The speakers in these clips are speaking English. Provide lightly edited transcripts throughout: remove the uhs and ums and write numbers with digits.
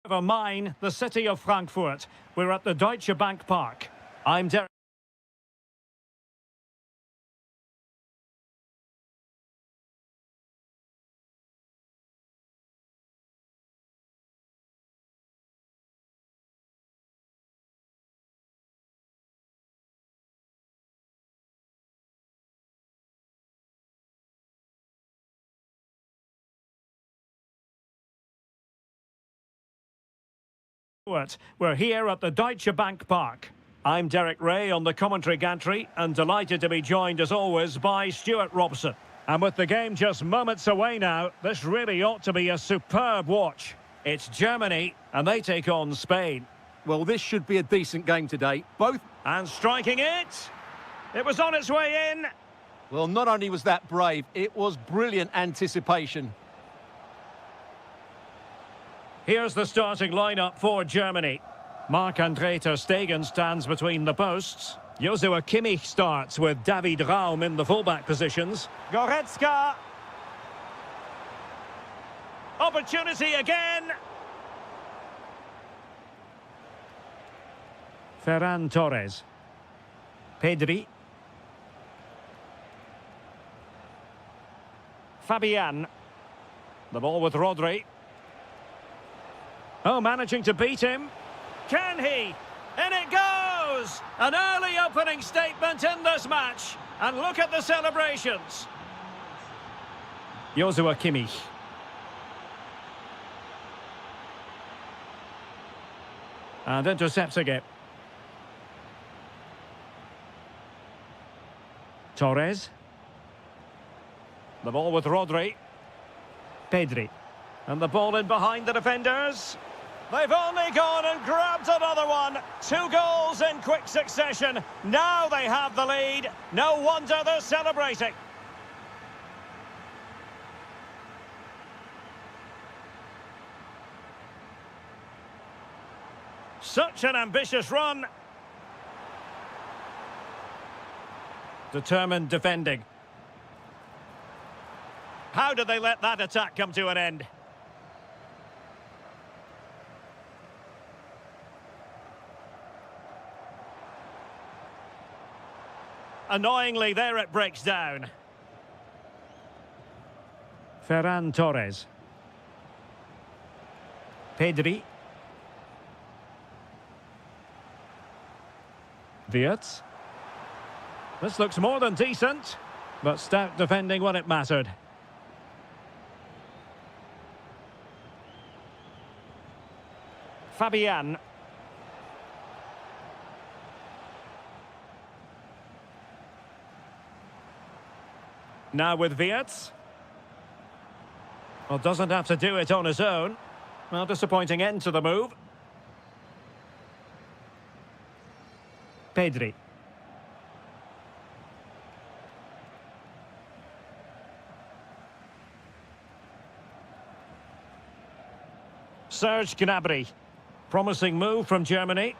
Of mine, the city of Frankfurt. We're at the Deutsche Bank Park. I'm Derek. We're here at the Deutsche Bank Park. I'm Derek Ray on the commentary gantry and delighted to be joined as always by Stuart Robson. And with the game just moments away now, this really ought to be a superb watch. It's Germany and they take on Spain. Well, this should be a decent game today. Both... And striking it! It was on its way in! Well, not only was that brave, it was brilliant anticipation. Here's the starting lineup for Germany. Marc-Andre ter Stegen stands between the posts. Joshua Kimmich starts with David Raum in the fullback positions. Goretzka. Opportunity again. Ferran Torres. Pedri. Fabian. The ball with Rodri. Oh, managing to beat him. Can he? In it goes! An early opening statement in this match. And look at the celebrations. Joshua Kimmich. And intercepting it. Torres. The ball with Rodri. Pedri. And the ball in behind the defenders. They've only gone and grabbed another one. 2 goals in quick succession. Now they have the lead. No wonder they're celebrating. Such an ambitious run. Determined defending. How did they let that attack come to an end? Annoyingly, there it breaks down. Ferran Torres. Pedri. Wirtz. This looks more than decent, but stout defending when it mattered. Fabian. Now with Wirtz. Well, doesn't have to do it on his own. Well, disappointing end to the move. Pedri. Serge Gnabry. Promising move from Germany.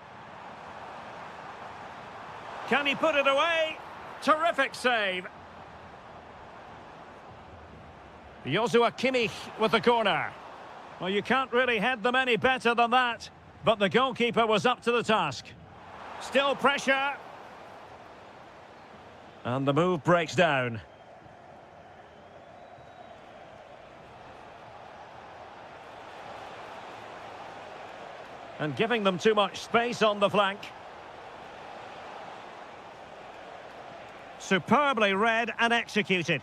Can he put it away? Terrific save. Joshua Kimmich with the corner. Well, you can't really head them any better than that. But the goalkeeper was up to the task. Still pressure. And the move breaks down. And giving them too much space on the flank. Superbly read and executed.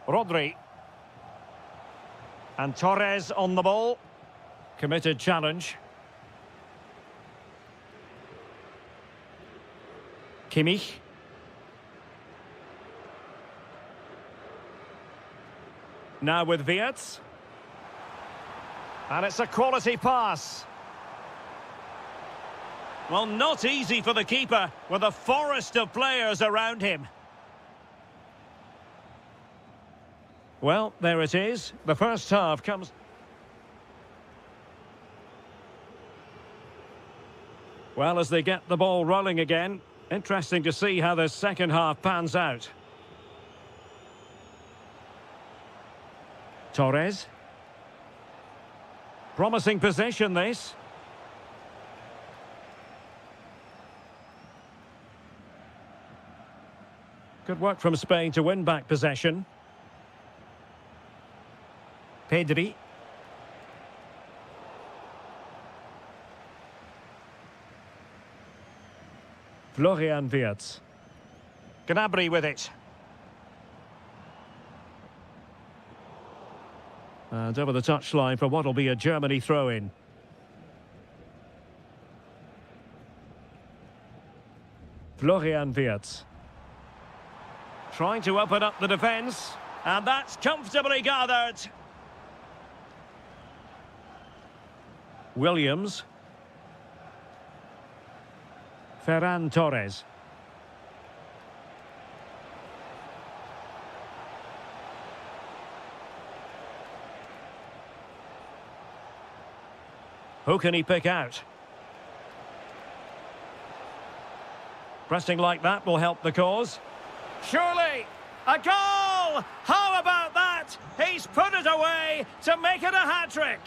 Rodri. And Torres on the ball. Committed challenge. Kimmich. Now with Wirtz. And it's a quality pass. Well, not easy for the keeper with a forest of players around him. Well, there it is. The first half comes... Well, as they get the ball rolling again, Interesting to see how the second half pans out. Torres. Promising possession, this. Good work from Spain to win back possession. Pedri. Florian Wirtz. Gnabry with it. And over the touchline for what will be a Germany throw-in. Florian Wirtz. Trying to open up the defence. And that's comfortably gathered. Williams. Ferran Torres. Who can he pick out? Pressing like that will help the cause. Surely, a goal! How about that? He's put it away to make it a hat-trick.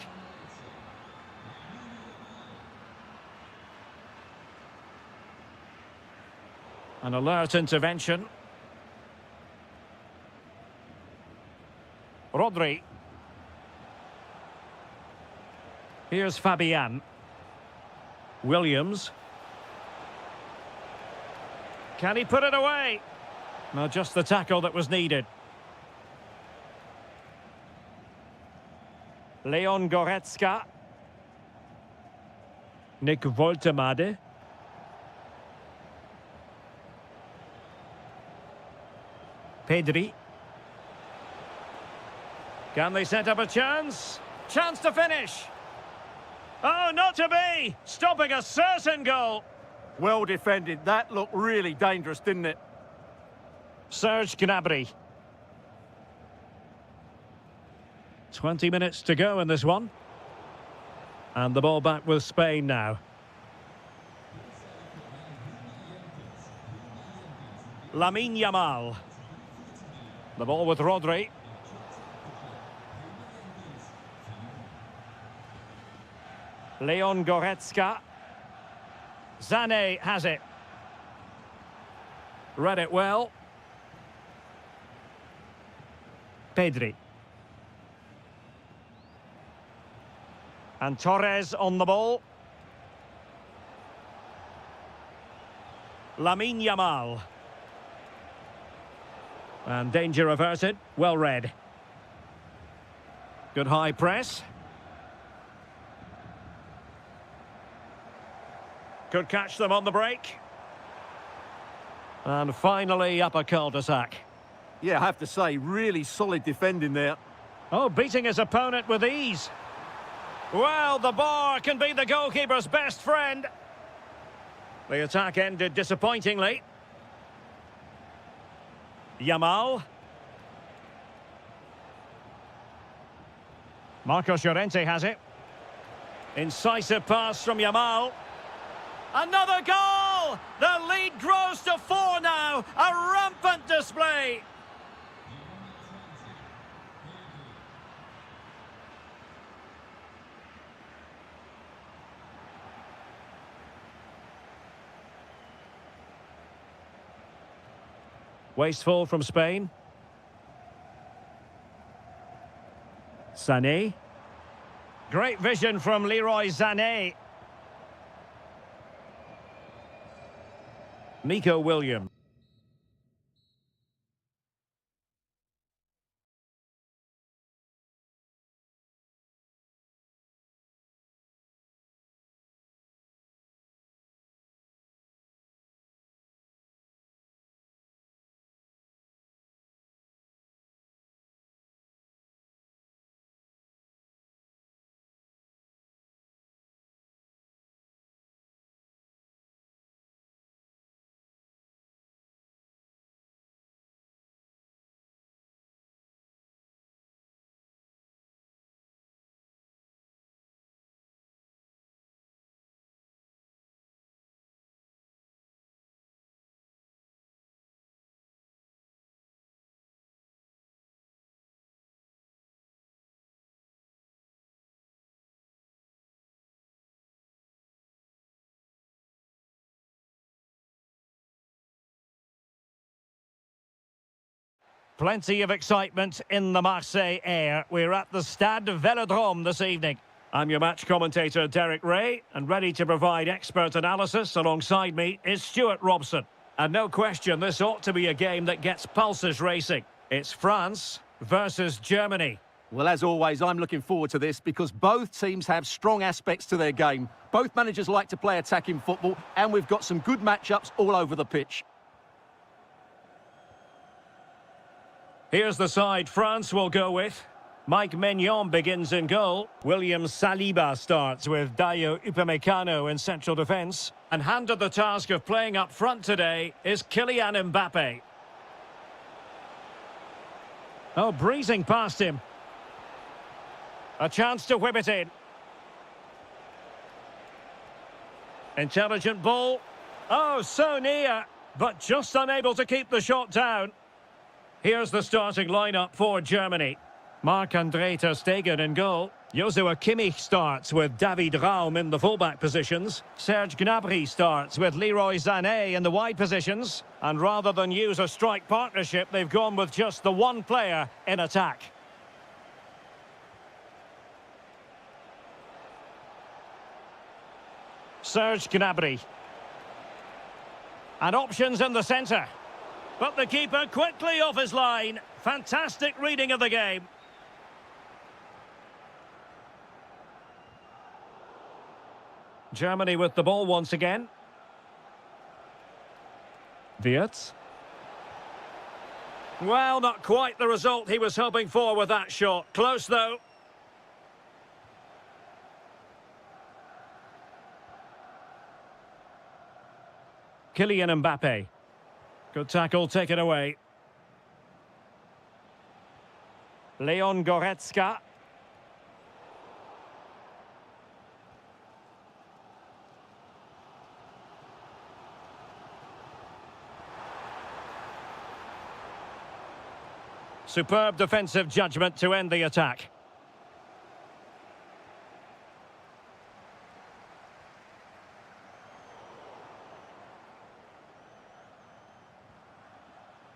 An alert intervention. Rodri. Here's Fabian. Williams. Can he put it away? No, just the tackle that was needed. Leon Goretzka. Nick Woltemade. Pedri. Can they set up a chance? Chance to finish. Oh, not to be! Stopping a certain goal. Well defended. That looked really dangerous, didn't it? Serge Gnabry. 20 minutes to go in this one. And the ball back with Spain now. Lamine Yamal. The ball with Rodri. Leon Goretzka. Sané has it. Read it well. Pedri. And Torres on the ball. Lamine Yamal. And danger averted. Well read. Good high press. Could catch them on the break. And finally up a cul-de-sac. Yeah, I have to say, really solid defending there. Oh, beating his opponent with ease. Well, the bar can be the goalkeeper's best friend. The attack ended disappointingly. Yamal. Marcos Llorente has it. Incisive pass from Yamal. Another goal! The lead grows to 4 now. A rampant display. Wasteful from Spain. Sané. Great vision from Leroy Sané. Nico Williams. Plenty of excitement in the Marseille air. We're at the Stade Vélodrome this evening. I'm your match commentator, Derek Ray, and ready to provide expert analysis alongside me is Stuart Robson. And no question, this ought to be a game that gets pulses racing. It's France versus Germany. Well, as always, I'm looking forward to this because both teams have strong aspects to their game. Both managers like to play attacking football, and we've got some good matchups all over the pitch. Here's the side France will go with. Mike Maignan begins in goal. William Saliba starts with Dayo Upamecano in central defence. And handed the task of playing up front today is Kylian Mbappe. Oh, breezing past him. A chance to whip it in. Intelligent ball. Oh, so near, but just unable to keep the shot down. Here's the starting lineup for Germany. Marc-André ter Stegen in goal. Joshua Kimmich starts with David Raum in the fullback positions. Serge Gnabry starts with Leroy Sané in the wide positions. And rather than use a strike partnership, they've gone with just the one player in attack. Serge Gnabry. And options in the centre. But the keeper quickly off his line. Fantastic reading of the game. Germany with the ball once again. Wirtz. Well, not quite the result he was hoping for with that shot. Close, though. Kylian Mbappe. Good tackle taken away. Leon Goretzka. Superb defensive judgment to end the attack.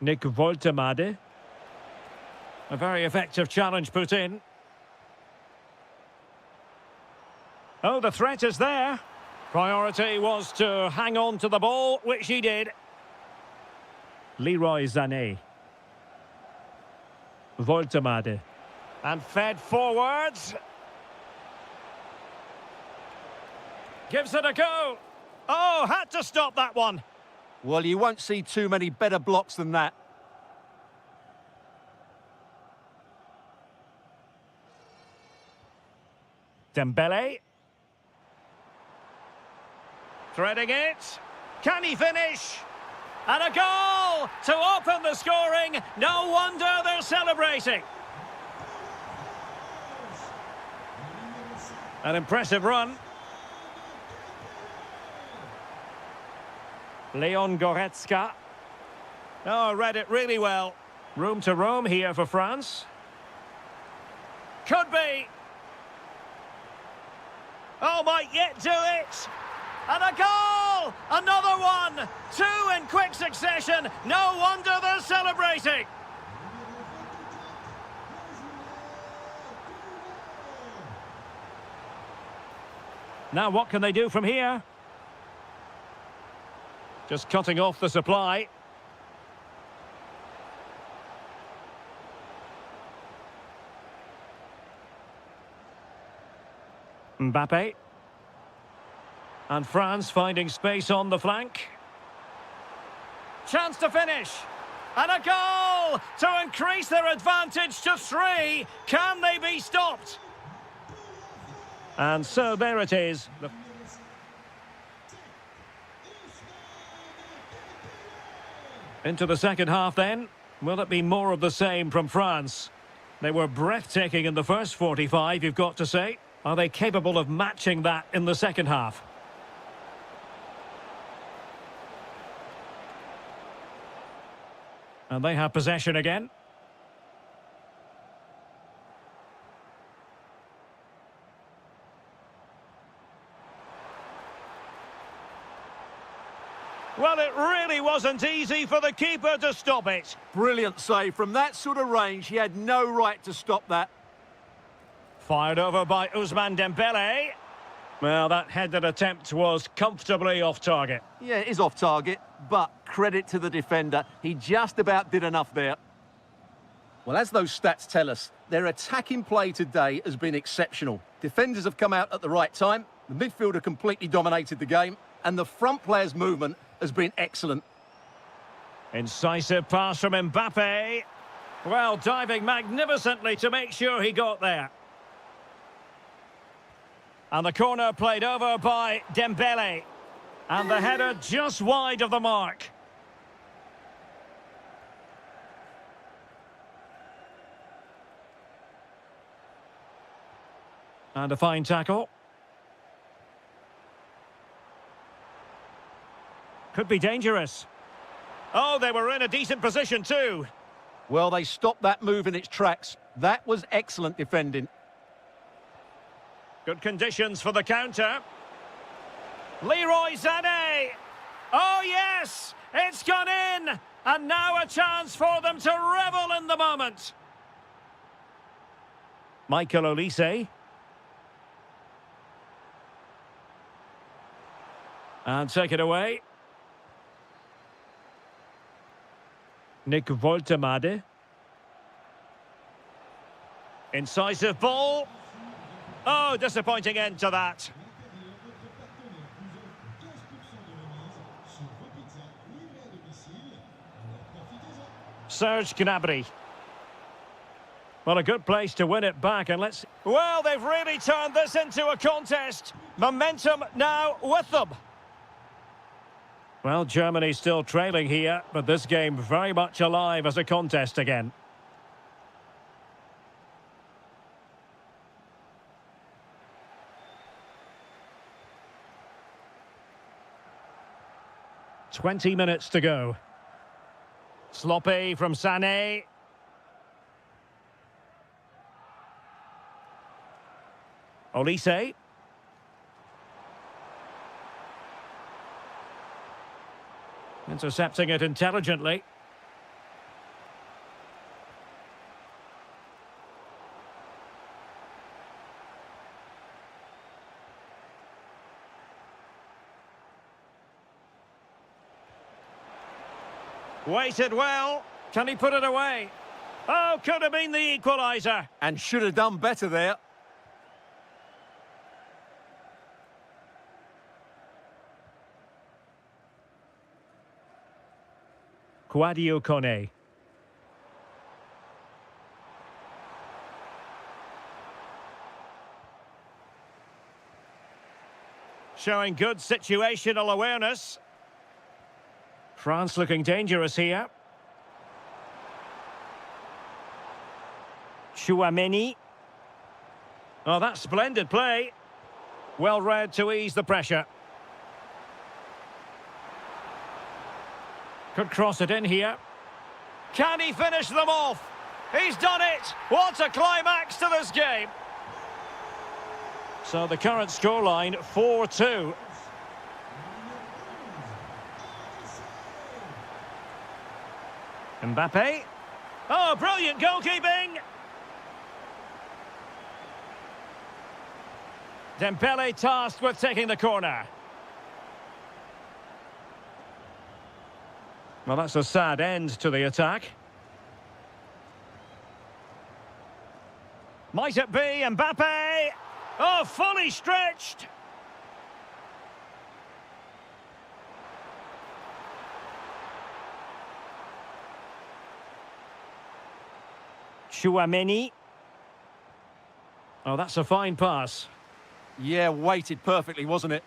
Nick Woltemade. A very effective challenge put in. Oh, the threat is there. Priority was to hang on to the ball, which he did. Leroy Sané. Woltemade. And fed forwards. Gives it a go. Oh, had to stop that one. Well, you won't see too many better blocks than that. Dembele. Threading it. Can he finish? And a goal to open the scoring. No wonder they're celebrating. An impressive run. Leon Goretzka. Oh, read it really well. Room to roam here for France. Could be. Oh, might yet do it. And a goal! Another one! Two in quick succession. No wonder they're celebrating. Now what can they do from here? Just cutting off the supply. Mbappe. And France finding space on the flank. Chance to finish. And a goal to increase their advantage to 3. Can they be stopped? And so there it is. Into the second half then. Will it be more of the same from France? They were breathtaking in the first 45, you've got to say. Are they capable of matching that in the second half? And they have possession again. Well, it really wasn't easy for the keeper to stop it. Brilliant save. From that sort of range, he had no right to stop that. Fired over by Ousmane Dembele. Well, that headed attempt was comfortably off target. Yeah, it is off target, but credit to the defender. He just about did enough there. Well, as those stats tell us, their attacking play today has been exceptional. Defenders have come out at the right time, the midfielder completely dominated the game, and the front player's movement has been excellent. Incisive pass from Mbappe. Well, diving magnificently to make sure he got there. And the corner played over by Dembele. And the header just wide of the mark. And a fine tackle. Could be dangerous. Oh, they were in a decent position too. Well, they stopped that move in its tracks. That was excellent defending. Good conditions for the counter. Leroy Sané. Oh, yes! It's gone in! And now a chance for them to revel in the moment. Michael Olise. And take it away. Nick Woltemade. Incisive ball. Oh, disappointing end to that. Serge Gnabry. Well, a good place to win it back, and let's... Well, they've really turned this into a contest. Momentum now with them. Well, Germany's still trailing here, but this game very much alive as a contest again. "20 minutes to go. Sloppy from Sané. Olise. Intercepting it intelligently. Waited well. Can he put it away? Oh, could have been the equaliser. And should have done better there. Quadio Kone. Showing good situational awareness. France looking dangerous here. Chouameni. Oh, that's splendid play. Well read to ease the pressure. Could cross it in here. Can he finish them off? He's done it! What a climax to this game! So the current scoreline, 4-2. Mbappe. Oh, brilliant goalkeeping! Dembele tasked with taking the corner. Well, that's a sad end to the attack. Might it be Mbappe? Oh, fully stretched! Chouameni. Oh, that's a fine pass. Yeah, weighted perfectly, wasn't it?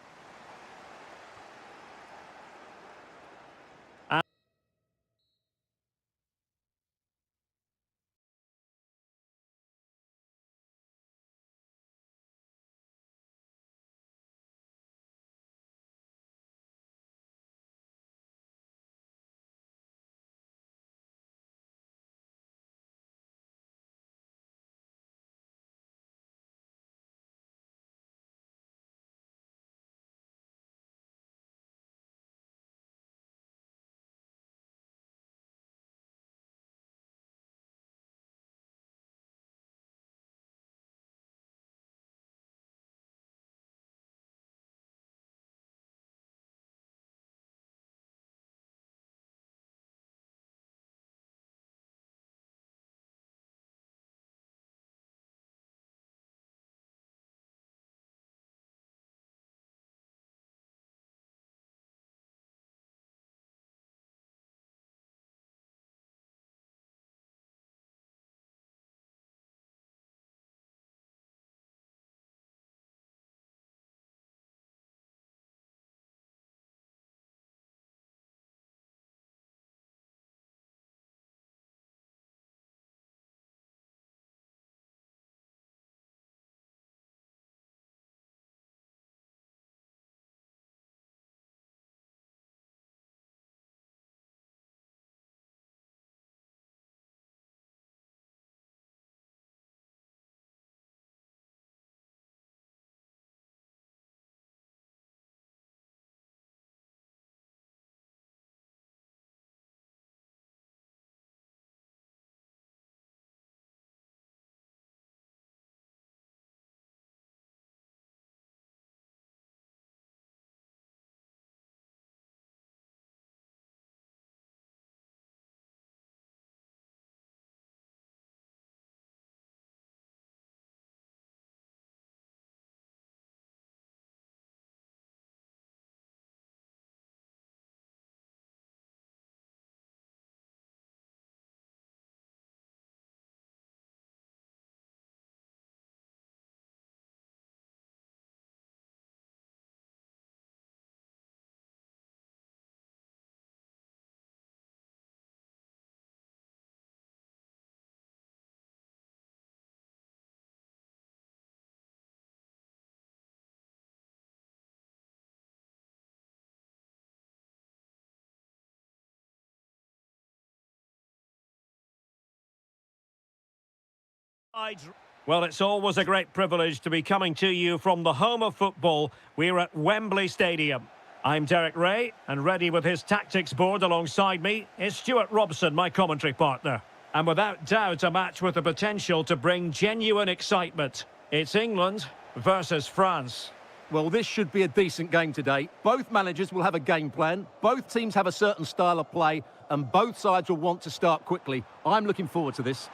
Well, it's always a great privilege to be coming to you from the home of football. We're at Wembley Stadium. I'm Derek Ray, and ready with his tactics board alongside me is Stuart Robson, my commentary partner. And without doubt, a match with the potential to bring genuine excitement. It's England versus France. Well, this should be a decent game today. Both managers will have a game plan, both teams have a certain style of play, and both sides will want to start quickly. I'm looking forward to this.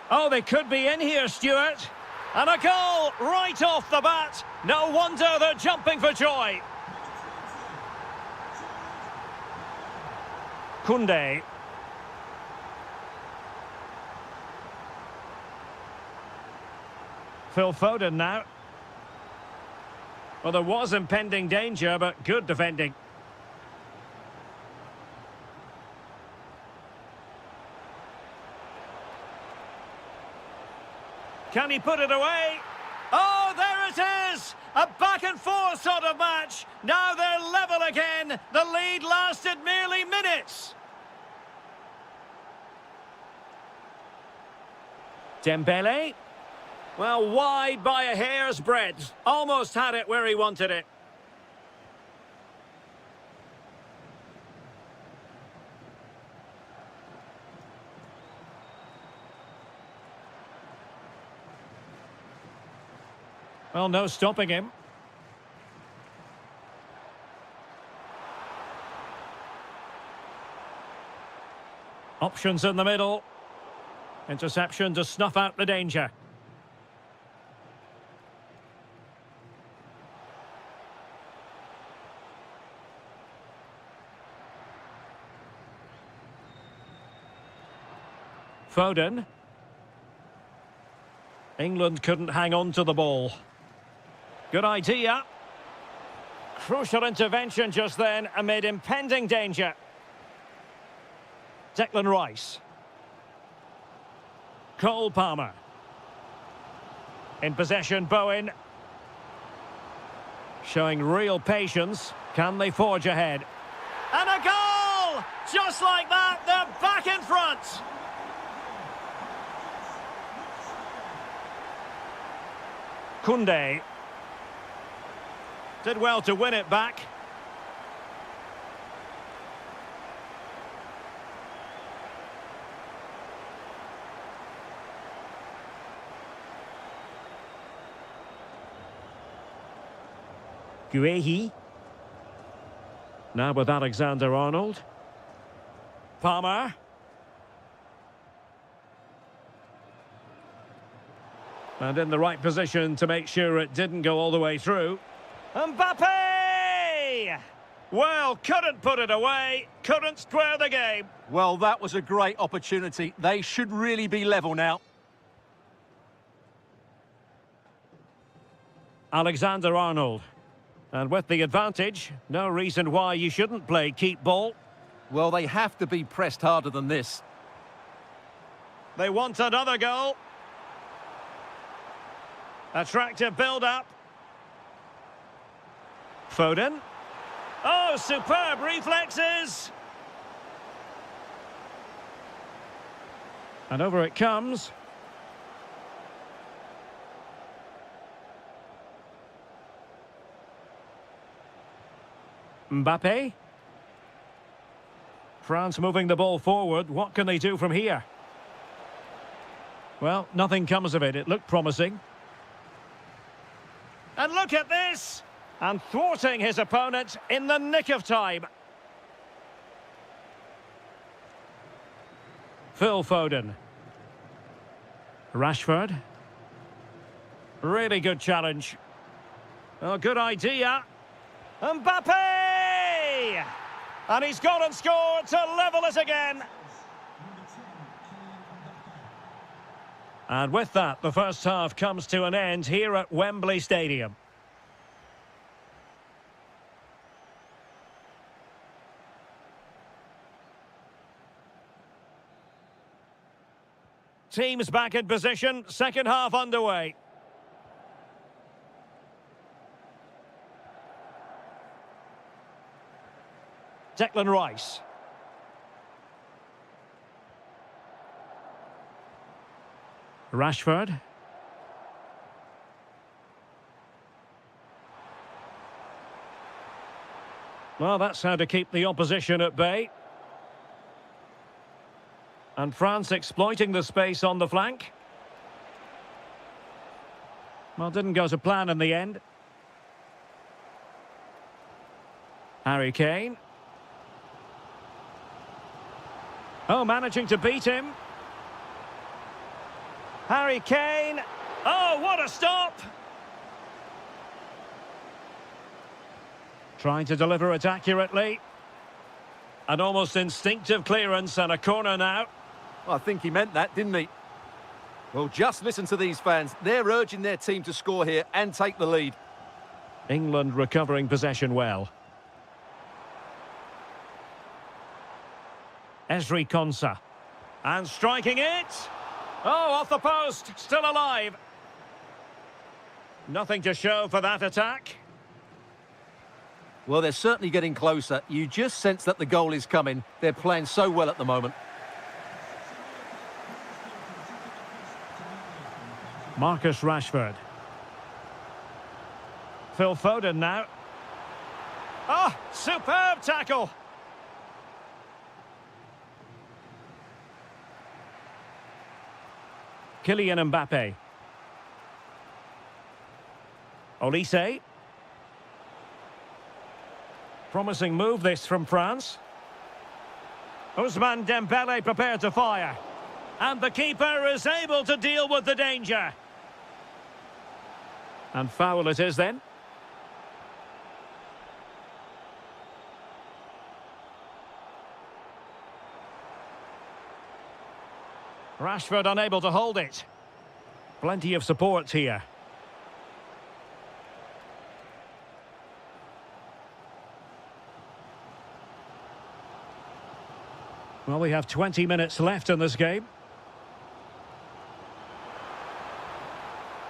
Oh, they could be in here, Stuart. And a goal right off the bat. No wonder they're jumping for joy. Koundé. Phil Foden now. Well, there was impending danger, but good defending. Can he put it away? Oh, there it is! A back-and-forth sort of match. Now they're level again. The lead lasted merely minutes. Dembele. Well, wide by a hair's breadth. Almost had it where he wanted it. Well, no stopping him. Options in the middle. Interception to snuff out the danger. Foden. England couldn't hang on to the ball. Good idea. Crucial intervention just then amid impending danger. Declan Rice. Cole Palmer. In possession, Bowen. Showing real patience. Can they forge ahead? And a goal! Just like that, they're back in front. Koundé. Did well to win it back. Guehi. Now with Alexander-Arnold. Palmer. And in the right position to make sure it didn't go all the way through. Mbappe! Well, couldn't put it away, couldn't square the game. Well, that was a great opportunity. They should really be level now. Alexander-Arnold. And with the advantage, no reason why you shouldn't play keep ball. Well, they have to be pressed harder than this. They want another goal. Attractive build-up. Foden. Oh, superb reflexes. And over it comes. Mbappe. France moving the ball forward. What can they do from here? Well, nothing comes of it. It looked promising. And look at this! And thwarting his opponent in the nick of time. Phil Foden. Rashford. Really good challenge. Oh, good idea. Mbappe! And he's gone and scored to level it again. And with that, the first half comes to an end here at Wembley Stadium. Teams back in position, second half underway. Declan Rice. Rashford. Well, that's how to keep the opposition at bay. And France exploiting the space on the flank. Well, didn't go to plan in the end. Harry Kane. Oh, managing to beat him. Harry Kane. Oh, what a stop! Trying to deliver it accurately. An almost instinctive clearance and a corner now. Well, I think he meant that, didn't he? Well, just listen to these fans. They're urging their team to score here and take the lead. England recovering possession well. Esri Konsa. And striking it. Oh, off the post. Still alive. Nothing to show for that attack. Well, they're certainly getting closer. You just sense that the goal is coming. They're playing so well at the moment. Marcus Rashford. Phil Foden now. Oh, superb tackle. Kylian Mbappe. Olise. Promising move this from France. Ousmane Dembele prepared to fire. And the keeper is able to deal with the danger. And foul it is then. Rashford unable to hold it. Plenty of support here. Well, we have 20 minutes left in this game.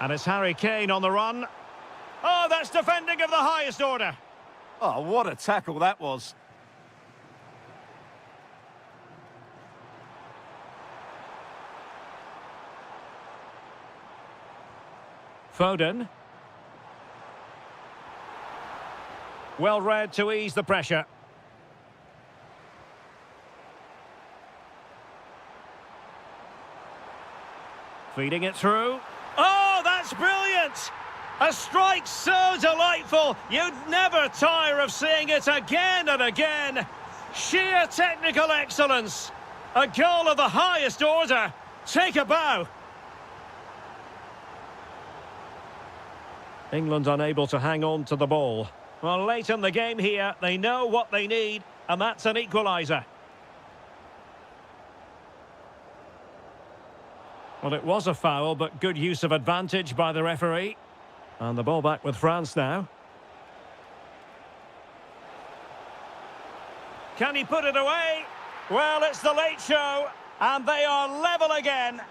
And it's Harry Kane on the run. Oh, that's defending of the highest order. Oh, what a tackle that was. Foden. Well read to ease the pressure. Feeding it through. Oh, that's brilliant! A strike so delightful, you'd never tire of seeing it again and again. Sheer technical excellence. A goal of the highest order. Take a bow. England unable to hang on to the ball. Well, late in the game here, they know what they need, and that's an equaliser. Well, it was a foul, but good use of advantage by the referee. And the ball back with France now. Can he put it away? Well, it's the late show, and they are level again.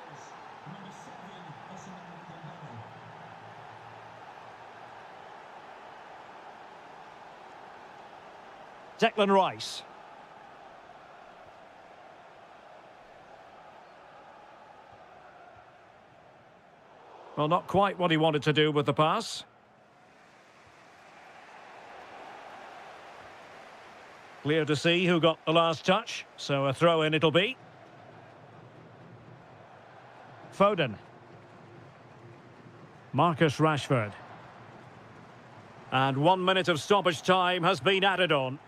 Declan Rice. Well, not quite what he wanted to do with the pass. Clear to see who got the last touch, so a throw-in it'll be. Foden. Marcus Rashford. And 1 minute of stoppage time has been added on.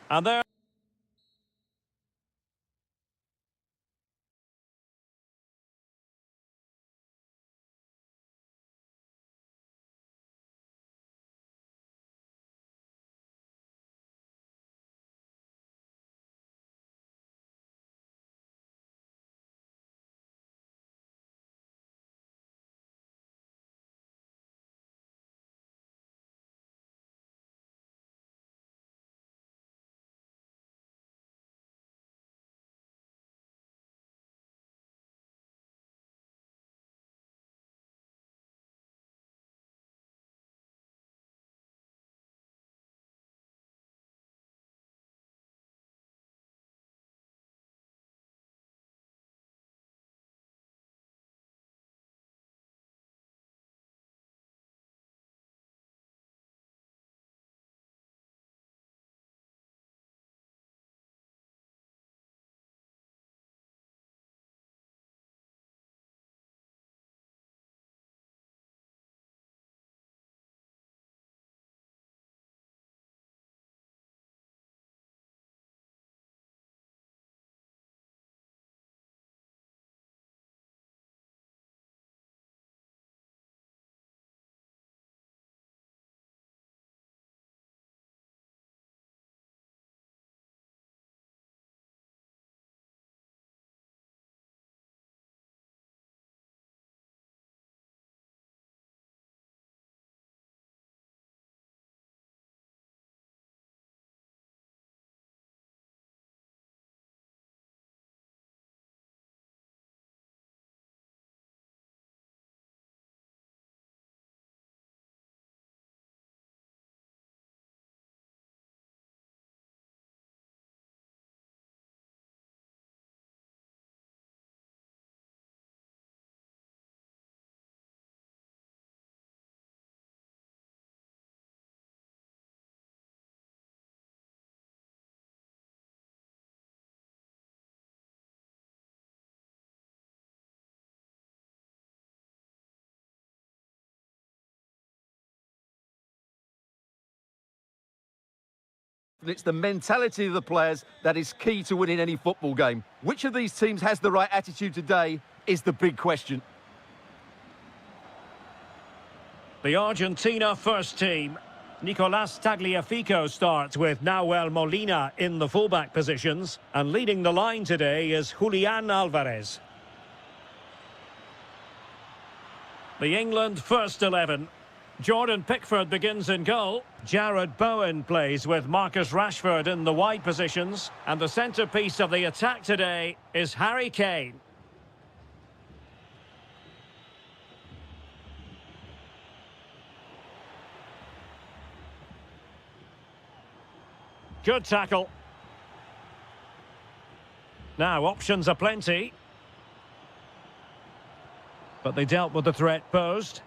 And there... And it's the mentality of the players that is key to winning any football game. Which of these teams has the right attitude today is the big question. The Argentina first team. Nicolas Tagliafico starts with Nahuel Molina in the fullback positions. And leading the line today is Julian Alvarez. The England first 11. Jordan Pickford begins in goal. Jared Bowen plays with Marcus Rashford in the wide positions. And the centrepiece of the attack today is Harry Kane. Good tackle. Now, options are plenty. But they dealt with the threat posed.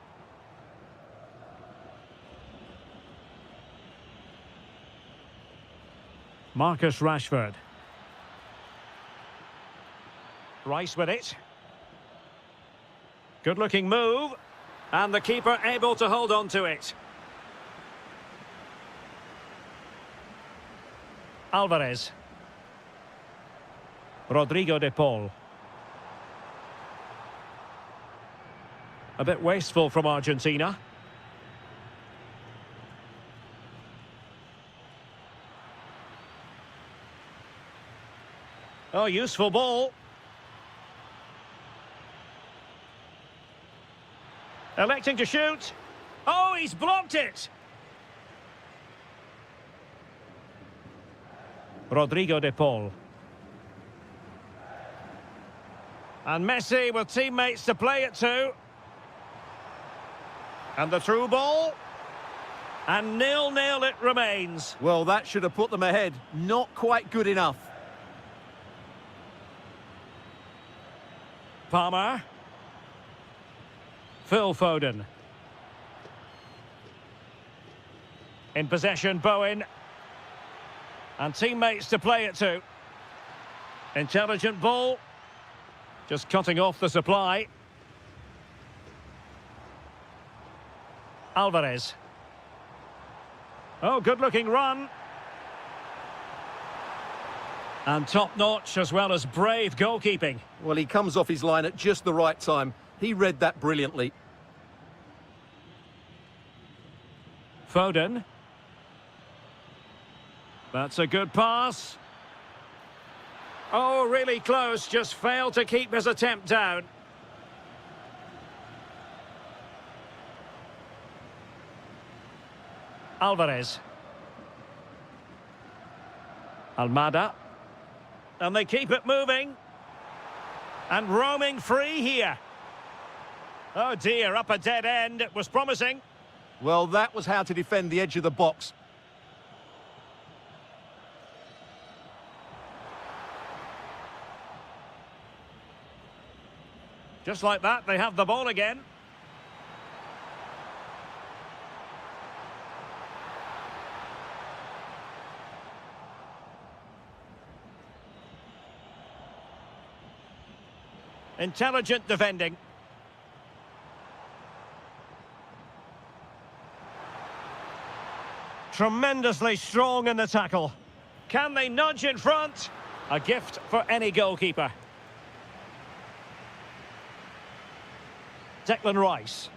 Marcus Rashford. Rice with it. Good-looking move. And the keeper able to hold on to it. Alvarez. Rodrigo de Paul. A bit wasteful from Argentina. Oh, useful ball. Electing to shoot. Oh, he's blocked it. Rodrigo de Paul. And Messi with teammates to play it to. And the through ball. And 0-0 it remains. Well, that should have put them ahead. Not quite good enough. Palmer. Phil Foden. In possession, Bowen. And teammates to play it to. Intelligent ball. Just cutting off the supply. Alvarez. Oh, good-looking run. And top-notch as well as brave goalkeeping. Well, he comes off his line at just the right time. He read that brilliantly. Foden. That's a good pass. Oh, really close. Just failed to keep his attempt down. Alvarez. Almada. And they keep it moving. And roaming free here. Oh dear, up a dead end. It was promising. Well, that was how to defend the edge of the box. Just like that, they have the ball again. Intelligent defending. Tremendously strong in the tackle. Can they nudge in front? A gift for any goalkeeper. Declan Rice.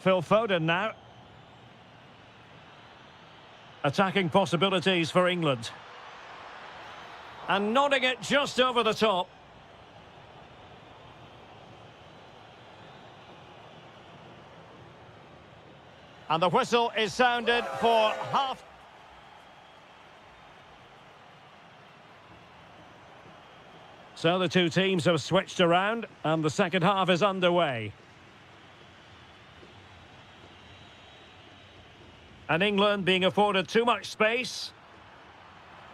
Phil Foden now. Attacking possibilities for England. And nodding it just over the top. And the whistle is sounded for half. So the two teams have switched around and the second half is underway. And England being afforded too much space.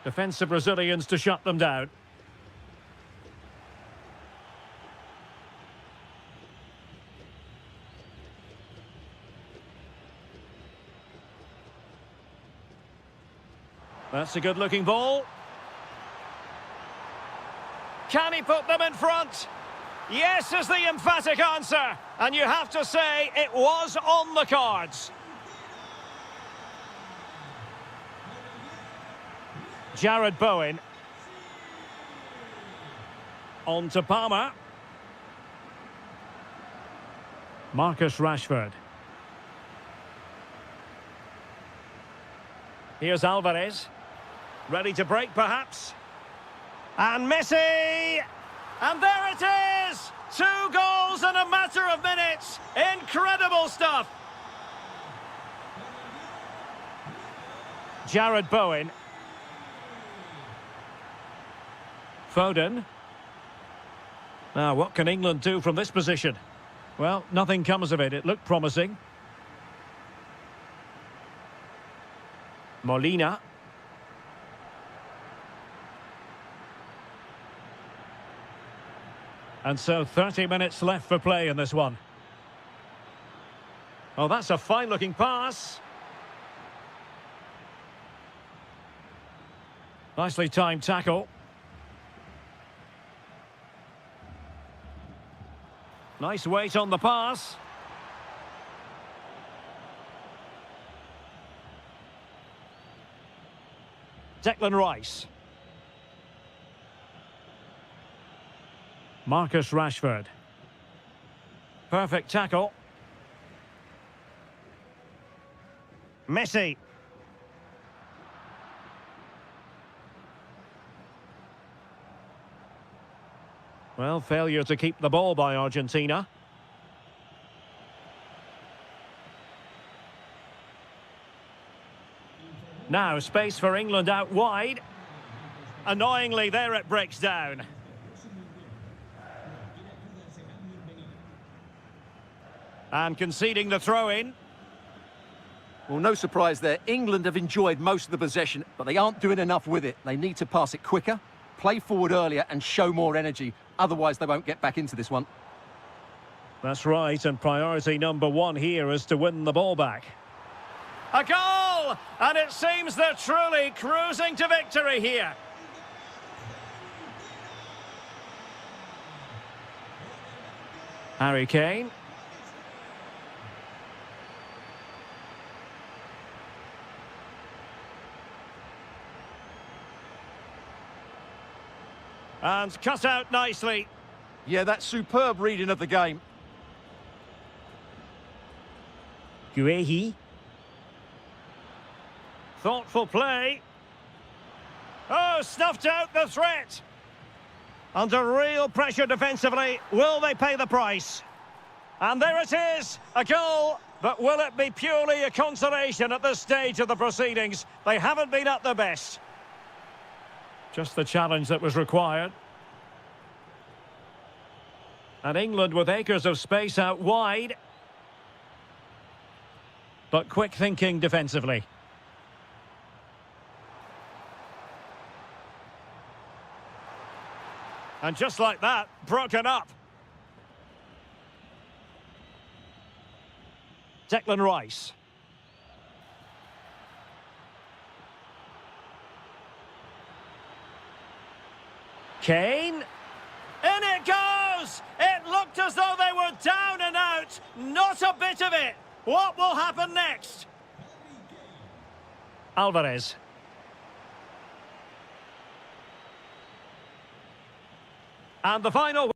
Defensive Brazilians to shut them down. That's a good-looking ball. Can he put them in front? Yes is the emphatic answer. And you have to say it was on the cards. Jared Bowen. On to Palmer. Marcus Rashford. Here's Alvarez. Ready to break, perhaps. And Messi! And there it is! 2 goals in a matter of minutes. Incredible stuff. Jared Bowen. Foden. Now, what can England do from this position? Well, nothing comes of it. It looked promising. Molina. And so 30 minutes left for play in this one. Oh, that's a fine-looking pass. Nicely timed tackle. Nice weight on the pass. Declan Rice. Marcus Rashford. Perfect tackle. Messi. Well, failure to keep the ball by Argentina. Now, space for England out wide. Annoyingly, there it breaks down. And conceding the throw-in. Well, no surprise there. England have enjoyed most of the possession, but they aren't doing enough with it. They need to pass it quicker, play forward earlier and show more energy. Otherwise, they won't get back into this one. That's right, and priority number 1 here is to win the ball back. A goal! And it seems they're truly cruising to victory here. Harry Kane. And cut out nicely. Yeah, that's superb reading of the game. Guehi. Thoughtful play. Oh, snuffed out the threat. Under real pressure defensively. Will they pay the price? And there it is, a goal. But will it be purely a consolation at this stage of the proceedings? They haven't been at their best. Just the challenge that was required. And England with acres of space out wide. But quick thinking defensively. And just like that, broken up. Declan Rice. Kane. In it goes! It looked as though they were down and out. Not a bit of it. What will happen next? Alvarez. And the final...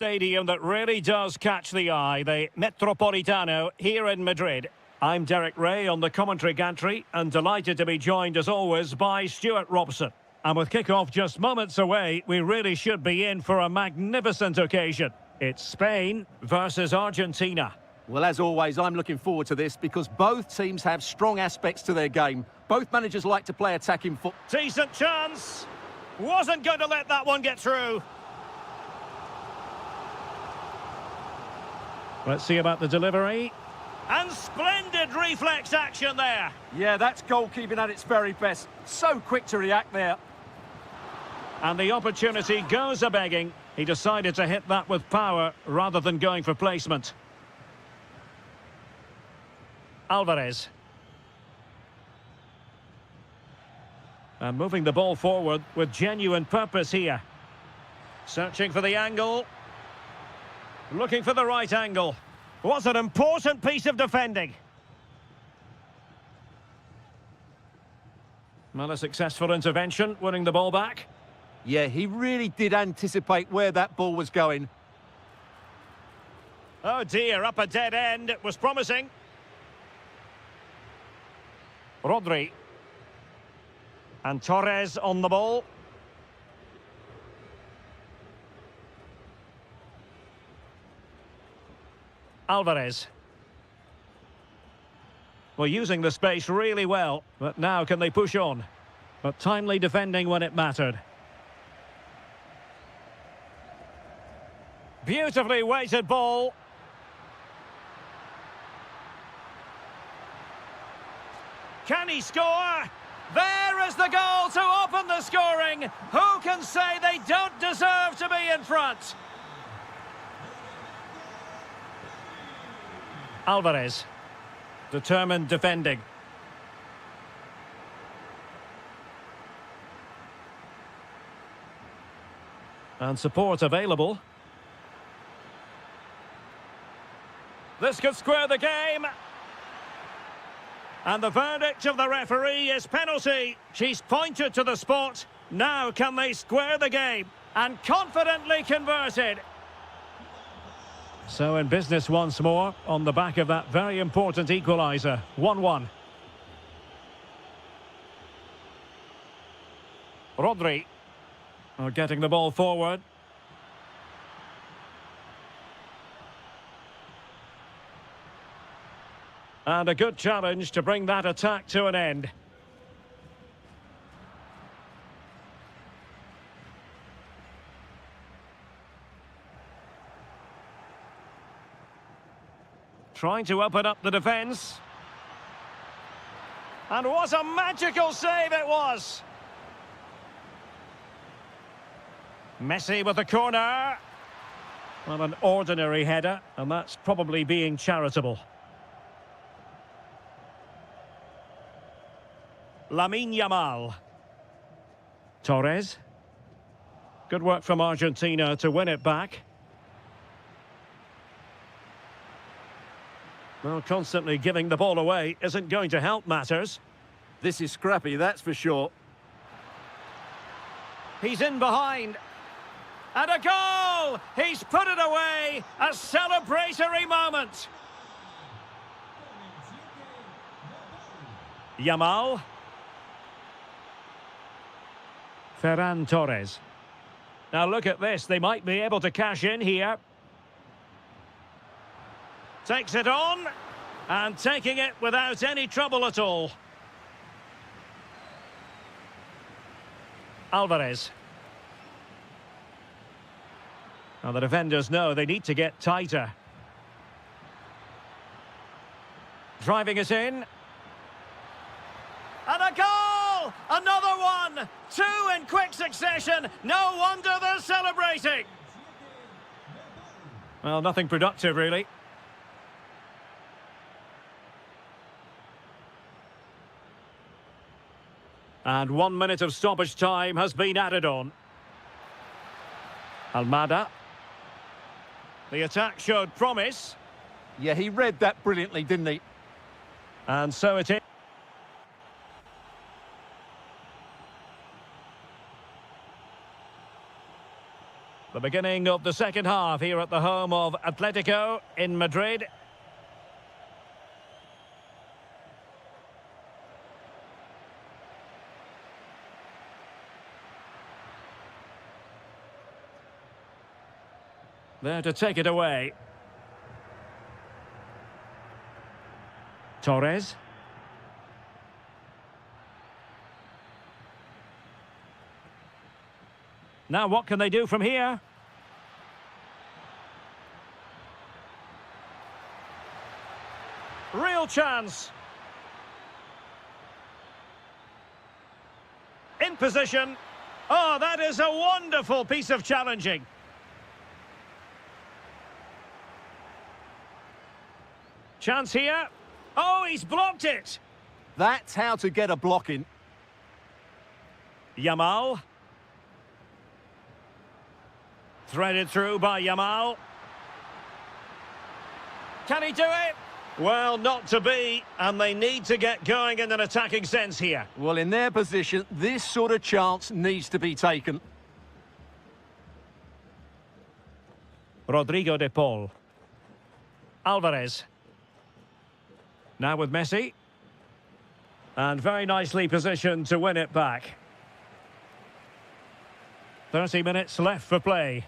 stadium that really does catch the eye, the Metropolitano here in Madrid. I'm Derek Ray on the commentary gantry and delighted to be joined as always by Stuart Robson. And with kick-off just moments away, we really should be in for a magnificent occasion. It's Spain versus Argentina. Well, as always, I'm looking forward to this because both teams have strong aspects to their game. Both managers like to play attacking football. Decent chance. Wasn't going to let that one get through. Let's see about the delivery. And splendid reflex action there. Yeah, that's goalkeeping at its very best. So quick to react there. And the opportunity goes a-begging. He decided to hit that with power rather than going for placement. Alvarez. And moving the ball forward with genuine purpose here. Searching for the angle. Looking for the right angle. What an important piece of defending. Well, a successful intervention, winning the ball back. Yeah, he really did anticipate where that ball was going. Oh dear, up a dead end. It was promising. Rodri. And Torres on the ball. Alvarez. Well, using the space really well, but now can they push on? But timely defending when it mattered. Beautifully weighted ball. Can he score? There is the goal to open the scoring. Who can say they don't deserve to be in front? Alvarez. Determined defending. And support available. This could square the game. And the verdict of the referee is penalty. She's pointed to the spot. Now can they square the game? And confidently converted. So in business once more, on the back of that very important equaliser. 1-1. Rodri. Getting the ball forward. And a good challenge to bring that attack to an end. Trying to open up the defence. And what a magical save it was! Messi with the corner. Well, an ordinary header, and that's probably being charitable. Lamine Yamal. Torres. Good work from Argentina to win it back. Well, constantly giving the ball away isn't going to help matters. This is scrappy, that's for sure. He's in behind. And a goal! He's put it away! A celebratory moment! Yamal. Ferran Torres. Now look at this, they might be able to cash in here. Takes it on, and taking it without any trouble at all. Alvarez. Now the defenders know they need to get tighter. Driving it in. And a goal! Another one! Two in quick succession. No wonder they're celebrating. Well, nothing productive, really. And 1 minute of stoppage time has been added on. Almada. The attack showed promise. Yeah, he read that brilliantly, didn't he? And so it is. The beginning of the second half here at the home of Atletico in Madrid. There to take it away. Torres. Now what can they do from here? Real chance. In position. Oh, that is a wonderful piece of challenging. Chance here. Oh, he's blocked it. That's how to get a block in. Yamal. Threaded through by Yamal. Can he do it? Well, not to be, and they need to get going in an attacking sense here. Well, in their position, this sort of chance needs to be taken. Rodrigo de Paul. Alvarez. Now with Messi. And very nicely positioned to win it back. 30 minutes left for play.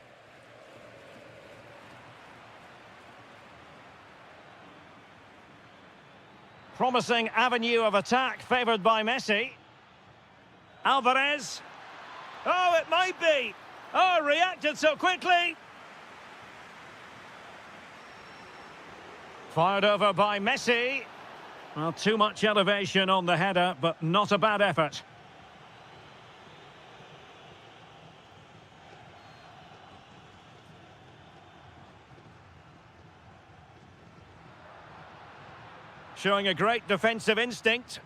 Promising avenue of attack favoured by Messi. Alvarez. Oh, it might be. Oh, reacted so quickly. Fired over by Messi. Well, too much elevation on the header, but not a bad effort. Showing a great defensive instinct.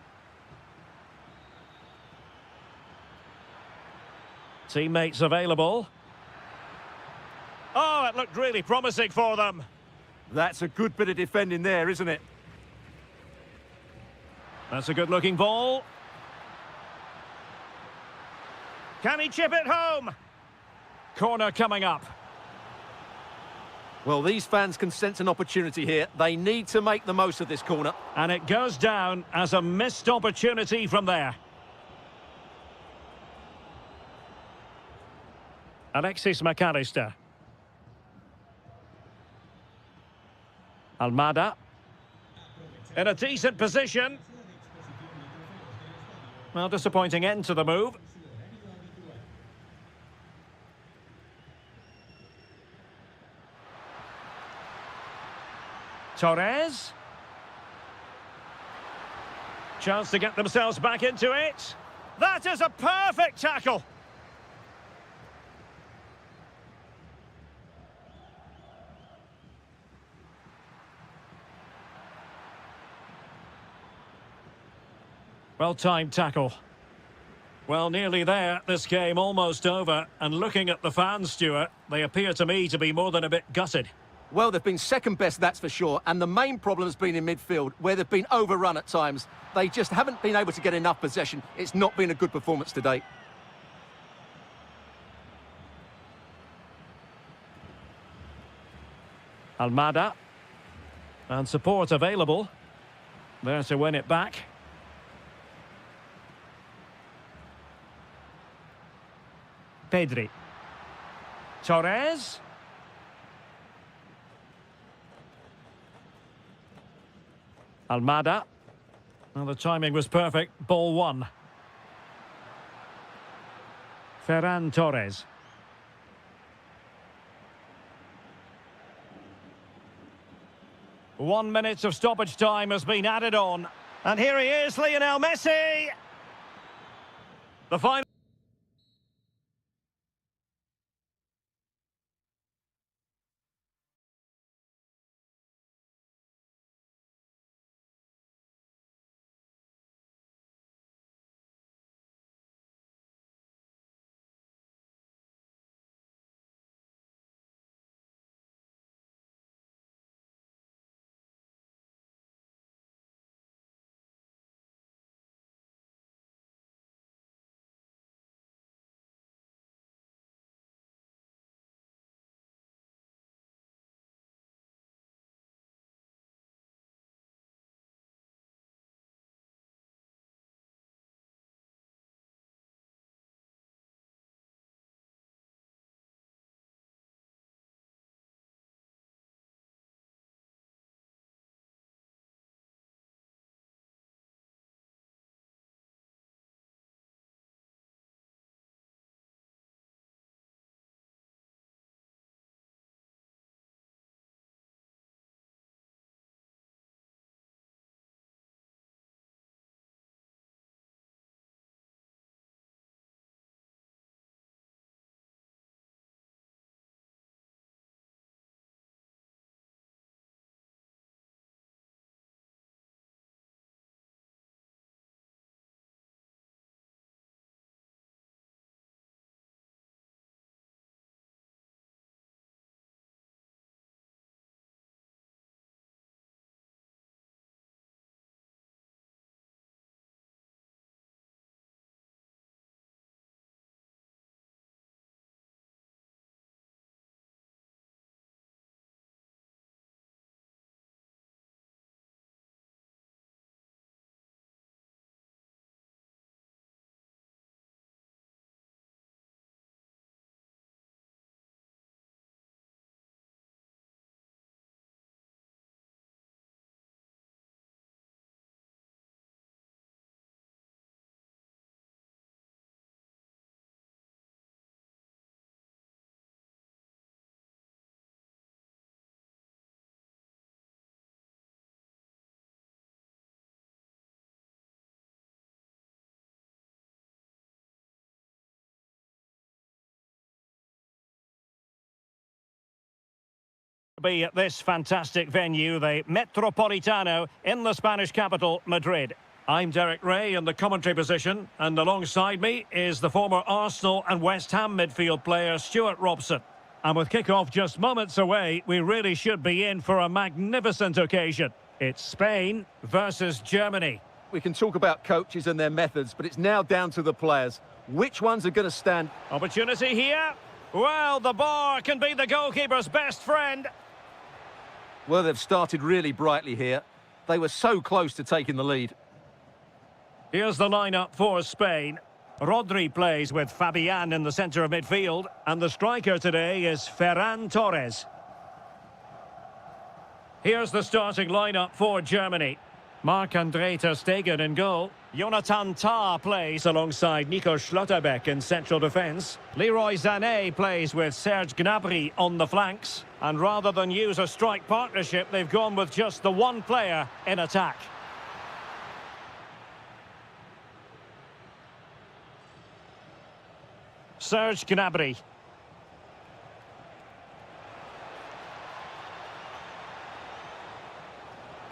Teammates available. Oh, it looked really promising for them. That's a good bit of defending there, isn't it? That's a good-looking ball. Can he chip it home? Corner coming up. Well, these fans can sense an opportunity here. They need to make the most of this corner. And it goes down as a missed opportunity from there. Alexis McAllister. Almada. In a decent position. Well, disappointing end to the move. Torres. Chance to get themselves back into it. That is a perfect tackle. Well-timed tackle. Well, nearly there. This game almost over. And looking at the fans, Stuart, they appear to me to be more than a bit gutted. Well, they've been second best, that's for sure. And the main problem has been in midfield, where they've been overrun at times. They just haven't been able to get enough possession. It's not been a good performance to date. Almada. And support available. There to win it back. Pedri. Torres. Almada. Well, the timing was perfect. Ball one. Ferran Torres. One minute of stoppage time has been added on. And here he is, Lionel Messi. The final. Be at this fantastic venue, the Metropolitano, in the Spanish capital, Madrid. I'm Derek Ray in the commentary position, and alongside me is the former Arsenal and West Ham midfield player Stuart Robson. And with kick-off just moments away, we really should be in for a magnificent occasion. It's Spain versus Germany. We can talk about coaches and their methods, but it's now down to the players. Which ones are going to stand? Opportunity here. Well, the bar can be the goalkeeper's best friend. Well, they've started really brightly here. They were so close to taking the lead. Here's the lineup for Spain. Rodri plays with Fabian in the centre of midfield, and the striker today is Ferran Torres. Here's the starting lineup for Germany. Marc-Andre ter Stegen in goal. Jonathan Tah plays alongside Nico Schlotterbeck in central defence. Leroy Sané plays with Serge Gnabry on the flanks. And rather than use a strike partnership, they've gone with just the one player in attack. Serge Gnabry.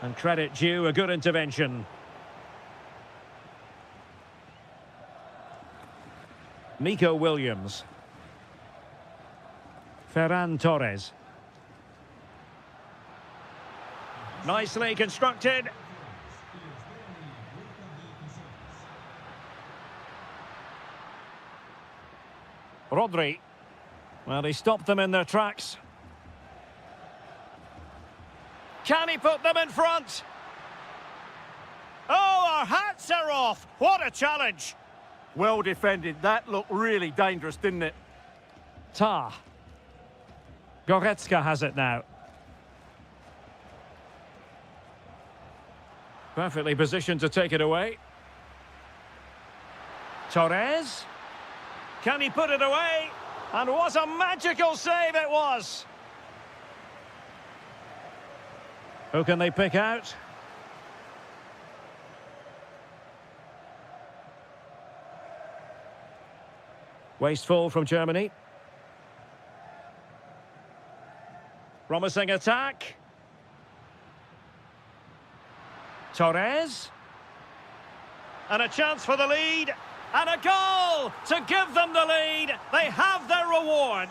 And credit due, a good intervention. Nico Williams. Ferran Torres. Nicely constructed. Rodri. Well, he stopped them in their tracks. Can he put them in front? Oh, our hats are off. What a challenge. Well defended. That looked really dangerous, didn't it? Tah. Goretzka has it now. Perfectly positioned to take it away. Torres. Can he put it away? And what a magical save it was! Who can they pick out? Wasteful from Germany. Promising attack. Torres. And a chance for the lead. And a goal to give them the lead. They have their reward.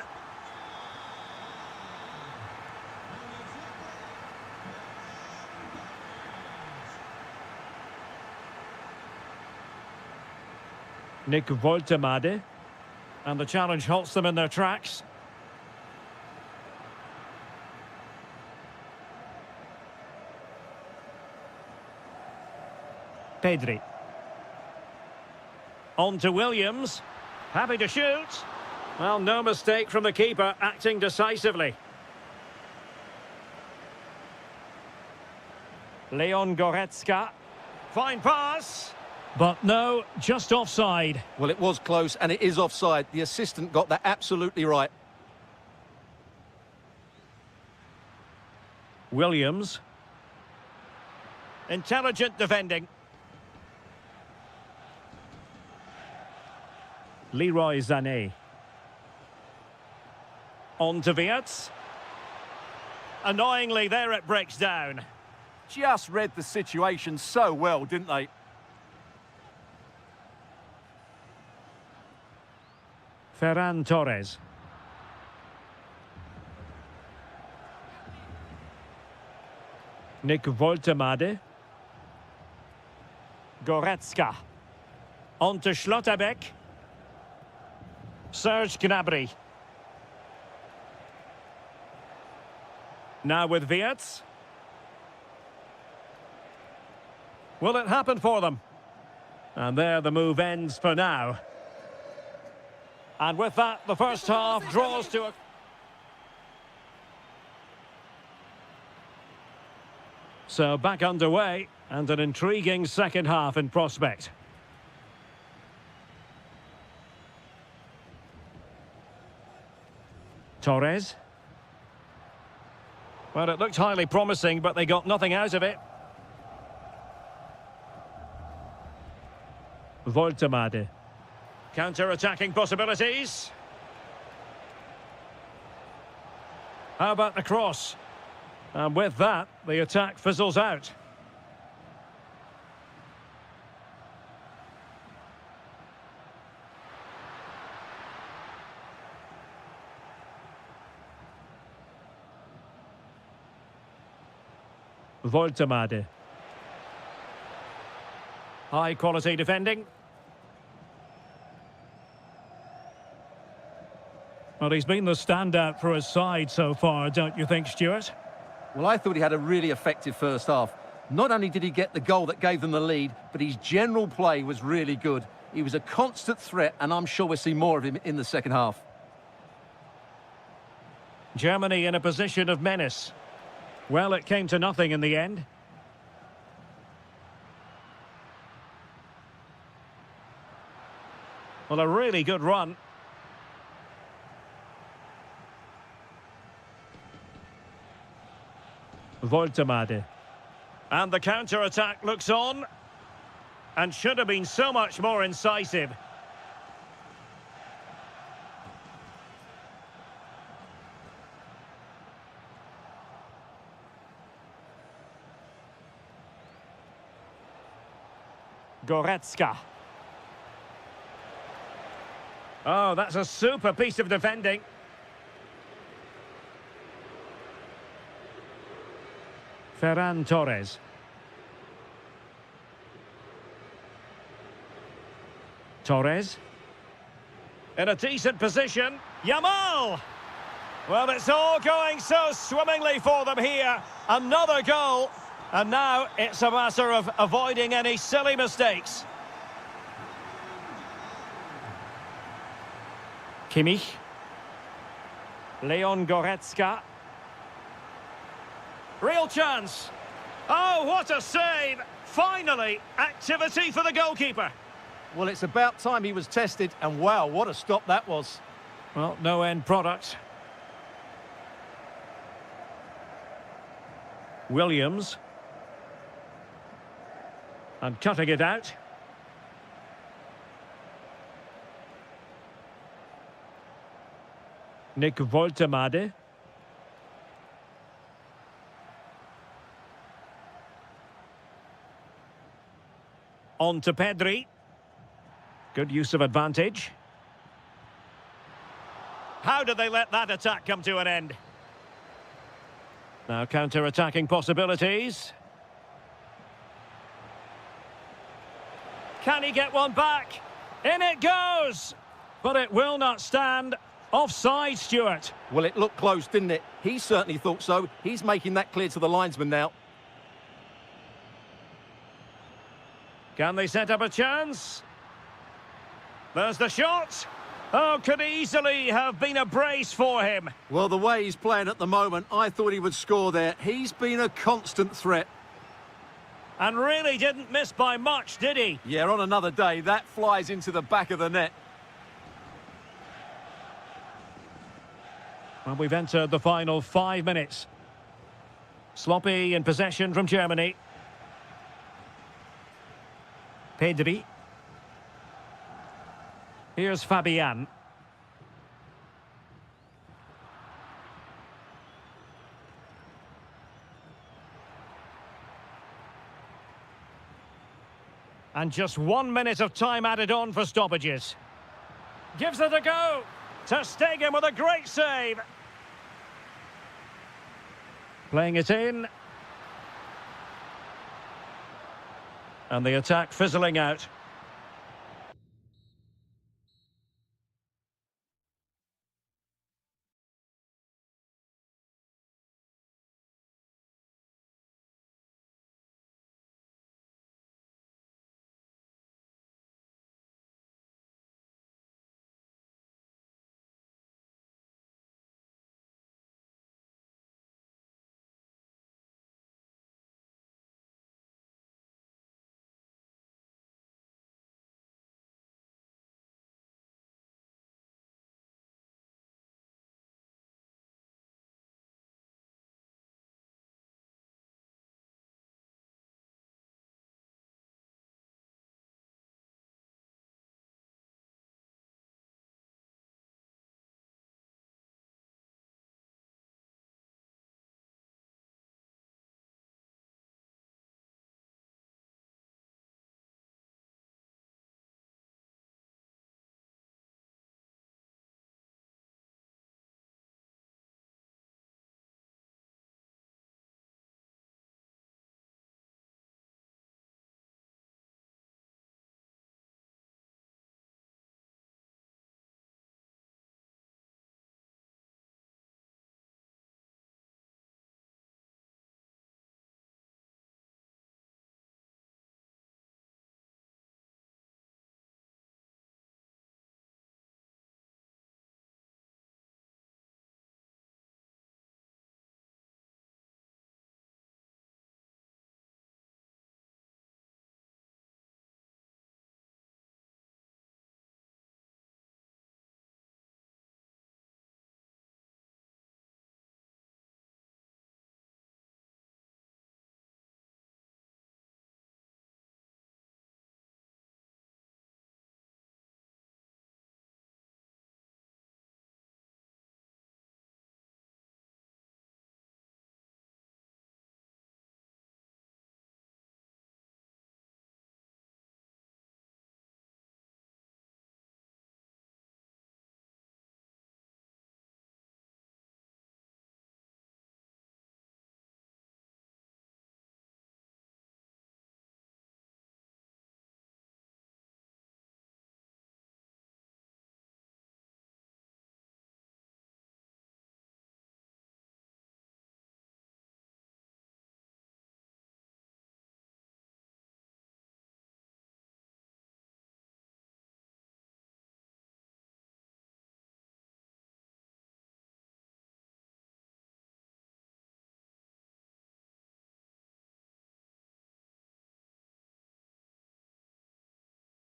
Nick Woltemade. And the challenge halts them in their tracks. Pedri. On to Williams. Happy to shoot. Well, no mistake from the keeper, acting decisively. Leon Goretzka. Fine pass. But no, just offside. Well, it was close, and it is offside. The assistant got that absolutely right. Williams. Intelligent defending. Leroy Sané. On to Wirtz. Annoyingly, there it breaks down. Just read the situation so well, didn't they? Ferran Torres. Nick Woltemade. Goretzka. On to Schlotterbeck. Serge Gnabry. Now with Wirtz. Will it happen for them? And there the move ends for now. And with that, the first half draws to a... So back underway, and an intriguing second half in prospect. Torres. Well, it looked highly promising, but they got nothing out of it. Woltemade. Counter-attacking possibilities. How about the cross? And with that, the attack fizzles out. Voltemade. High quality defending. Well, he's been the standout for his side so far, don't you think, Stuart? Well, I thought he had a really effective first half. Not only did he get the goal that gave them the lead, but his general play was really good. He was a constant threat, and I'm sure we'll see more of him in the second half. Germany in a position of menace. Well, it came to nothing in the end. Well, a really good run. Voltemade. And the counter-attack looks on. And should have been so much more incisive. Goretzka. Oh, that's a super piece of defending. Ferran Torres. Torres. In a decent position. Yamal! Well, it's all going so swimmingly for them here. Another goal. And now it's a matter of avoiding any silly mistakes. Kimmich. Leon Goretzka. Real chance. Oh, what a save! Finally, activity for the goalkeeper. Well, it's about time he was tested, and wow, what a stop that was. Well, no end product. Williams. And cutting it out. Nick Voltemade. On to Pedri. Good use of advantage. How did they let that attack come to an end? Now counter-attacking possibilities. Can he get one back? In it goes! But it will not stand. Offside, Stuart. Well, it looked close, didn't it? He certainly thought so. He's making that clear to the linesman now. Can they set up a chance? There's the shot. Oh, could easily have been a brace for him. Well, the way he's playing at the moment, I thought he would score there. He's been a constant threat. And really didn't miss by much, did he? Yeah, on another day, that flies into the back of the net. Well, we've entered the final 5 minutes. Sloppy in possession from Germany. Pedri. Here's Fabian. And just 1 minute of time added on for stoppages. Gives it a go. Ter Stegen with a great save. Playing it in. And the attack fizzling out.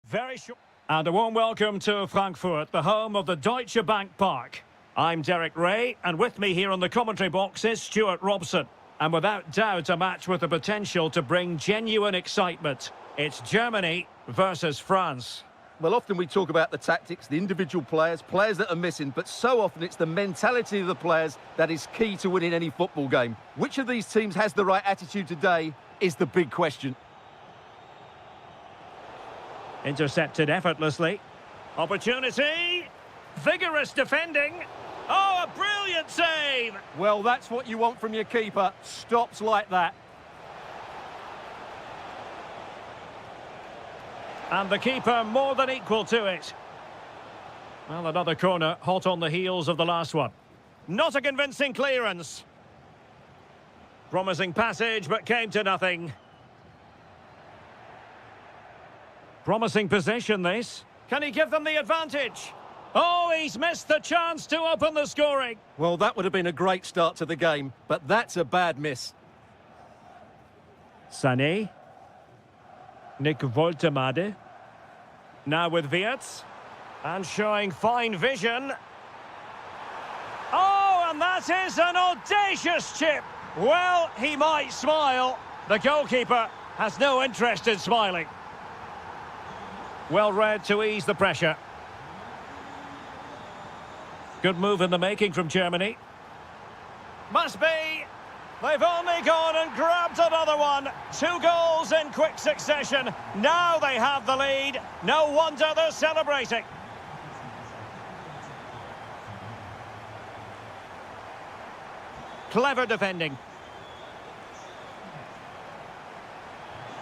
Very short. And a warm welcome to Frankfurt, the home of the Deutsche Bank Park. I'm Derek Ray, and with me here on the commentary box is Stuart Robson. And without doubt, a match with the potential to bring genuine excitement. It's Germany versus France. Well, often we talk about the tactics, the individual players that are missing, but so often it's the mentality of the players that is key to winning any football game. Which of these teams has the right attitude today is the big question. Intercepted effortlessly. Opportunity. Vigorous defending. Oh, a brilliant save! Well, that's what you want from your keeper. Stops like that. And the keeper more than equal to it. Well, another corner, hot on the heels of the last one. Not a convincing clearance. Promising passage, but came to nothing. Promising possession, this. Can he give them the advantage? Oh, he's missed the chance to open the scoring. Well, that would have been a great start to the game, but that's a bad miss. Sané. Nick Woltemade. Now with Wirtz. And showing fine vision. Oh, and that is an audacious chip. Well, he might smile. The goalkeeper has no interest in smiling. Well read to ease the pressure. Good move in the making from Germany. Must be. They've only gone and grabbed another one. 2 goals in quick succession. Now they have the lead. No wonder they're celebrating. Clever defending.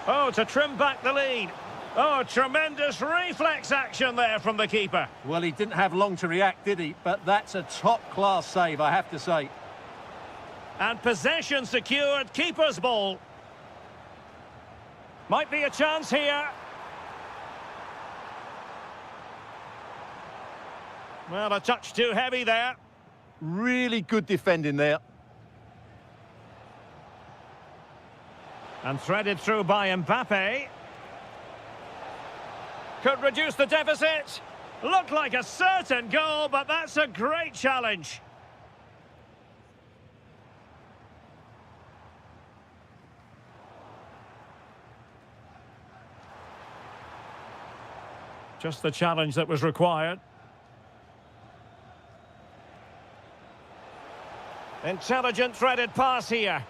Oh, to trim back the lead. Oh, tremendous reflex action there from the keeper. Well, he didn't have long to react, did he? But that's a top-class save, I have to say. And possession secured, keeper's ball. Might be a chance here. Well, a touch too heavy there. Really good defending there. And threaded through by Mbappe. Could reduce the deficit. Looked like a certain goal, but that's a great challenge. Just the challenge that was required. Intelligent threaded pass here.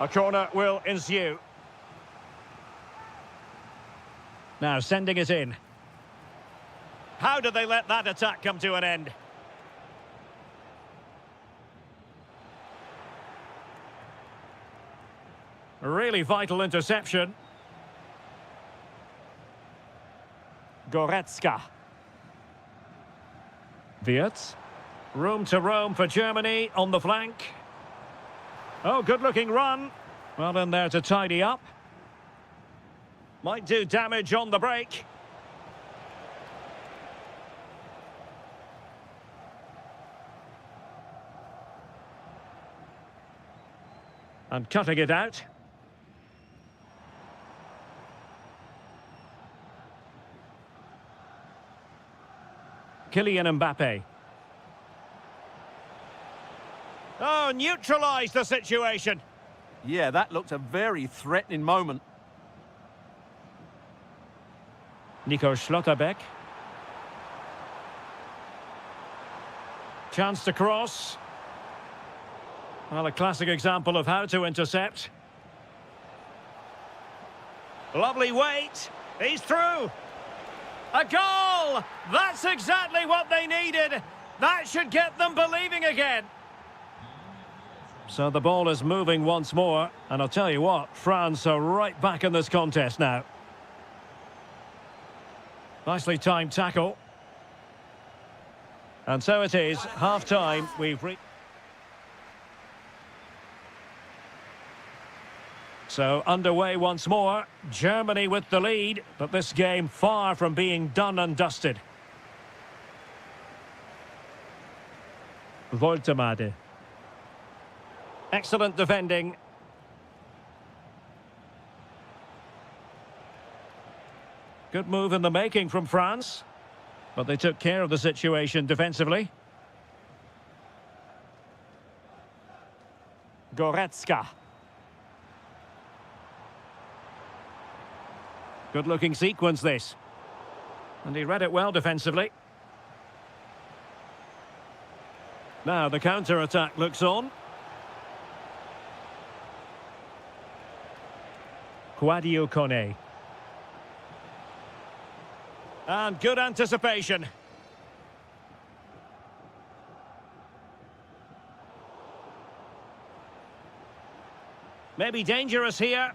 A corner will ensue. Now sending it in. How did they let that attack come to an end? A really vital interception. Goretzka. Wirtz. Room to roam for Germany on the flank. Oh, good-looking run. Well in there to tidy up. Might do damage on the break. And cutting it out. Kylian Mbappe. Oh, neutralised the situation. Yeah, that looked a very threatening moment. Nico Schlotterbeck. Chance to cross. Well, a classic example of how to intercept. Lovely weight. He's through. A goal! That's exactly what they needed. That should get them believing again. So the ball is moving once more. And I'll tell you what, France are right back in this contest now. Nicely timed tackle. And so it is, half-time. We've reached... So underway once more. Germany with the lead, but this game far from being done and dusted. Woltemade. Excellent defending. Good move in the making from France. But they took care of the situation defensively. Goretzka. Good-looking sequence, this. And he read it well defensively. Now the counter-attack looks on. Quadio Kone. And good anticipation. Maybe dangerous here.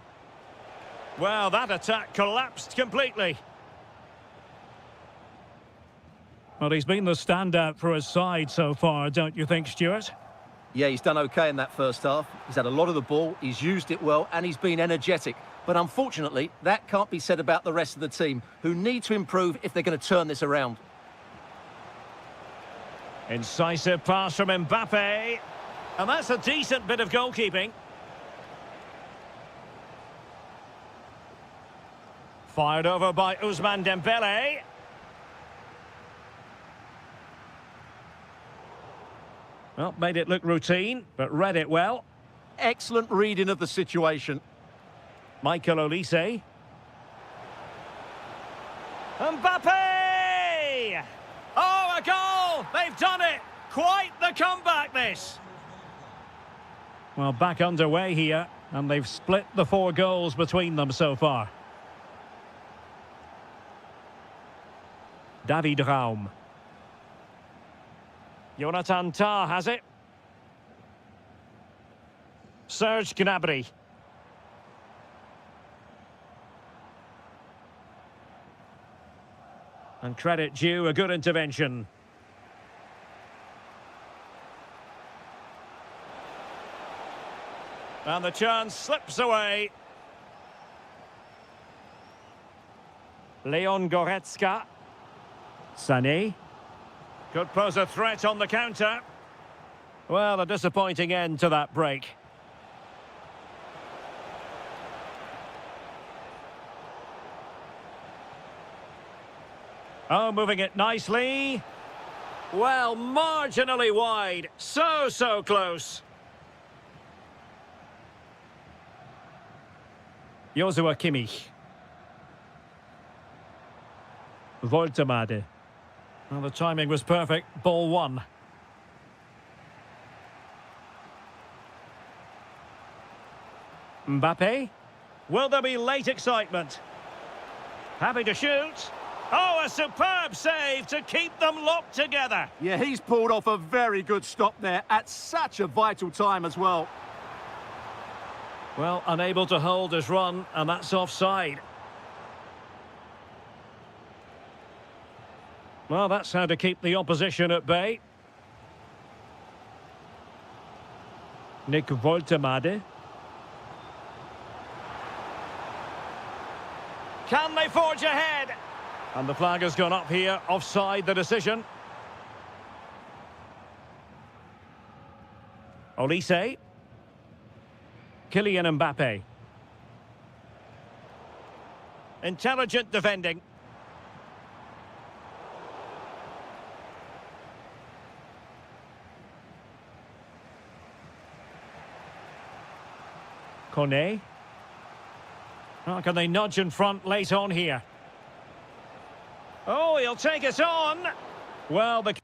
Well, that attack collapsed completely. Well, he's been the standout for his side so far, don't you think, Stuart? Yeah, he's done okay in that first half. He's had a lot of the ball, he's used it well, and he's been energetic. But unfortunately, that can't be said about the rest of the team, who need to improve if they're going to turn this around. Incisive pass from Mbappe. And that's a decent bit of goalkeeping. Fired over by Ousmane Dembele. Well, made it look routine, but read it well. Excellent reading of the situation. Michael Olise. Mbappe! Oh, a goal! They've done it! Quite the comeback, this! Well, back underway here, and they've split the 4 goals between them so far. David Raum. Jonathan Tah has it. Serge Gnabry. And credit due, a good intervention. And the chance slips away. Leon Goretzka. Sané. Could pose a threat on the counter. Well, a disappointing end to that break. Oh, moving it nicely. Well, marginally wide. So close. Joshua Kimmich. Voltemade. Well, the timing was perfect. Ball 1. Mbappe. Will there be late excitement? Happy to shoot. Oh, a superb save to keep them locked together. Yeah, he's pulled off a very good stop there at such a vital time as well. Well, unable to hold his run, and that's offside. Well, that's how to keep the opposition at bay. Nick Voltemade. Can they forge ahead? And the flag has gone up here, offside the decision. Olise. Kylian Mbappe. Intelligent defending. Kone. Oh, can they nudge in front late on here? Oh, he'll take it on. Well, the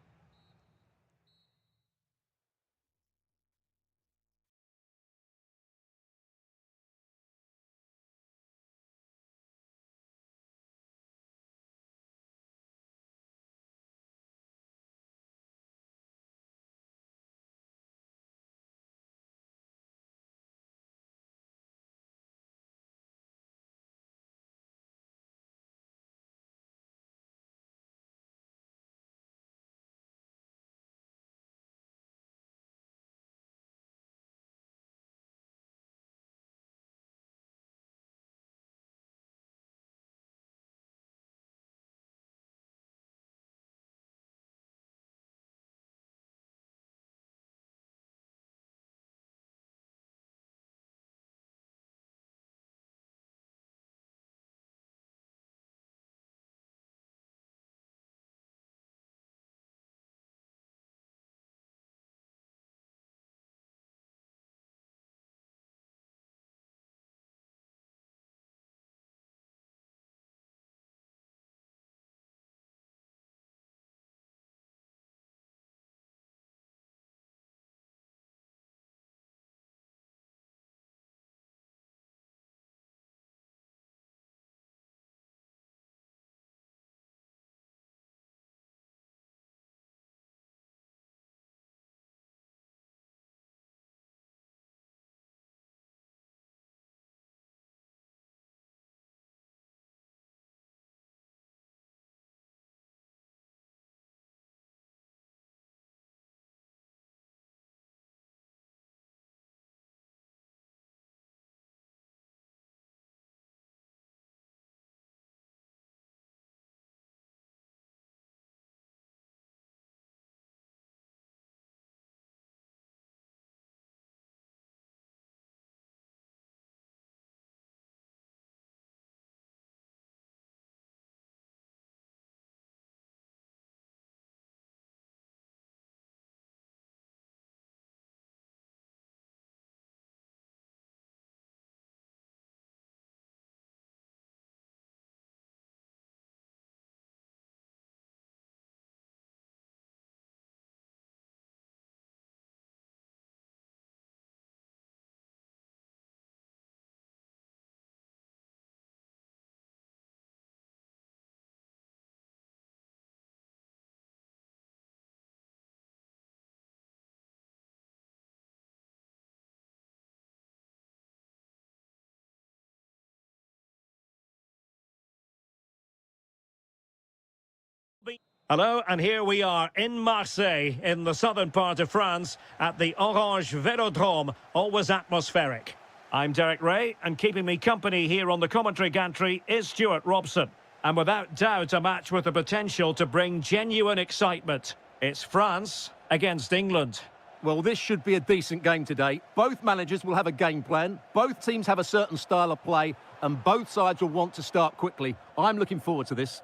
Hello, and here we are in Marseille, in the southern part of France, at the Orange Velodrome, always atmospheric. I'm Derek Ray, and keeping me company here on the commentary gantry is Stuart Robson. And without doubt, a match with the potential to bring genuine excitement. It's France against England. Well, this should be a decent game today. Both managers will have a game plan, both teams have a certain style of play, and both sides will want to start quickly. I'm looking forward to this.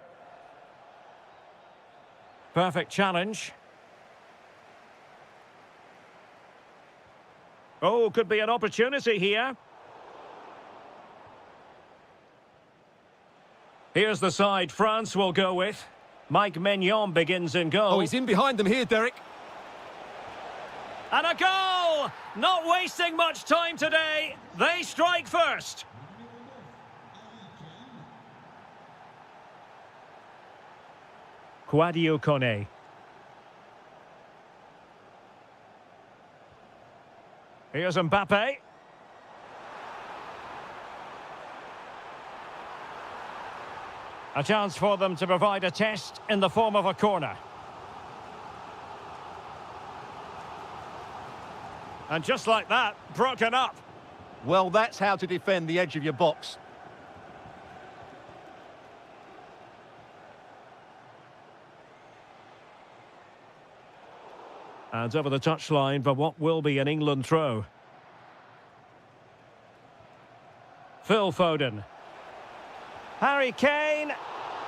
Perfect challenge. Oh, could be an opportunity here. Here's the side France will go with. Mike Maignan begins in goal. Oh, he's in behind them here, Derek. And a goal! Not wasting much time today. They strike first. Sadio Kone. Here's Mbappe. A chance for them to provide a test in the form of a corner. And just like that, broken up. Well, that's how to defend the edge of your box. And over the touchline for what will be an England throw. Phil Foden. Harry Kane.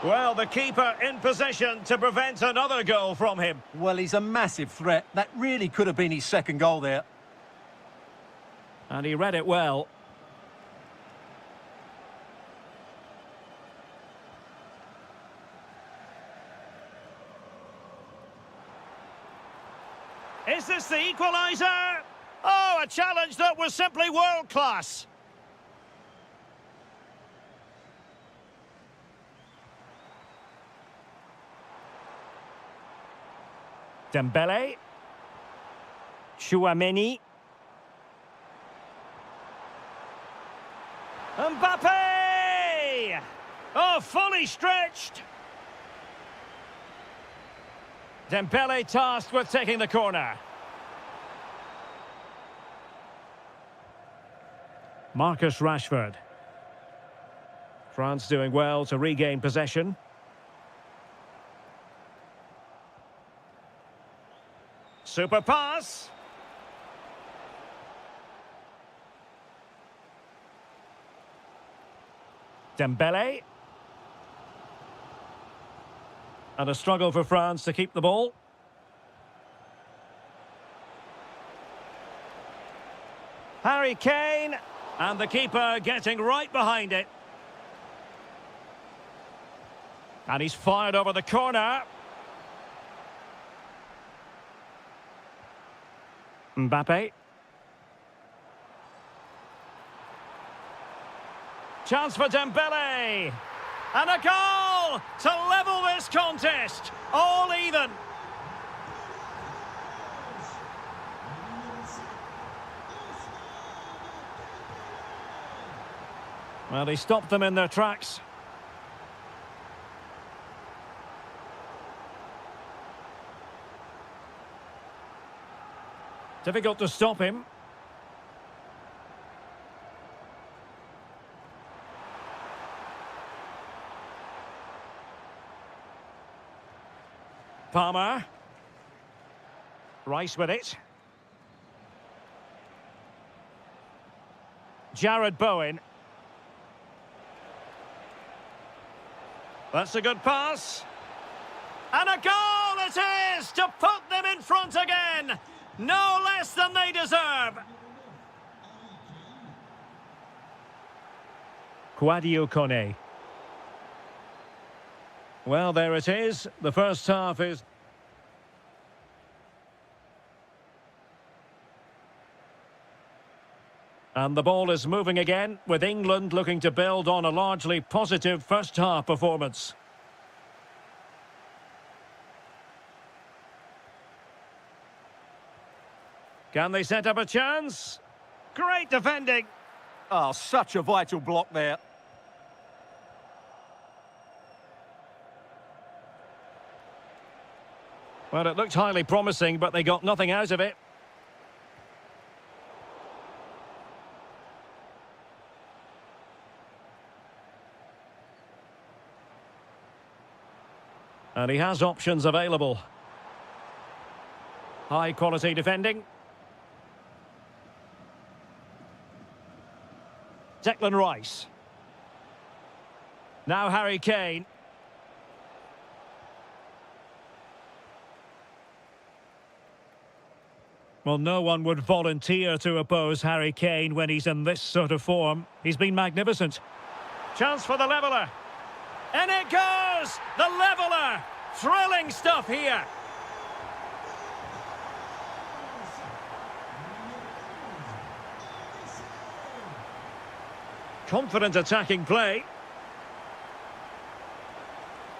Well, the keeper in position to prevent another goal from him. Well, he's a massive threat. That really could have been his second goal there. And he read it well. Is this the equaliser? Oh, a challenge that was simply world-class. Dembele. Chouameni. Mbappe! Oh, fully stretched. Dembele tasked with taking the corner. Marcus Rashford. France doing well to regain possession. Super pass. Dembele. And a struggle for France to keep the ball. Harry Kane. And the keeper getting right behind it. And he's fired over the corner. Mbappe. Chance for Dembele. And a goal to level this contest. All even. Well, he stopped them in their tracks. Difficult to stop him. Palmer. Rice with it. Jared Bowen. That's a good pass. And a goal it is to put them in front again. No less than they deserve. Sadio Kone. Well, there it is. The first half is... And the ball is moving again, with England looking to build on a largely positive first-half performance. Can they set up a chance? Great defending. Oh, such a vital block there. Well, it looked highly promising, but they got nothing out of it. And he has options available. High quality defending. Declan Rice. Now Harry Kane. Well, no one would volunteer to oppose Harry Kane when he's in this sort of form. He's been magnificent. Chance for the leveller. And it goes! The leveller! Thrilling stuff here. Confident attacking play.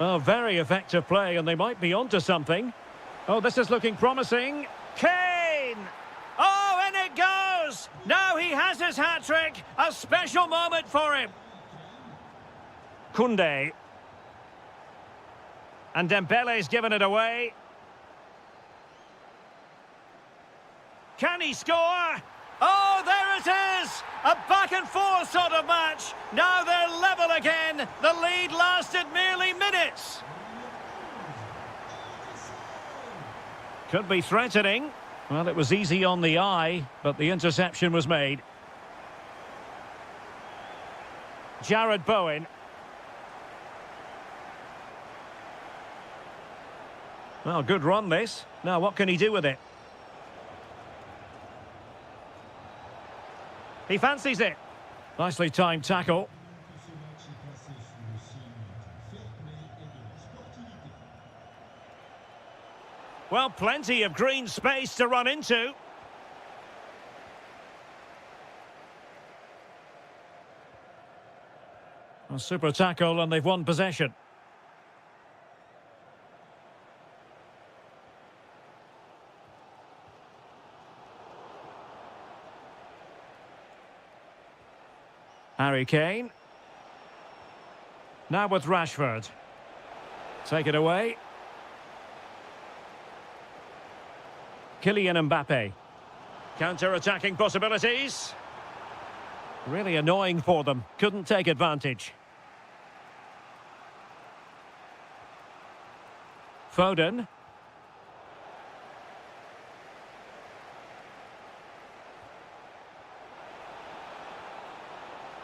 Oh, very effective play, and they might be onto something. Oh, this is looking promising. Kane! Oh, and it goes! Now he has his hat-trick. A special moment for him. Koundé. And Dembele's given it away. Can he score? Oh, there it is! A back-and-forth sort of match. Now they're level again. The lead lasted merely minutes. Could be threatening. Well, it was easy on the eye, but the interception was made. Jared Bowen. Well, good run this. Now, what can he do with it? He fancies it. Nicely timed tackle. Well, plenty of green space to run into. A super tackle, and they've won possession. Harry Kane. Now with Rashford. Take it away. Kylian Mbappe. Counter-attacking possibilities. Really annoying for them. Couldn't take advantage. Foden.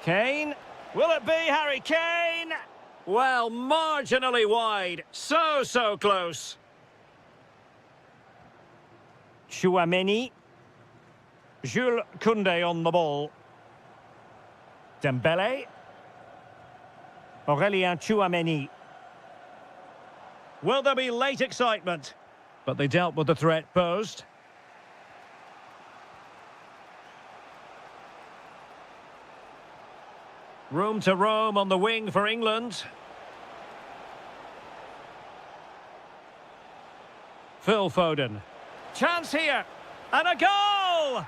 Kane. Will it be Harry Kane? Well, marginally wide. So close. Tchouaméni. Jules Koundé on the ball. Dembele. Aurélien Tchouaméni. Will there be late excitement? But they dealt with the threat posed. Room to roam on the wing for England. Phil Foden. Chance here. And a goal!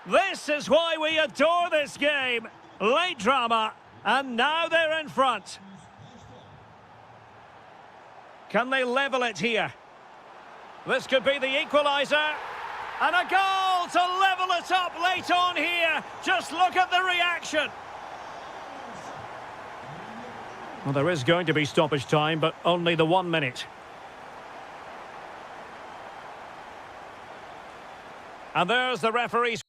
This is why we adore this game. Late drama. And now they're in front. Can they level it here? This could be the equaliser. And a goal to level it up late on here. Just look at the reaction. Well, there is going to be stoppage time, but only the 1 minute. And there's the referee's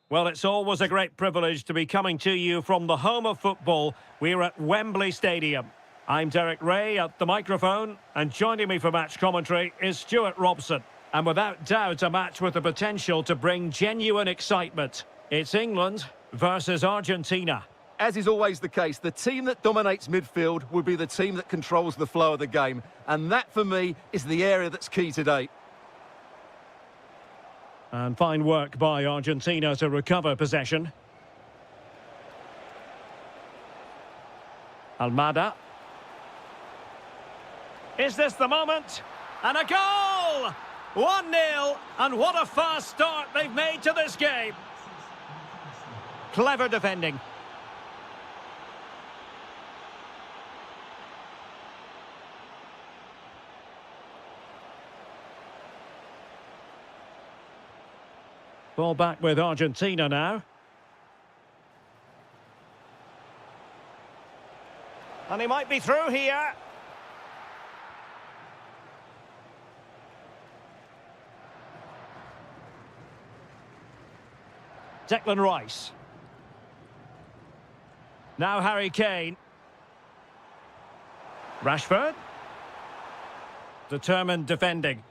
Well, it's always a great privilege to be coming to you from the home of football. We're at Wembley Stadium. I'm Derek Ray at the microphone, and joining me for match commentary is Stuart Robson. And without doubt, a match with the potential to bring genuine excitement. It's England versus Argentina. As is always the case, the team that dominates midfield will be the team that controls the flow of the game. And that, for me, is the area that's key today. And fine work by Argentina to recover possession. Almada. Is this the moment? And a goal! 1-0, and what a fast start they've made to this game. Clever defending. Ball back with Argentina now. And he might be through here. Declan Rice. Now Harry Kane. Rashford. Determined defending.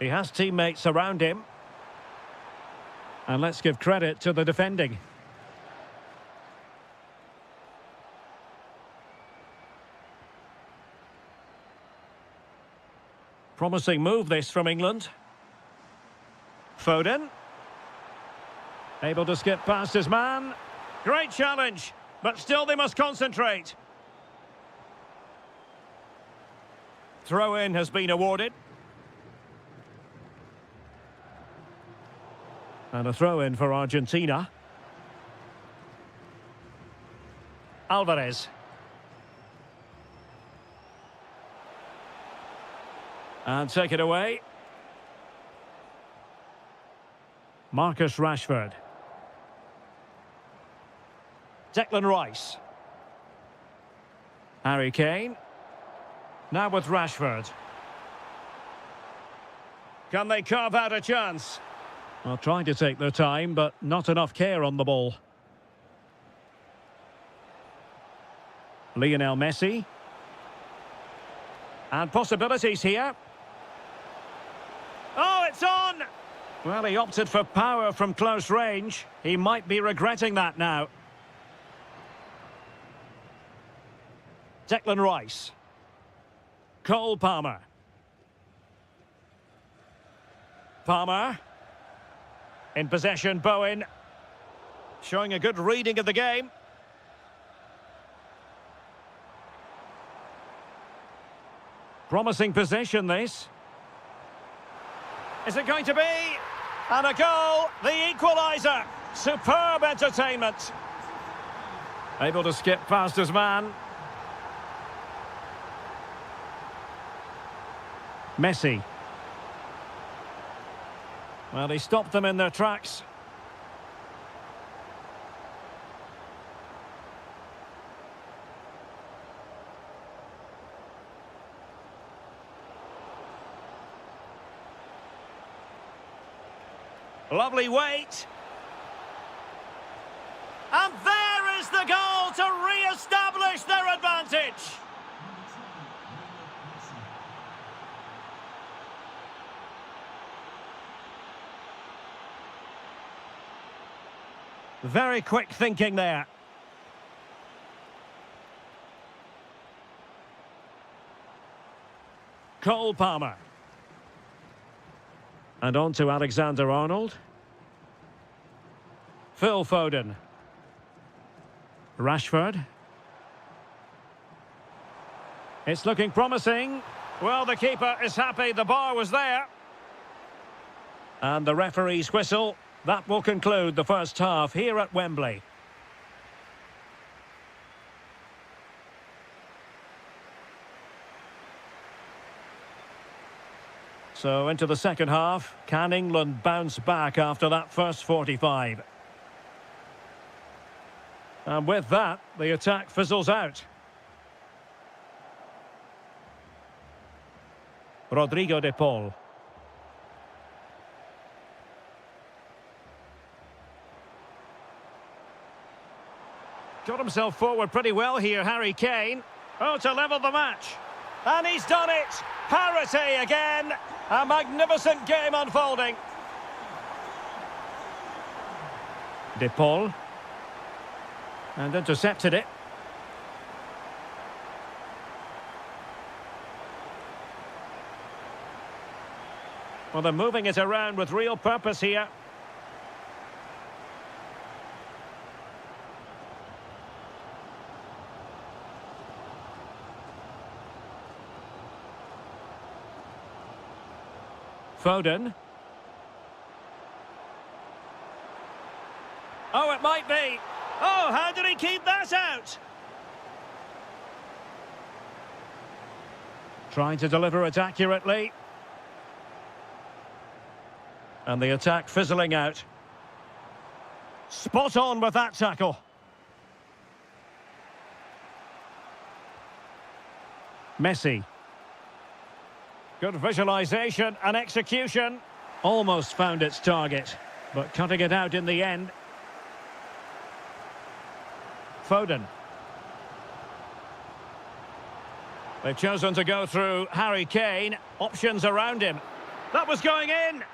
He has teammates around him. And let's give credit to the defending. Promising move this from England. Foden. Able to skip past his man. Great challenge, but still they must concentrate. Throw-in has been awarded. And a throw-in for Argentina. Alvarez. And take it away. Marcus Rashford. Declan Rice. Harry Kane. Now with Rashford. Can they carve out a chance? Well, trying to take their time, but not enough care on the ball. Lionel Messi. And possibilities here. Oh, it's on! Well, he opted for power from close range. He might be regretting that now. Declan Rice. Cole Palmer. Palmer. In possession, Bowen. Showing a good reading of the game. Promising possession, this. Is it going to be? And a goal, the equaliser. Superb entertainment. Able to skip past his man. Messi. Well, he stopped them in their tracks. Lovely weight. And there is the goal to re-establish their advantage. Very quick thinking there. Cole Palmer. And on to Alexander-Arnold. Phil Foden. Rashford. It's looking promising. Well, the keeper is happy the bar was there. And the referee's whistle. That will conclude the first half here at Wembley. So into the second half. Can England bounce back after that first 45? And with that, the attack fizzles out. Rodrigo de Paul. Got himself forward pretty well here, Harry Kane. Oh, to level the match. And he's done it! Parity again! A magnificent game unfolding. De Paul. And intercepted it. Well, they're moving it around with real purpose here. Foden. Oh, it might be. Oh, how did he keep that out? Trying to deliver it accurately. And the attack fizzling out. Spot on with that tackle. Messi. Good visualisation and execution. Almost found its target, but cutting it out in the end. Foden. They've chosen to go through Harry Kane. Options around him. That was going in.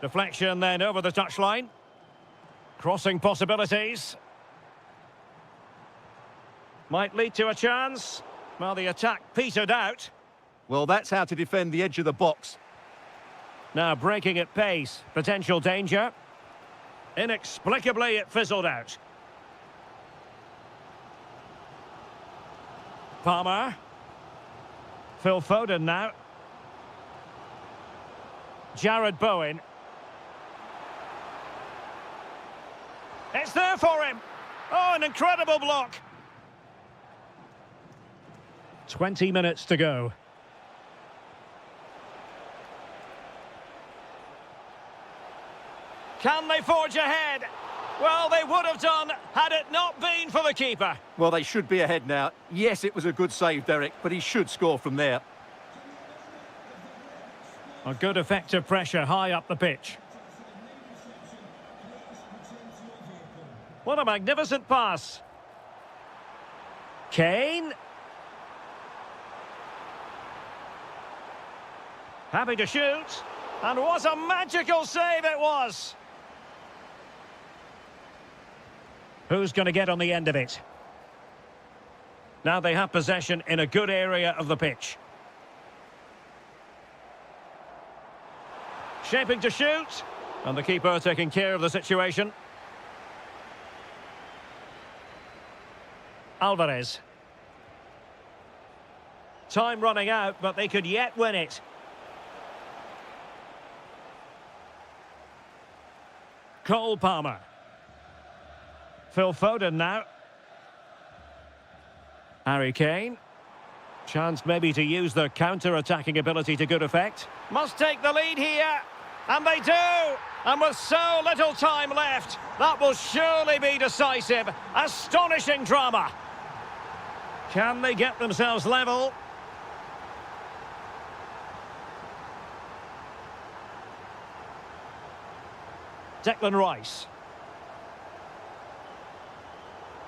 Deflection then over the touchline. Crossing possibilities. Might lead to a chance. Well, the attack petered out. Well, that's how to defend the edge of the box. Now breaking at pace. Potential danger. Inexplicably, it fizzled out. Palmer. Phil Foden now. Jared Bowen. It's there for him. Oh, an incredible block. 20 minutes to go. Can they forge ahead? Well, they would have done had it not been for the keeper. Well, they should be ahead now. Yes, it was a good save, Derek, but he should score from there. A good effective pressure high up the pitch. What a magnificent pass. Kane. Happy to shoot. And what a magical save it was. Who's going to get on the end of it? Now they have possession in a good area of the pitch. Shaping to shoot. And the keeper taking care of the situation. Alvarez. Time running out, but they could yet win it. Cole Palmer. Phil Foden now. Harry Kane. Chance maybe to use their counter-attacking ability to good effect. Must take the lead here. And they do. And with so little time left, that will surely be decisive. Astonishing drama. Can they get themselves level? Declan Rice.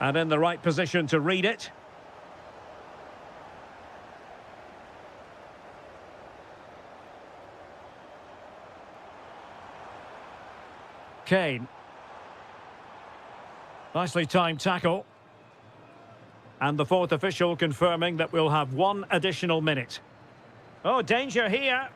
And in the right position to read it. Kane. Nicely timed tackle. And the fourth official confirming that we'll have one additional minute. Oh, danger here.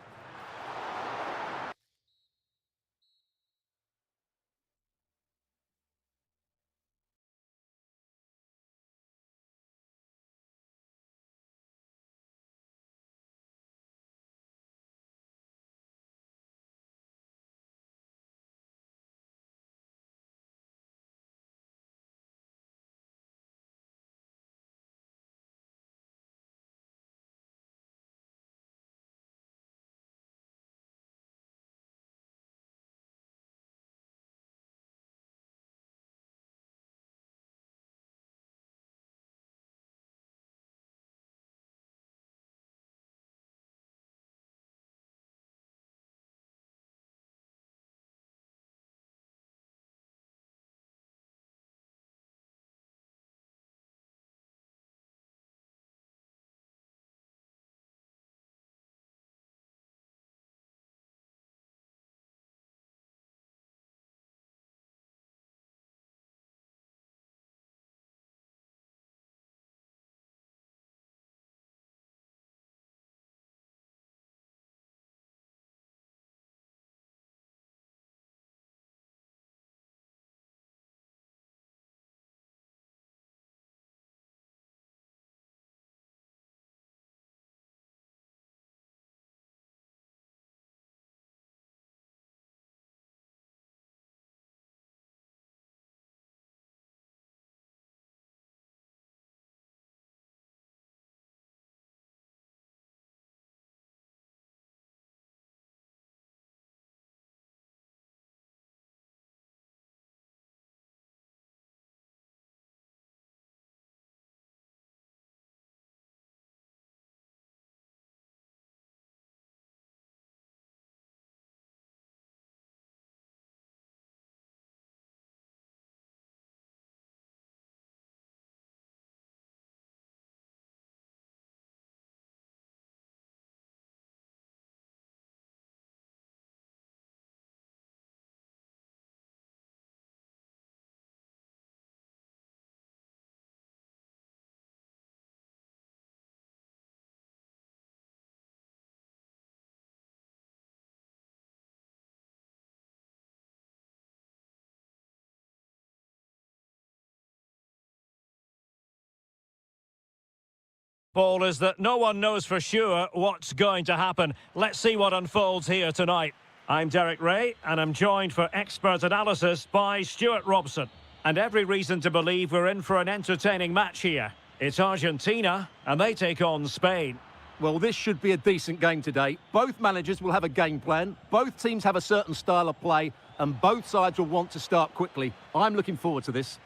Ball is that no one knows for sure what's going to happen. Let's see what unfolds here tonight. I'm Derek Ray, and I'm joined for expert analysis by Stuart Robson. And every reason to believe we're in for an entertaining match here. It's Argentina, and they take on Spain. Well, this should be a decent game today. Both managers will have a game plan. Both teams have a certain style of play, and both sides will want to start quickly. I'm looking forward to this.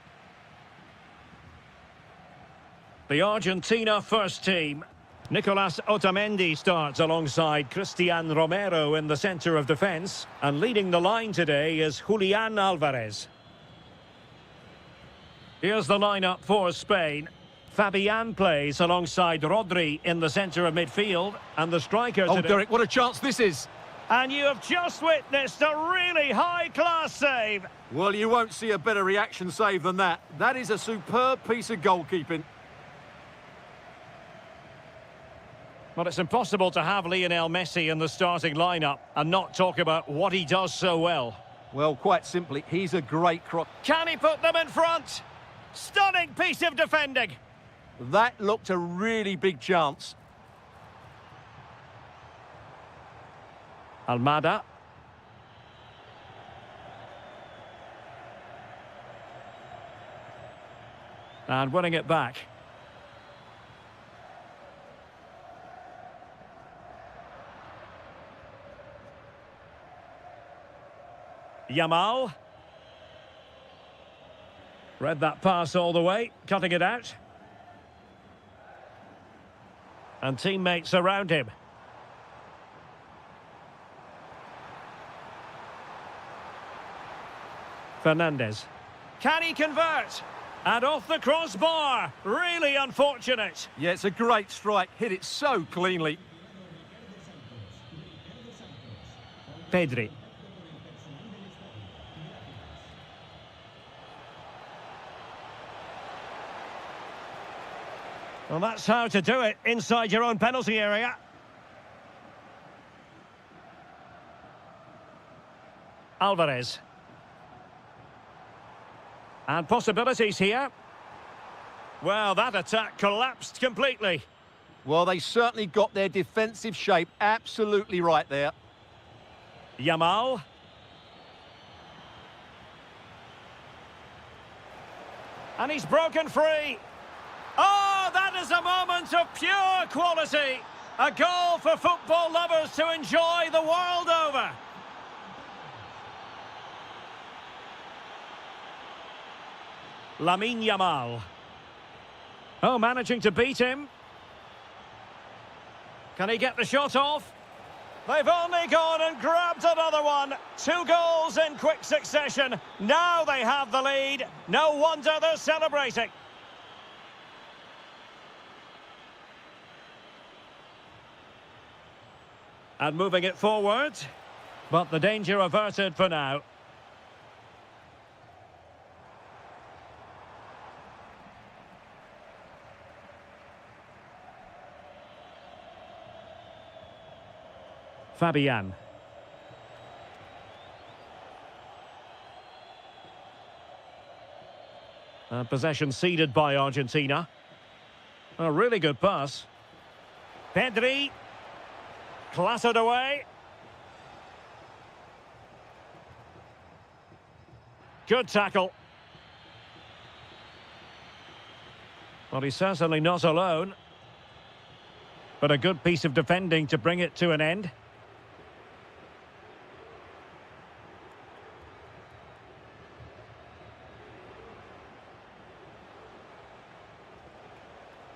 The Argentina first team. Nicolas Otamendi starts alongside Cristian Romero in the centre of defence. And leading the line today is Julian Alvarez. Here's the lineup for Spain. Fabian plays alongside Rodri in the centre of midfield. And the striker today... Oh, Derek, what a chance this is. And you have just witnessed a really high-class save. Well, you won't see a better reaction save than that. That is a superb piece of goalkeeping. But it's impossible to have Lionel Messi in the starting lineup and not talk about what he does so well. Well, quite simply, he's a great cross. Can he put them in front? Stunning piece of defending. That looked a really big chance. Almada. And winning it back. Yamal. Read that pass all the way, cutting it out. And teammates around him. Fernandez. Can he convert? And off the crossbar. Really unfortunate. Yeah, it's a great strike. Hit it so cleanly. Pedri. Well, that's how to do it inside your own penalty area. Alvarez. And possibilities here. Well, that attack collapsed completely. Well, they certainly got their defensive shape absolutely right there. Yamal. And he's broken free. Oh, that is a moment of pure quality. A goal for football lovers to enjoy the world over. Lamine Yamal. Oh, managing to beat him. Can he get the shot off? They've only gone and grabbed another one. 2 goals in quick succession. Now they have the lead. No wonder they're celebrating. And moving it forward. But the danger averted for now. Fabian. And possession ceded by Argentina. A really good pass. Pedri. Clattered away. Good tackle. Well, he's certainly not alone. But a good piece of defending to bring it to an end.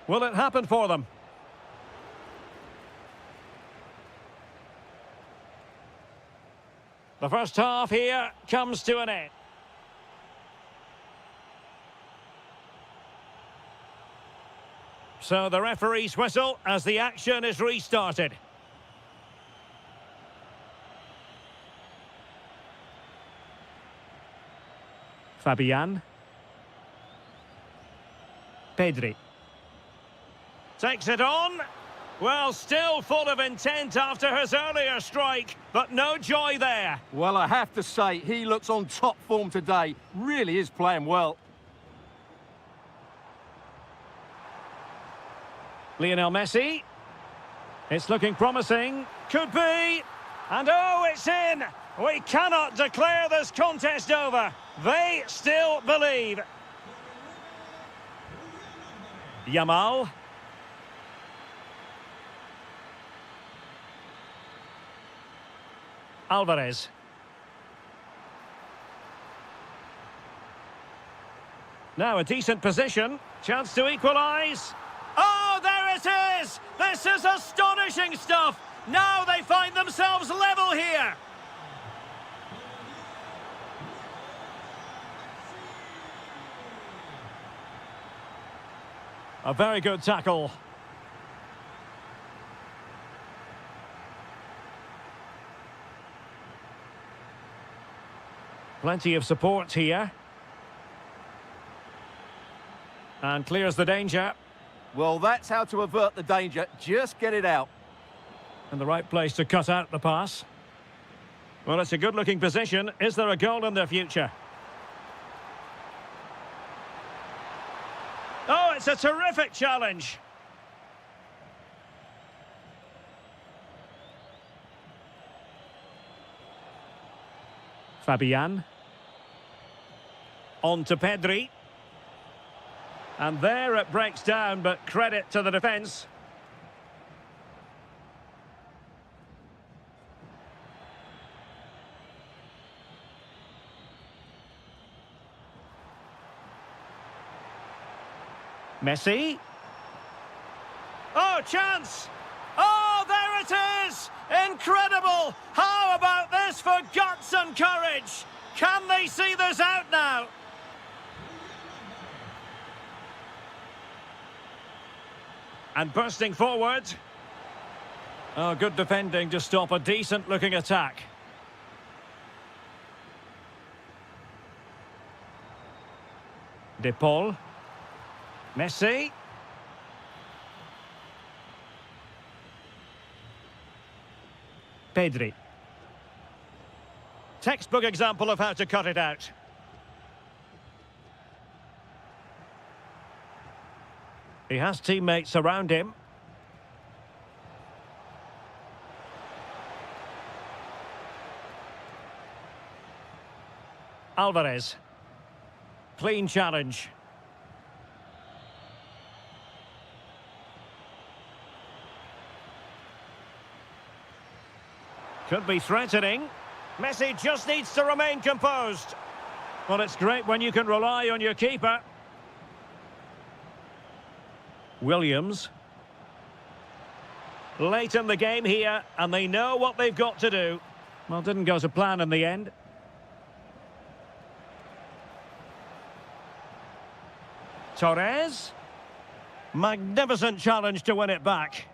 Will it happen for them? The first half here comes to an end. So the referee's whistle as the action is restarted. Fabian. Pedri. Takes it on. Well, still full of intent after his earlier strike, but no joy there. Well, I have to say, he looks on top form today. Really is playing well. Lionel Messi. It's looking promising. Could be. And oh, it's in. We cannot declare this contest over. They still believe. Yamal. Alvarez. Now a decent position. Chance to equalise. Oh, there it is! This is astonishing stuff! Now they find themselves level here! A very good tackle. Plenty of support here. And clears the danger. Well, that's how to avert the danger. Just get it out. And the right place to cut out the pass. Well, it's a good-looking position. Is there a goal in their future? Oh, it's a terrific challenge. Fabian. On to Pedri. And there it breaks down, but credit to the defence. Messi. Oh, chance! Oh, there it is! Incredible! How about this for guts and courage? Can they see this out now? And bursting forward. Oh, good defending to stop a decent-looking attack. De Paul. Messi. Pedri. Textbook example of how to cut it out. He has teammates around him. Alvarez. Clean challenge. Could be threatening. Messi just needs to remain composed. Well, it's great when you can rely on your keeper. Williams. Late in the game here, and they know what they've got to do. Well, didn't go to plan in the end. Torres. Magnificent challenge to win it back.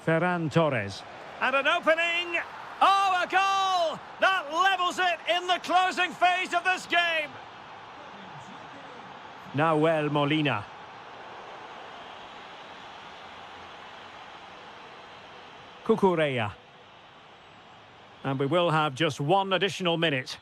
Ferran Torres. And an opening! Oh, a goal! That levels it in the closing phase of this game. Nahuel Molina. Cucurella. And we will have just one additional minute.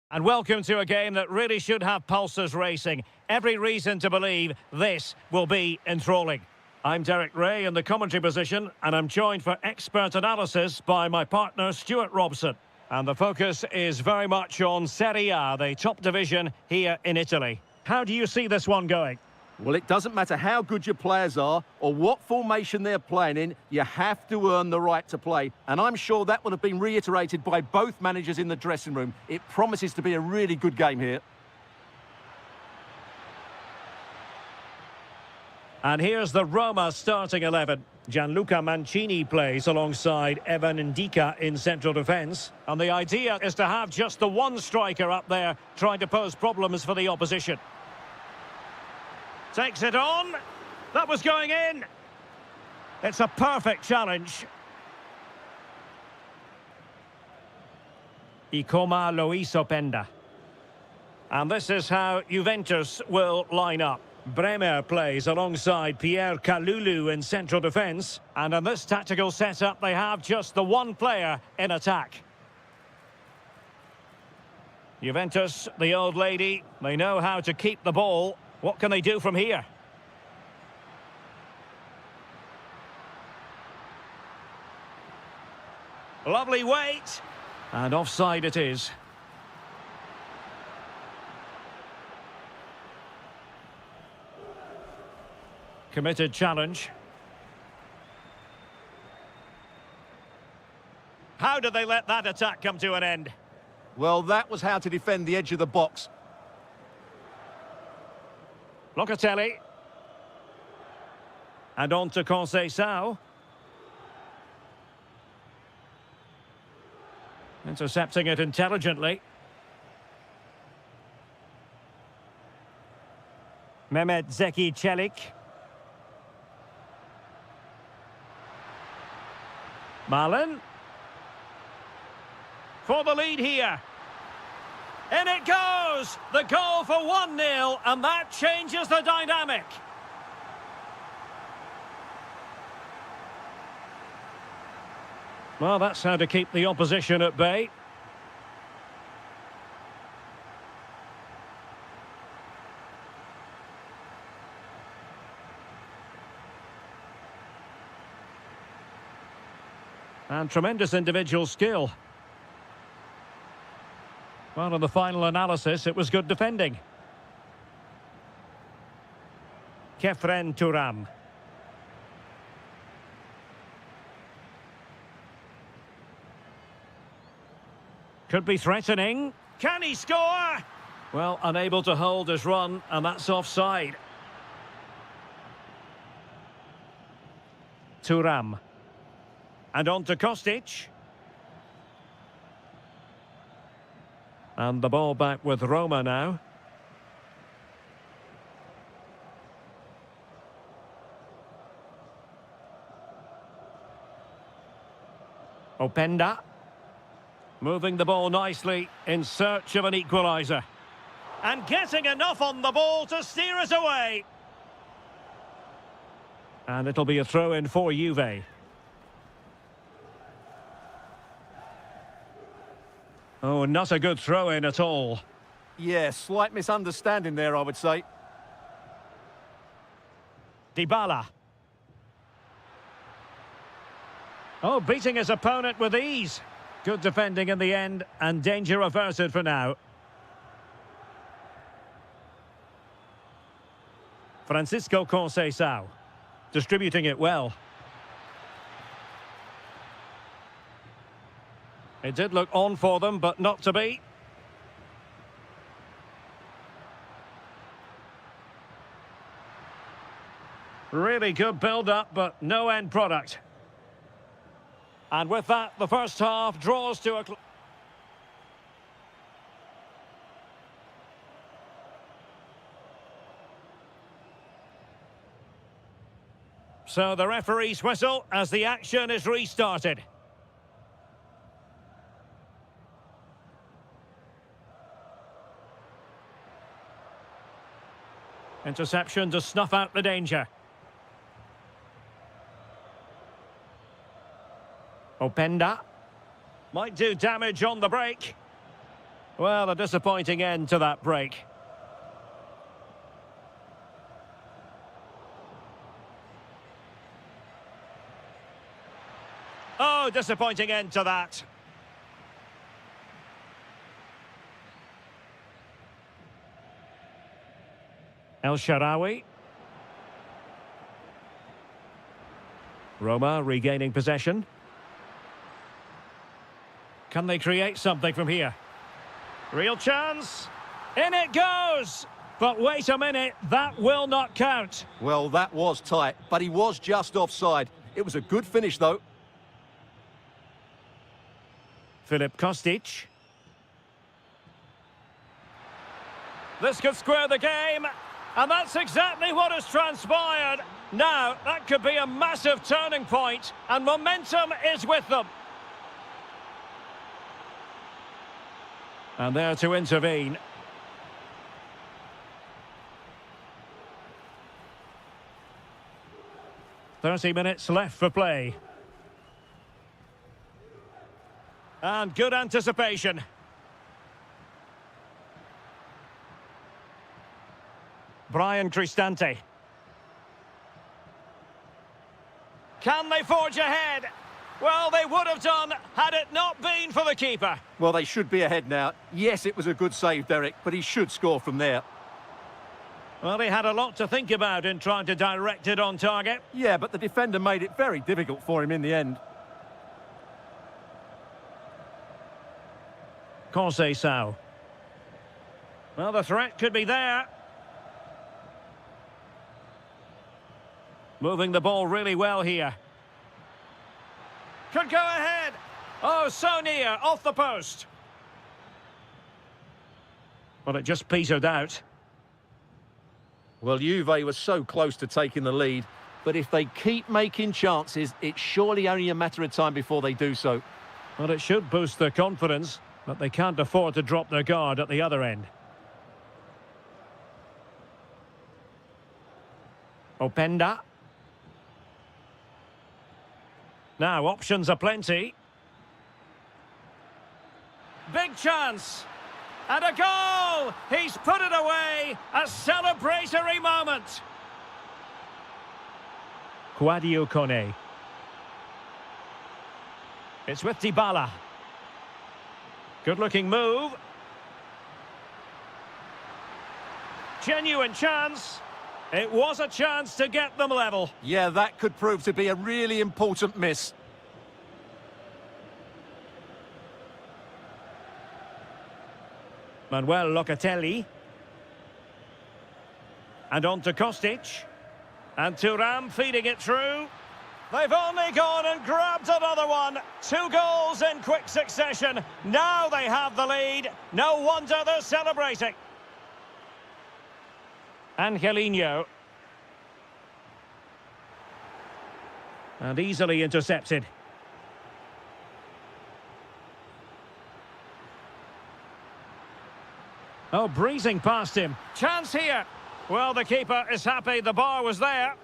And welcome to a game that really should have pulses racing. Every reason to believe this will be enthralling. I'm Derek Ray in the commentary position, and I'm joined for expert analysis by my partner Stuart Robson. And the focus is very much on Serie A, the top division here in Italy. How do you see this one going? Well, it doesn't matter how good your players are or what formation they're playing in, you have to earn the right to play. And I'm sure that will have been reiterated by both managers in the dressing room. It promises to be a really good game here. And here's the Roma starting 11. Gianluca Mancini plays alongside Evan Ndika in central defence. And the idea is to have just the one striker up there trying to pose problems for the opposition. Takes it on. That was going in. It's a perfect challenge. Ikoma Lois Openda. And this is how Juventus will line up. Bremer plays alongside Pierre Kalulu in central defence. And in this tactical setup, they have just the one player in attack. Juventus, the old lady, they know how to keep the ball. What can they do from here? Lovely weight. And offside it is. Committed challenge. How did they let that attack come to an end? Well, that was how to defend the edge of the box. Locatelli. And on to Conceição. Intercepting it intelligently. Mehmet Zeki Çelik. Malin. For the lead here. In it goes! The goal for 1-0, and that changes the dynamic. Well, that's how to keep the opposition at bay. And tremendous individual skill. Well, in the final analysis, it was good defending. Kefren Turam. Could be threatening. Can he score? Well, unable to hold his run, and that's offside. Turam. And on to Kostic. And the ball back with Roma now. Openda. Moving the ball nicely in search of an equaliser. And getting enough on the ball to steer it away. And it'll be a throw-in for Juve. Oh, not a good throw-in at all. Yeah, slight misunderstanding there, I would say. Dybala. Oh, beating his opponent with ease. Good defending in the end, and danger averted for now. Francisco Conceição. Distributing it well. It did look on for them, but not to be. Really good build-up, but no end product. And with that, the first half draws to a... So the referee's whistle as the action is restarted. Interception to snuff out the danger. Openda. Might do damage on the break. Well, a disappointing end to that break. Oh, disappointing end to that. El Shaarawy. Roma regaining possession. Can they create something from here? Real chance. In it goes. But wait a minute, that will not count. Well, that was tight, but he was just offside. It was a good finish, though. Filip Kostic. This could square the game, and that's exactly what has transpired. Now, that could be a massive turning point, and momentum is with them. And there to intervene. "30 minutes left for play. And good anticipation. Brian Cristante. Can they forge ahead? Well, they would have done had it not been for the keeper. Well, they should be ahead now. Yes, it was a good save, Derek, but he should score from there. Well, he had a lot to think about in trying to direct it on target. Yeah, but the defender made it very difficult for him in the end. Conceição. Well, the threat could be there. Moving the ball really well here. Could go ahead. Oh, so near, off the post. But it just petered out. Well, Juve was so close to taking the lead, but if they keep making chances, it's surely only a matter of time before they do so. Well, it should boost their confidence, but they can't afford to drop their guard at the other end. Openda. Now, options are plenty. Big chance. And a goal! He's put it away. A celebratory moment. Kouadio Kone. It's with Dybala. Good-looking move. Genuine chance. It was a chance to get them level. Yeah, that could prove to be a really important miss. Manuel Locatelli. And on to Kostic. And Thuram feeding it through. They've only gone and grabbed another one. 2 goals in quick succession. Now they have the lead. No wonder they're celebrating. Angelino. And easily intercepted. Oh, breezing past him. Chance here. Well, the keeper is happy the bar was there.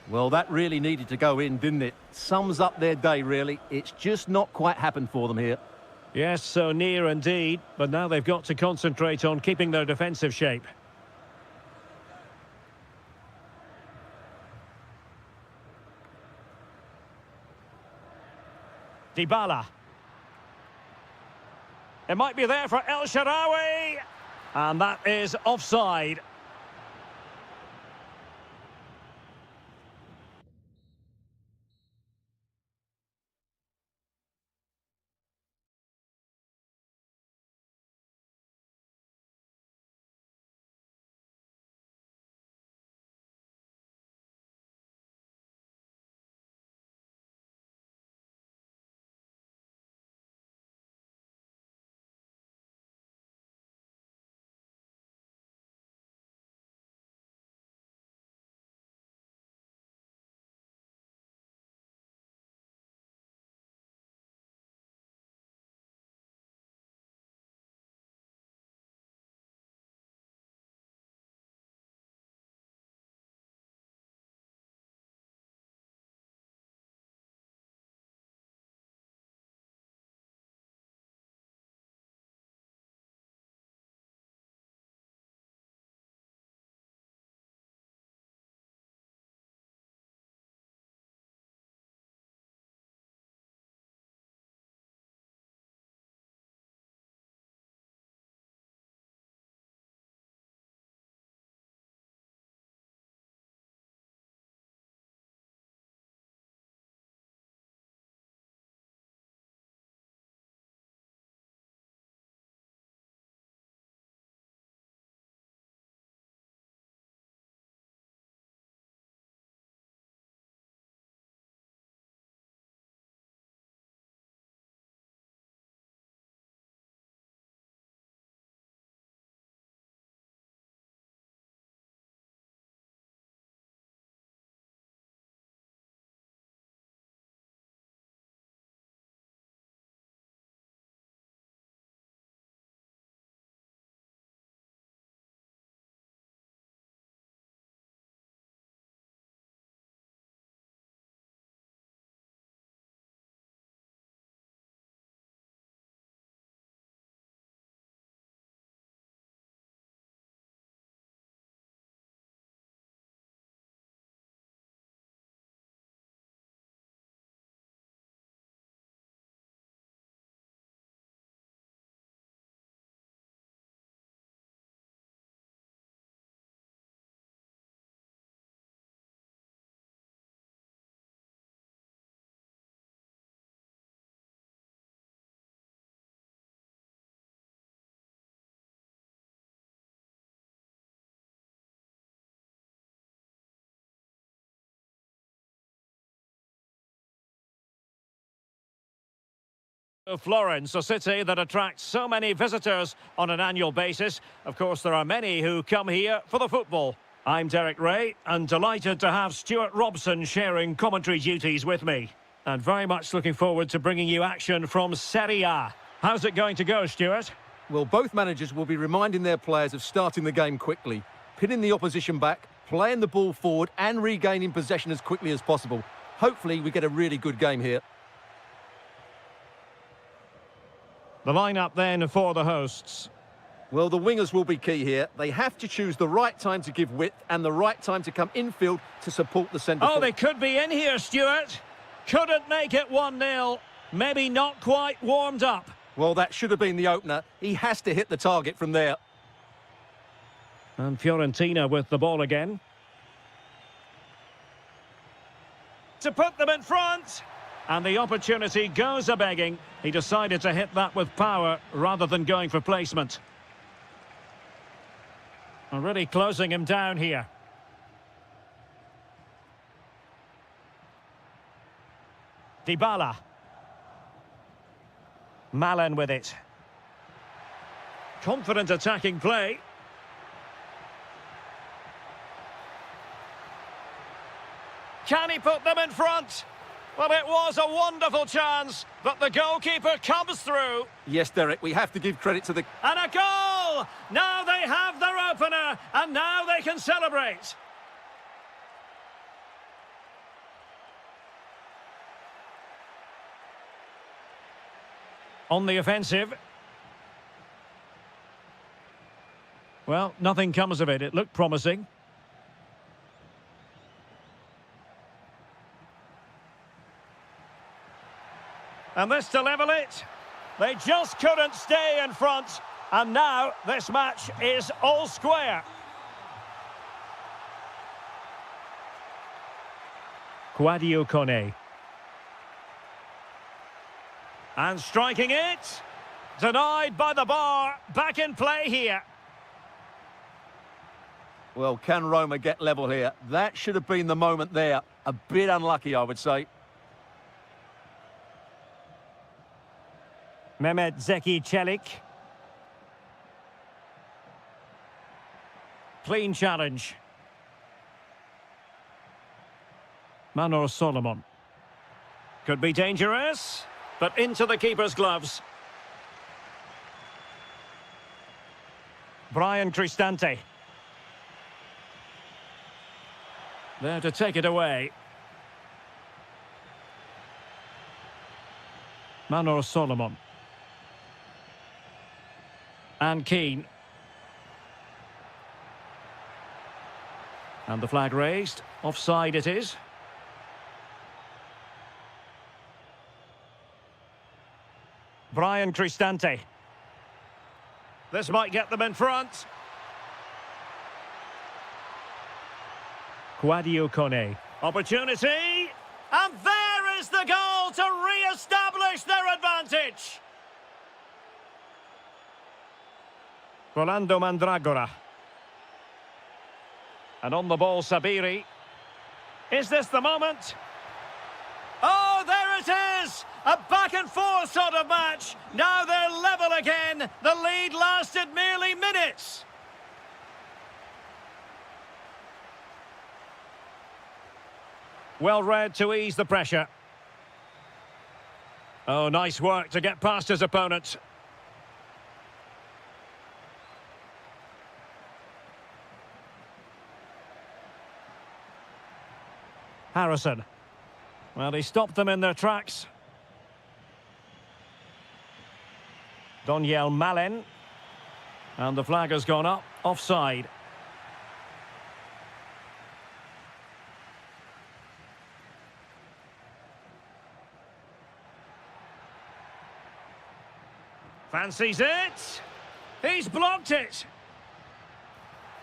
Well, that really needed to go in, didn't it? Sums up their day, really. It's just not quite happened for them here. Yes, so near indeed. But now they've got to concentrate on keeping their defensive shape. Dybala. It might be there for El Shaarawy. And that is offside. Florence, a city that attracts so many visitors on an annual basis. Of course, there are many who come here for the football. I'm Derek Ray, and delighted to have Stuart Robson sharing commentary duties with me. And very much looking forward to bringing you action from Serie A. How's it going to go, Stuart? Well, both managers will be reminding their players of starting the game quickly, pinning the opposition back, playing the ball forward and regaining possession as quickly as possible. Hopefully we get a really good game here. The lineup then for the hosts. Well, the wingers will be key here. They have to choose the right time to give width and the right time to come infield to support the centre. Oh, they could be in here, Stuart. Couldn't make it 1-0. Maybe not quite warmed up. Well, that should have been the opener. He has to hit the target from there. And Fiorentina with the ball again. To put them in front. And the opportunity goes a-begging. He decided to hit that with power rather than going for placement. And really closing him down here. Dybala. Malen with it. Confident attacking play. Can he put them in front? Well, it was a wonderful chance, but the goalkeeper comes through. Yes, Derek, we have to give credit to the... And a goal! Now they have their opener, and now they can celebrate. On the offensive. Well, nothing comes of it. It looked promising. And this to level it. They just couldn't stay in front. And now this match is all square. Quadio Kone. And striking it. Denied by the bar. Back in play here. Well, can Roma get level here? That should have been the moment there. A bit unlucky, I would say. Mehmet Zeki Çelik. Clean challenge. Manor Solomon. Could be dangerous, but into the keeper's gloves. Brian Cristante. There to take it away. Manor Solomon. And Keane. And the flag raised. Offside it is. Brian Cristante. This might get them in front. Quadio Kone. Opportunity. And there is the goal to re-establish their advantage. Rolando Mandragora. And on the ball, Sabiri. Is this the moment? Oh, there it is! A back-and-forth sort of match. Now they're level again. The lead lasted merely minutes. Well read to ease the pressure. Oh, nice work to get past his opponent. Harrison. Well, he stopped them in their tracks. Doniel Malen. And the flag has gone up. Offside. Fancies it. He's blocked it.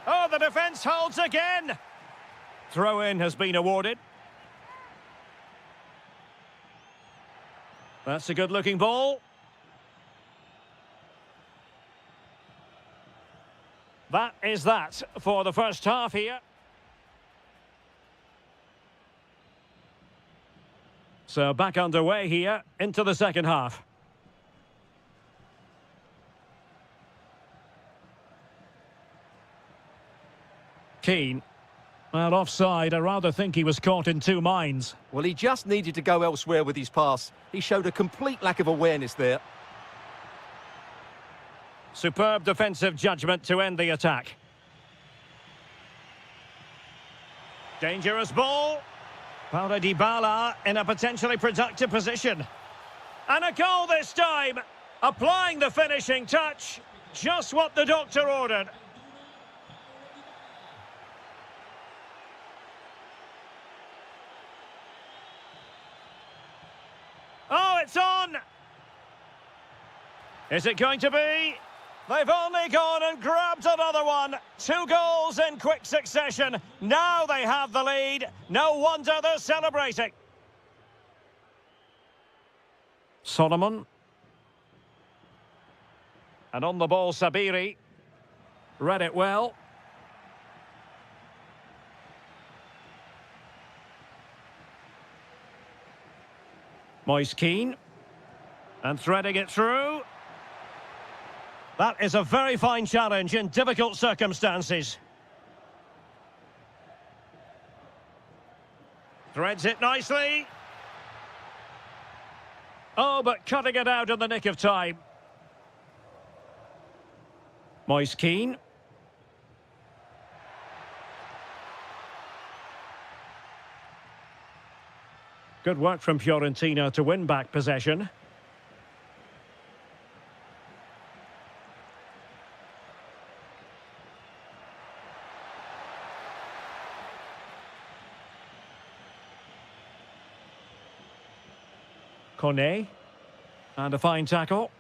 Oh, the defence holds again. Throw-in has been awarded. That's a good-looking ball. That is that for the first half here. So back underway here into the second half. Keane. Well, offside. I rather think he was caught in two minds. Well, he just needed to go elsewhere with his pass. He showed a complete lack of awareness there. Superb defensive judgment to end the attack. Dangerous ball. Paulo Dybala in a potentially productive position. And a goal this time. Applying the finishing touch. Just what the doctor ordered. Oh, it's on! Is it going to be? They've only gone and grabbed another one. 2 goals in quick succession. Now they have the lead. No wonder they're celebrating. Solomon. And on the ball, Sabiri. Read it well. Moise Keane. And threading it through. That is a very fine challenge in difficult circumstances. Threads it nicely. Oh, but cutting it out in the nick of time. Moise Keane. Good work from Fiorentina to win back possession. Kone. And a fine tackle.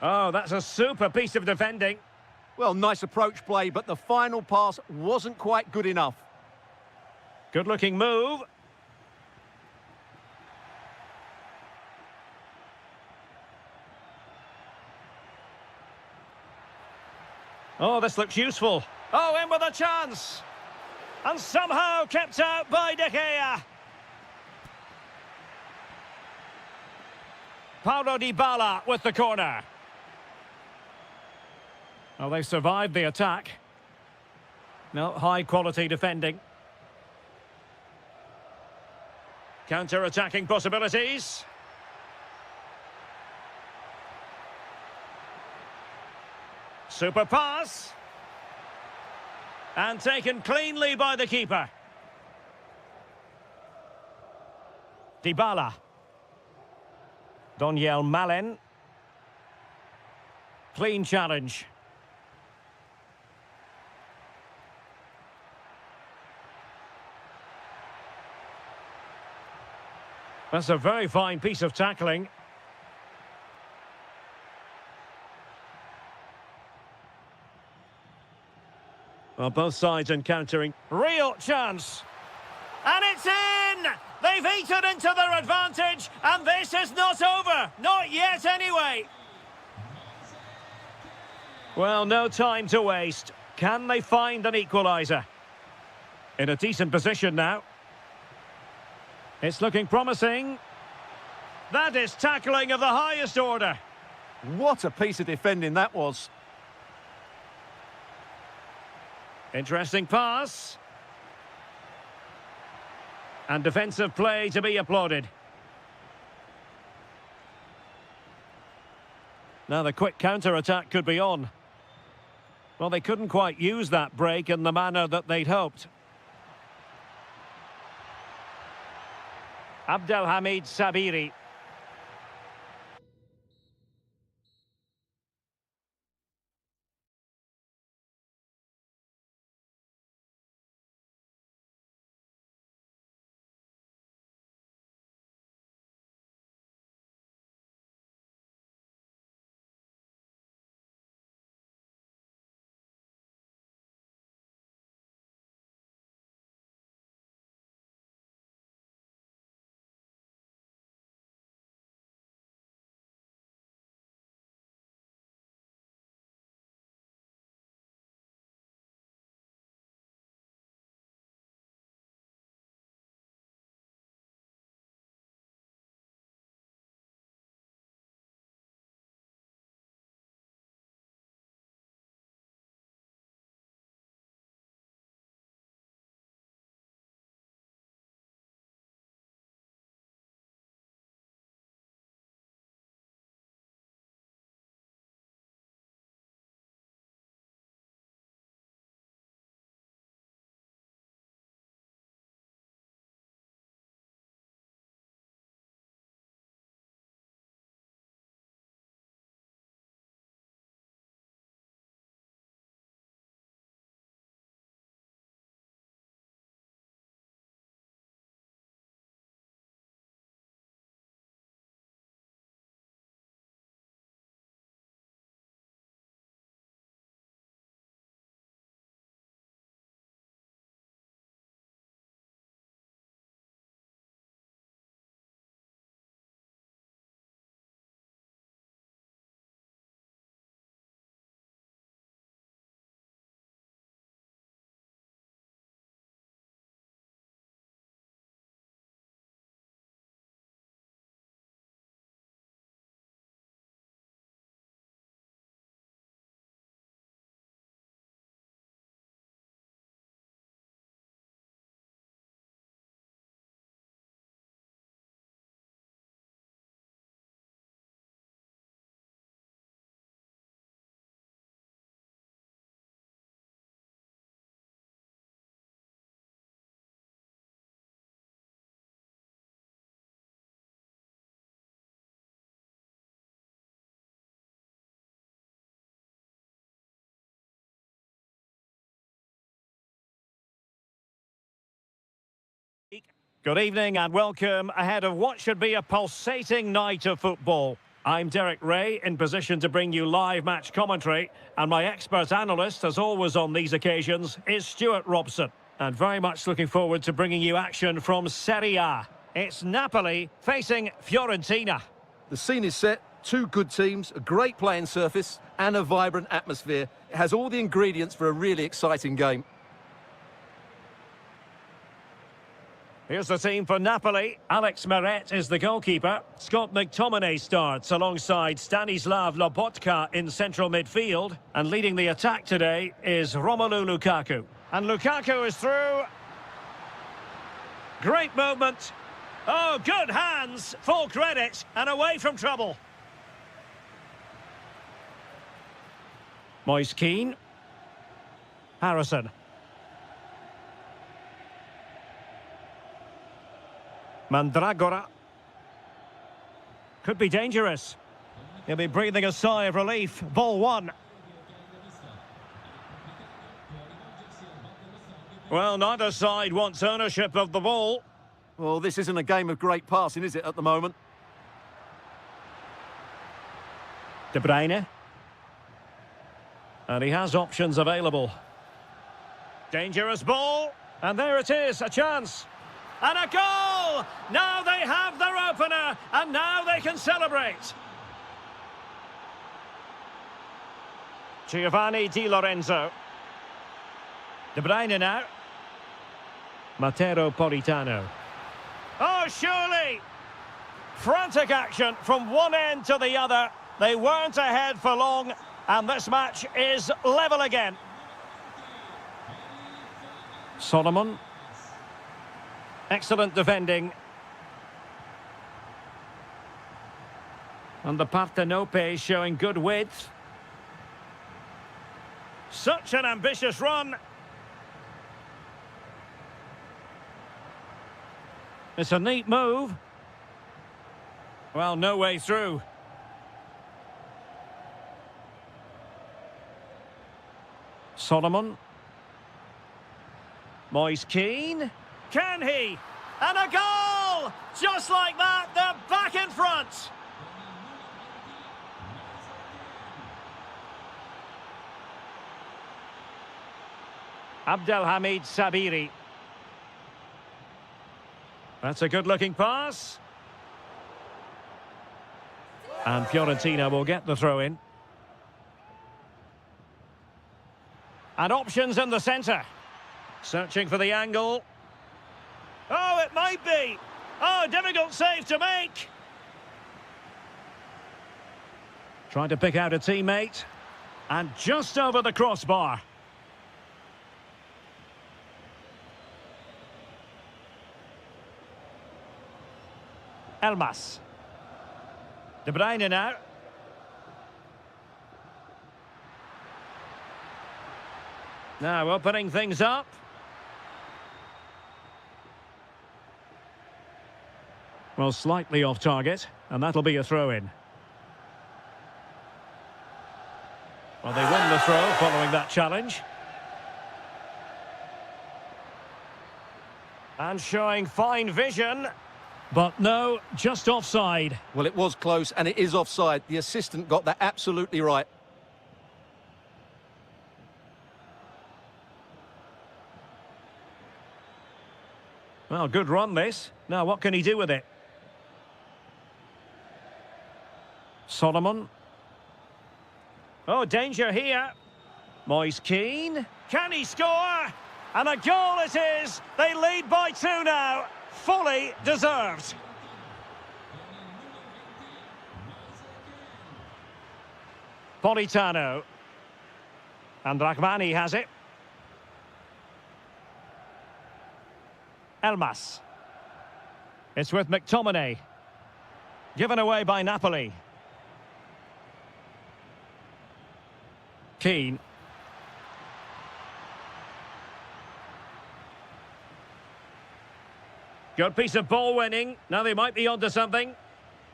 Oh, that's a super piece of defending. Well, nice approach play, but the final pass wasn't quite good enough. Good-looking move. Oh, this looks useful. Oh, in with a chance. And somehow kept out by De Gea. Paulo Dybala with the corner. Well, they survived the attack. No, high-quality defending. Counter-attacking possibilities. Super pass. And taken cleanly by the keeper. Dybala. Doniel Malen. Clean challenge. That's a very fine piece of tackling. Well, both sides encountering real chance. And it's in! They've eaten into their advantage, and this is not over. Not yet, anyway. Well, no time to waste. Can they find an equaliser? In a decent position now. It's looking promising. That is tackling of the highest order. What a piece of defending that was. Interesting pass. And defensive play to be applauded. Now the quick counter-attack could be on. Well, they couldn't quite use that break in the manner that they'd hoped. Abdelhamid Sabiri. Good evening and welcome ahead of what should be a pulsating night of football. I'm Derek Ray, in position to bring you live match commentary, and my expert analyst, as always on these occasions, is Stuart Robson. And very much looking forward to bringing you action from Serie A. It's Napoli facing Fiorentina. The scene is set, two good teams, a great playing surface and a vibrant atmosphere. It has all the ingredients for a really exciting game. Here's the team for Napoli. Alex Meret is the goalkeeper. Scott McTominay starts alongside Stanislav Lobotka in central midfield. And leading the attack today is Romelu Lukaku. And Lukaku is through. Great movement. Oh, good hands. Full credit. And away from trouble. Moise Keane. Harrison. Mandragora. Could be dangerous. He'll be breathing a sigh of relief. Ball one. Well, neither side wants ownership of the ball. Well, this isn't a game of great passing, is it, at the moment? De Bruyne. And he has options available. Dangerous ball. And there it is, a chance. And a goal! Now they have their opener, and now they can celebrate. Giovanni Di Lorenzo. De Bruyne now. Matteo Politano. Oh, surely! Frantic action from one end to the other. They weren't ahead for long, and this match is level again. Solomon. Excellent defending. And the Partenope showing good width. Such an ambitious run. It's a neat move. Well, no way through. Solomon. Moise Keane. Can he? And a goal! Just like that, they're back in front. Abdelhamid Sabiri. That's a good-looking pass. And Fiorentina will get the throw-in. And options in the centre. Searching for the angle. Oh, it might be. Oh, difficult save to make. Trying to pick out a teammate. And just over the crossbar. Elmas. De Bruyne now. Now opening things up. Well, slightly off target, and that'll be a throw-in. Well, they win the throw following that challenge. And showing fine vision, but no, just offside. Well, it was close, and it is offside. The assistant got that absolutely right. Well, good run this. Now, what can he do with it? Solomon. Oh, danger here. Moise Keane. Can he score? And a goal it is. They lead by 2 now. Fully deserved. Politano. And Rahmani has it. Elmas. It's with McTominay. Given away by Napoli. Keane. Good piece of ball winning. Now they might be onto something.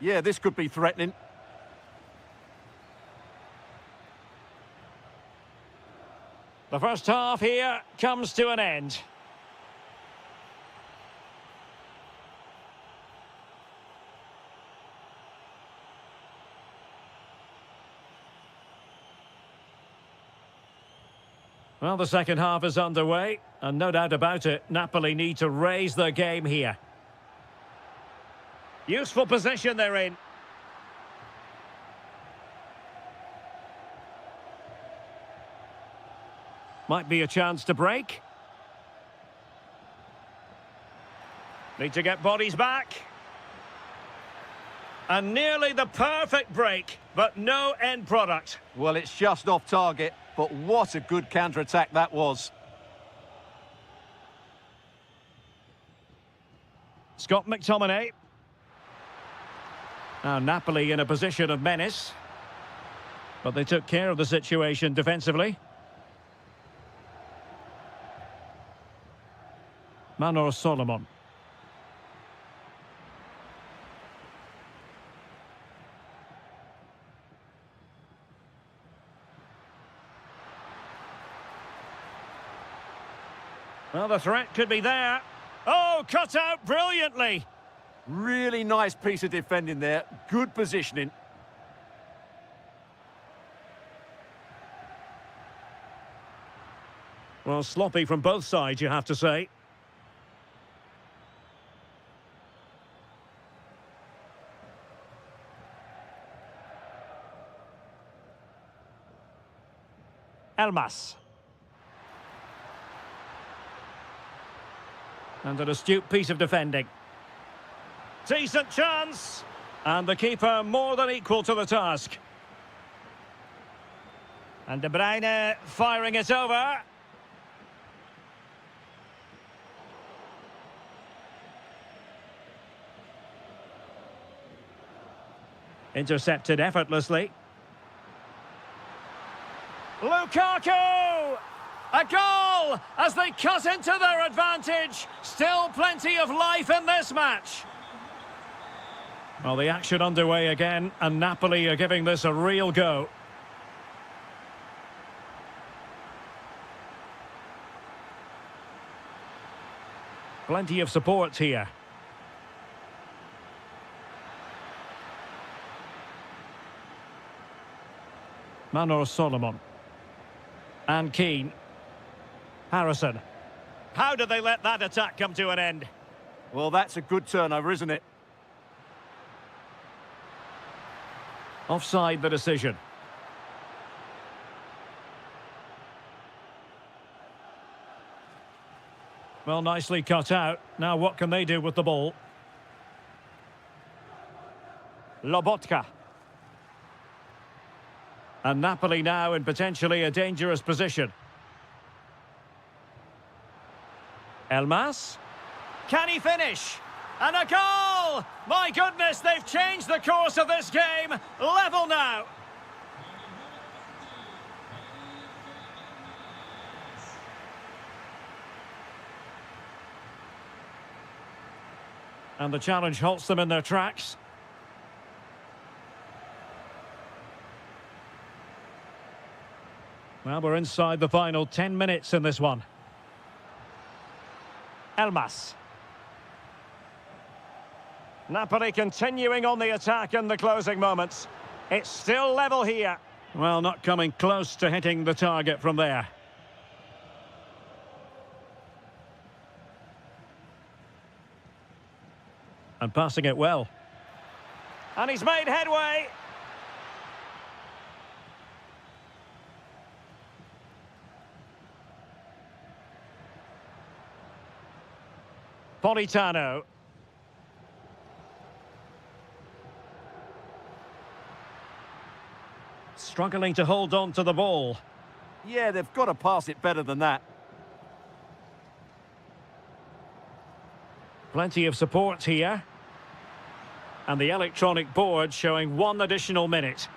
Yeah, this could be threatening. The first half here comes to an end. Well, the second half is underway, and no doubt about it, Napoli need to raise their game here. Useful position they're in. Might be a chance to break. Need to get bodies back. And nearly the perfect break, but no end product. Well, it's just off target, but what a good counter-attack that was. Scott McTominay. Now Napoli in a position of menace. But they took care of the situation defensively. Manor Solomon. Well, the threat could be there. Oh, cut out brilliantly. Really nice piece of defending there. Good positioning. Well, sloppy from both sides, you have to say. Elmas. And an astute piece of defending. Decent chance. And the keeper more than equal to the task. And De Bruyne firing it over. Intercepted effortlessly. Lukaku! A goal as they cut into their advantage. Still plenty of life in this match. Well, the action underway again, and Napoli are giving this a real go. Plenty of support here. Manor Solomon. And Keane. Harrison. How did they let that attack come to an end? Well, that's a good turnover, isn't it? Offside the decision. Well, nicely cut out. Now what can they do with the ball? Lobotka. And Napoli now in potentially a dangerous position. Elmas. Can he finish? And a goal! My goodness, they've changed the course of this game. Level now. And the challenge halts them in their tracks. Well, we're inside the final 10 minutes in this one. Elmas. Napoli continuing on the attack in the closing moments. It's still level here. Well, not coming close to hitting the target from there. And passing it well. And he's made headway. Politano. Struggling to hold on to the ball. Yeah, they've got to pass it better than that. Plenty of support here. And the electronic board showing 1 additional minute.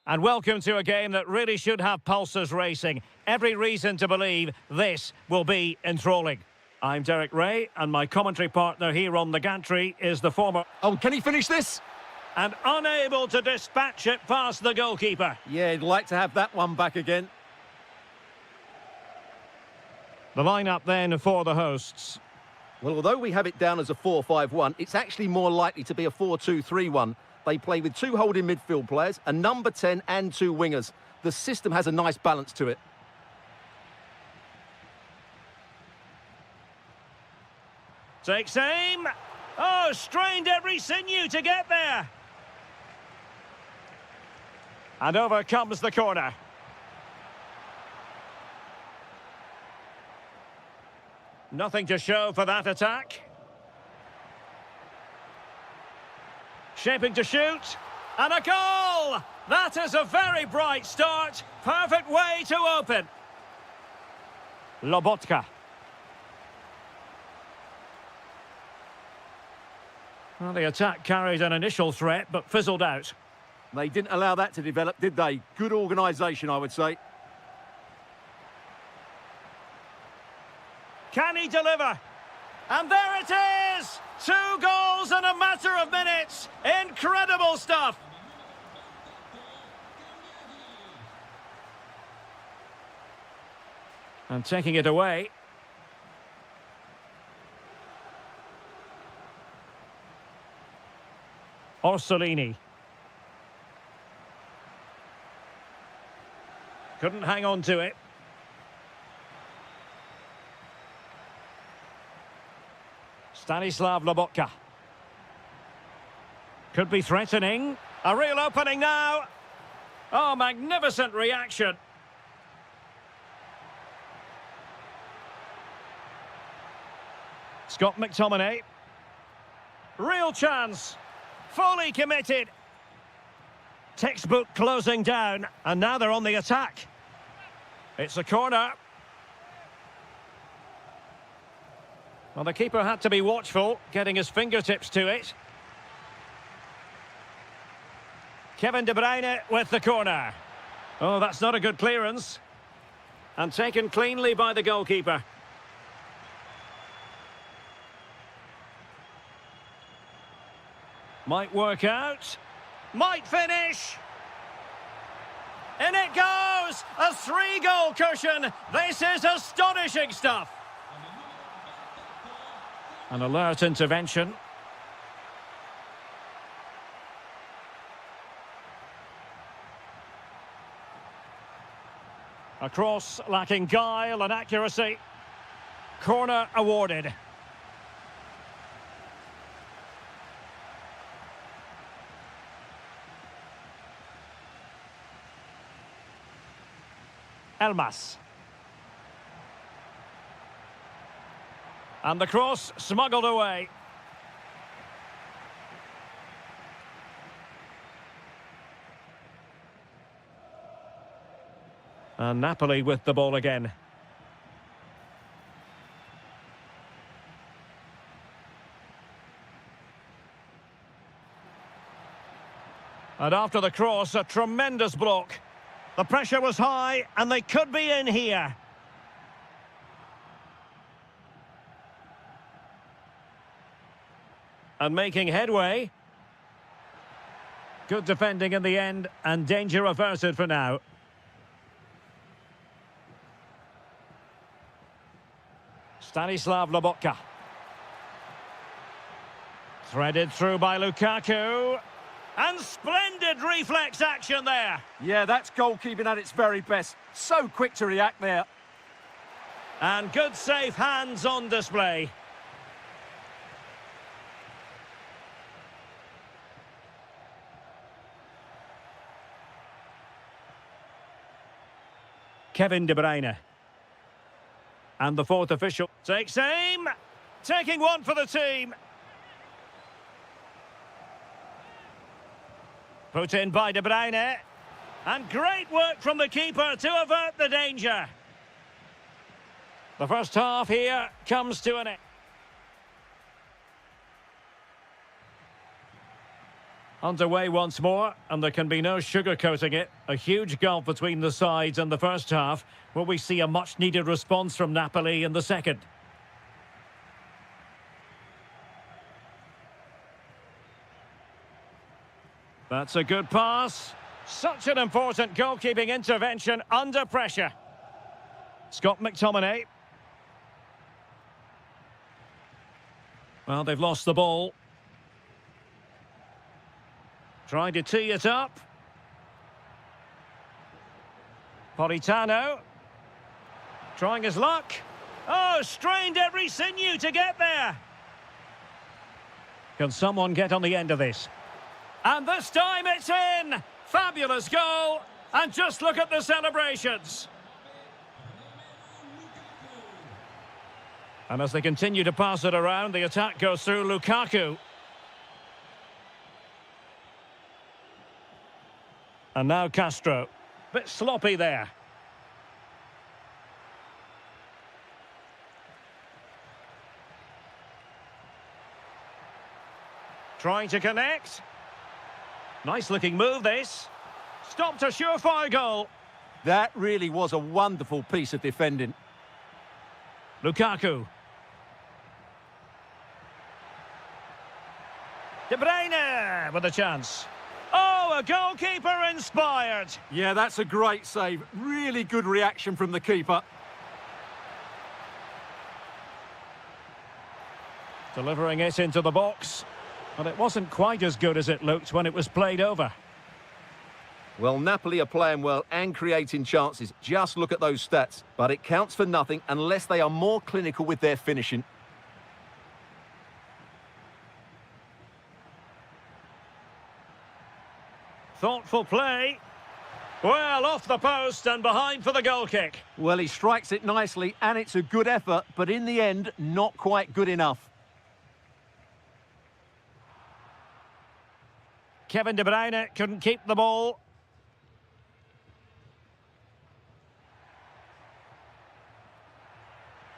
And welcome to a game that really should have pulses racing. Every reason to believe this will be enthralling. I'm Derek Ray, and my commentary partner here on the gantry is the former... Oh, can he finish this? And unable to dispatch it past the goalkeeper. Yeah, he'd like to have that one back again. The lineup then for the hosts. Well, although we have it down as a 4-5-1, it's actually more likely to be a 4-2-3-1. They play with two holding midfield players, a number 10 and two wingers. The system has a nice balance to it. Takes aim. Oh, strained every sinew to get there. And over comes the corner. Nothing to show for that attack. Shaping to shoot. And a goal! That is a very bright start. Perfect way to open. Lobotka. Well, the attack carried an initial threat, but fizzled out. They didn't allow that to develop, did they? Good organisation, I would say. Can he deliver? And there it is! 2 goals in a matter of minutes. Incredible stuff. And taking it away. Orsolini. Couldn't hang on to it. Stanislav Lobotka. Could be threatening. A real opening now. Oh, magnificent reaction. Scott McTominay. Real chance. Fully committed. Textbook closing down. And now they're on the attack. It's a corner. Well, the keeper had to be watchful, getting his fingertips to it. Kevin De Bruyne with the corner. Oh, that's not a good clearance. And taken cleanly by the goalkeeper. Might work out. Might finish. In it goes! A 3-goal cushion. This is astonishing stuff. An alert intervention. A cross lacking guile and accuracy. Corner awarded. Elmas. And the cross smuggled away. And Napoli with the ball again. And after the cross, a tremendous block. The pressure was high, and they could be in here. And making headway. Good defending in the end, and danger averted for now. Stanislav Lobotka. Threaded through by Lukaku. And splendid reflex action there. Yeah, that's goalkeeping at its very best. So quick to react there. And good safe hands on display. Kevin De Bruyne. And the fourth official takes aim. Taking one for the team. Put in by De Bruyne. And great work from the keeper to avert the danger. The first half here comes to an end. Underway once more, and there can be no sugarcoating it. A huge gulf between the sides in the first half. Will we see a much-needed response from Napoli in the second? That's a good pass. Such an important goalkeeping intervention under pressure. Scott McTominay. Well, they've lost the ball. Trying to tee it up. Politano. Trying his luck. Oh, strained every sinew to get there. Can someone get on the end of this? And this time it's in! Fabulous goal! And just look at the celebrations. And as they continue to pass it around, the attack goes through Lukaku. And now Castro. Bit sloppy there. Trying to connect. Nice looking move this. Stopped a surefire goal. That really was a wonderful piece of defending. Lukaku. De Bruyne with a chance. Oh, a goalkeeper inspired. Yeah, that's a great save. Really good reaction from the keeper. Delivering it into the box. But it wasn't quite as good as it looked when it was played over. Well, Napoli are playing well and creating chances. Just look at those stats. But it counts for nothing unless they are more clinical with their finishing. Thoughtful play. Well, off the post and behind for the goal kick. Well, he strikes it nicely and it's a good effort, but in the end, not quite good enough. Kevin De Bruyne couldn't keep the ball.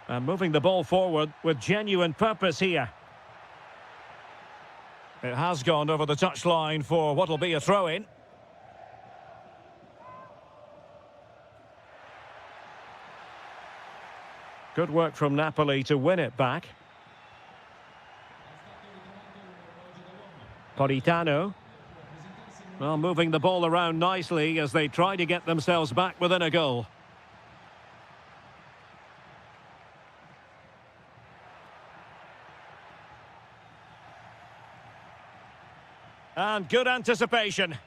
And moving the ball forward with genuine purpose here. It has gone over the touchline for what will be a throw-in. Good work from Napoli to win it back. Politano. Well, moving the ball around nicely as they try to get themselves back within a goal. And good anticipation.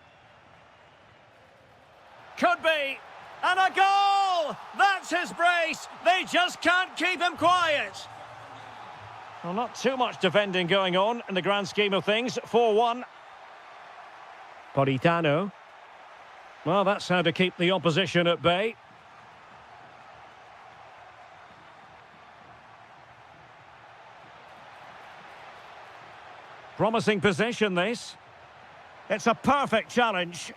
Could be. And a goal! That's his brace. They just can't keep him quiet. Well, not too much defending going on in the grand scheme of things. 4-1. Politano. Well, that's how to keep the opposition at bay. Promising position, this. It's a perfect challenge.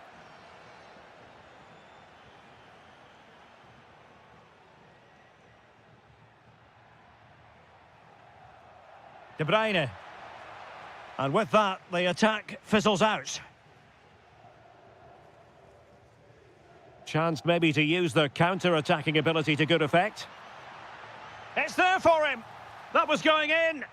De Bruyne. And with that, the attack fizzles out. Chance maybe to use their counter-attacking ability to good effect. It's there for him. That was going in.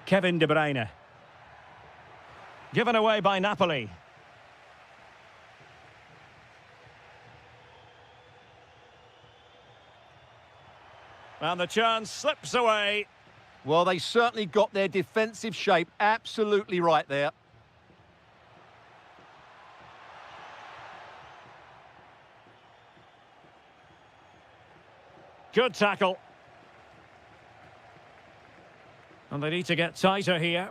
Kevin De Bruyne. Given away by Napoli. And the chance slips away. Well, they certainly got their defensive shape absolutely right there. Good tackle. And they need to get tighter here.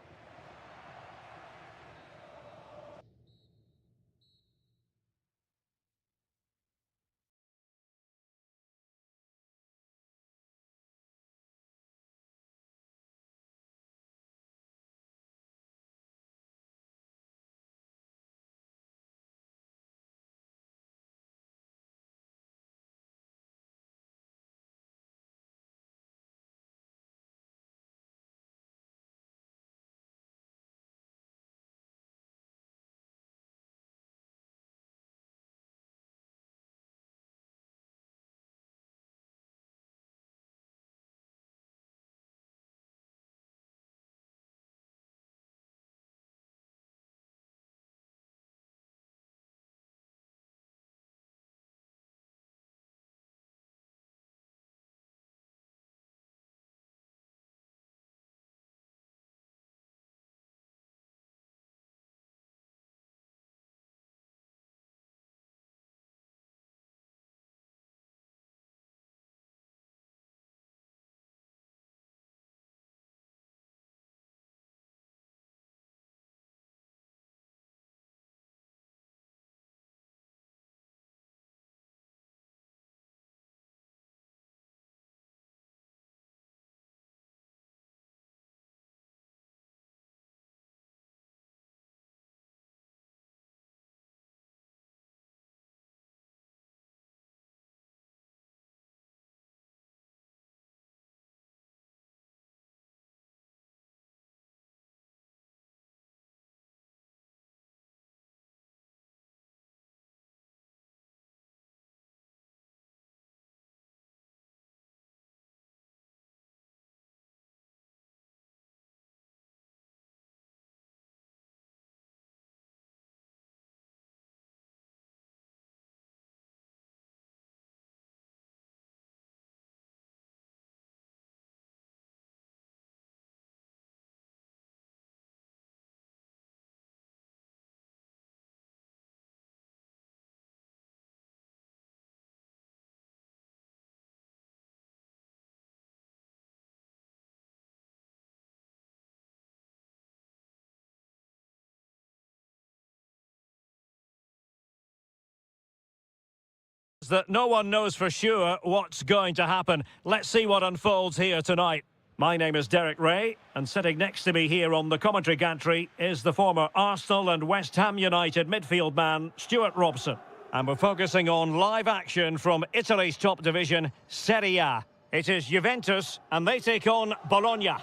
that no one knows for sure what's going to happen. Let's see what unfolds here tonight. My name is Derek Ray, and sitting next to me here on the commentary gantry is the former Arsenal and West Ham United midfield man, Stuart Robson. And we're focusing on live action from Italy's top division, Serie A. It is Juventus, and they take on Bologna.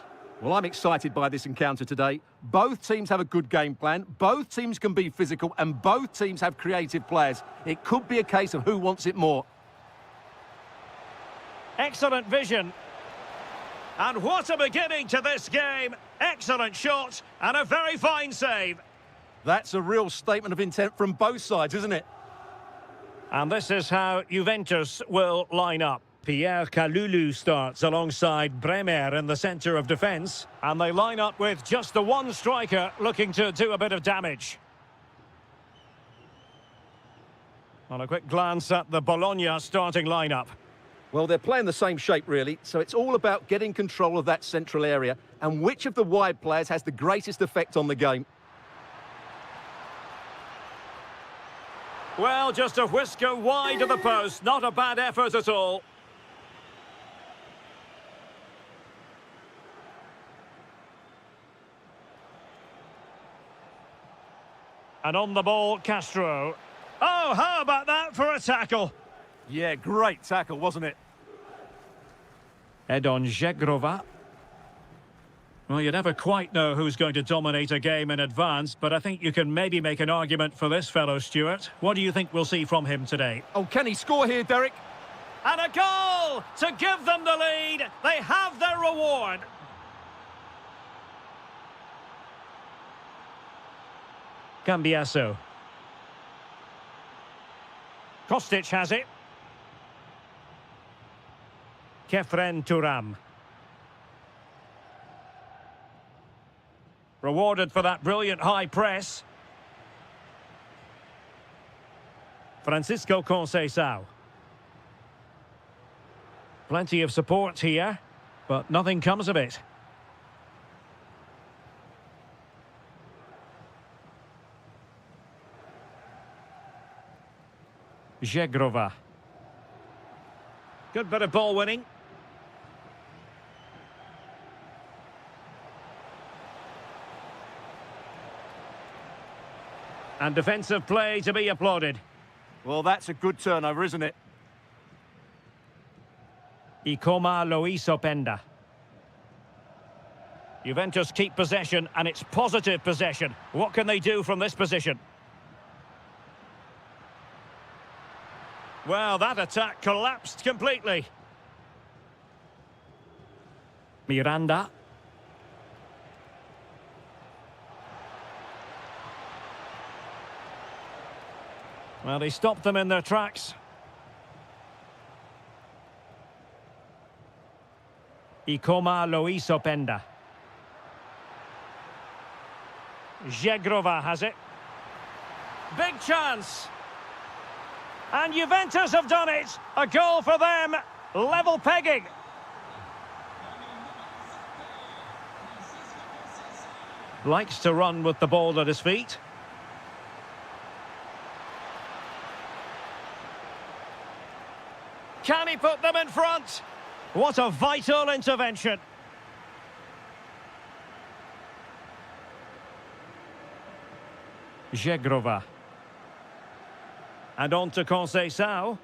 Well, I'm excited by this encounter today. Both teams have a good game plan, both teams can be physical, and both teams have creative players. It could be a case of who wants it more. Excellent vision. And what a beginning to this game. Excellent shot and a very fine save. That's a real statement of intent from both sides, isn't it? And this is how Juventus will line up. Pierre Kalulu starts alongside Bremer in the centre of defence. And they line up with just the one striker looking to do a bit of damage. On a quick glance at the Bologna starting lineup. Well, they're playing the same shape, really, so it's all about getting control of that central area and which of the wide players has the greatest effect on the game. Well, just a whisker wide of the post. Not a bad effort at all. And on the ball, Castro. Oh, how about that for a tackle? Yeah, great tackle, wasn't it? Edon Žegrova. Well, you never quite know who's going to dominate a game in advance, but I think you can maybe make an argument for this fellow, Stuart. What do you think we'll see from him today? Oh, can he score here, Derek? And a goal to give them the lead. They have their reward. Cambiaso. Kostic has it. Kefren Turam. Rewarded for that brilliant high press. Francisco Conceição. Plenty of support here, but nothing comes of it. Žegrova. Good bit of ball winning. And defensive play to be applauded. Well, that's a good turnover, isn't it? Ikoma Lois Openda. Juventus keep possession, and it's positive possession. What can they do from this position? Well, that attack collapsed completely. Miranda. Well, he stopped them in their tracks. Ikoma Lois Openda. Žegrova has it. Big chance. And Juventus have done it. A goal for them. Level pegging. Likes to run with the ball at his feet. Can he put them in front? What a vital intervention. Žegrova. And on to Conceição.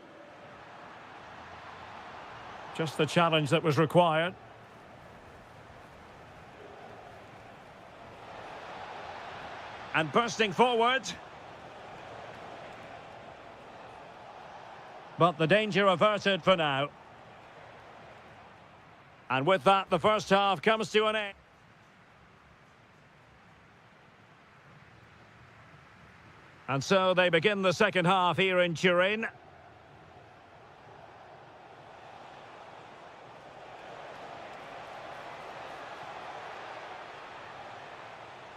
Just the challenge that was required. And bursting forward. But the danger averted for now. And with that, the first half comes to an end. And so they begin the second half here in Turin.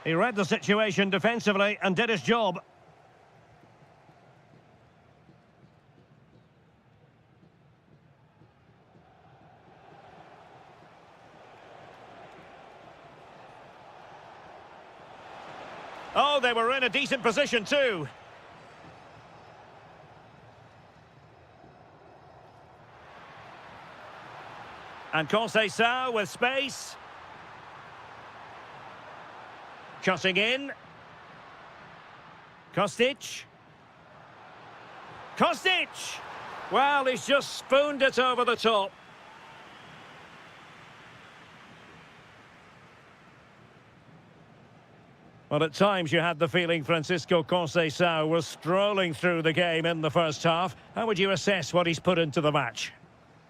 He read the situation defensively and did his job. Oh, they were in a decent position too. And Conceição with space. Cutting in. Kostic. Kostic! Well, he's just spooned it over the top. Well, at times you had the feeling Francisco Conceição was strolling through the game in the first half. How would you assess what he's put into the match?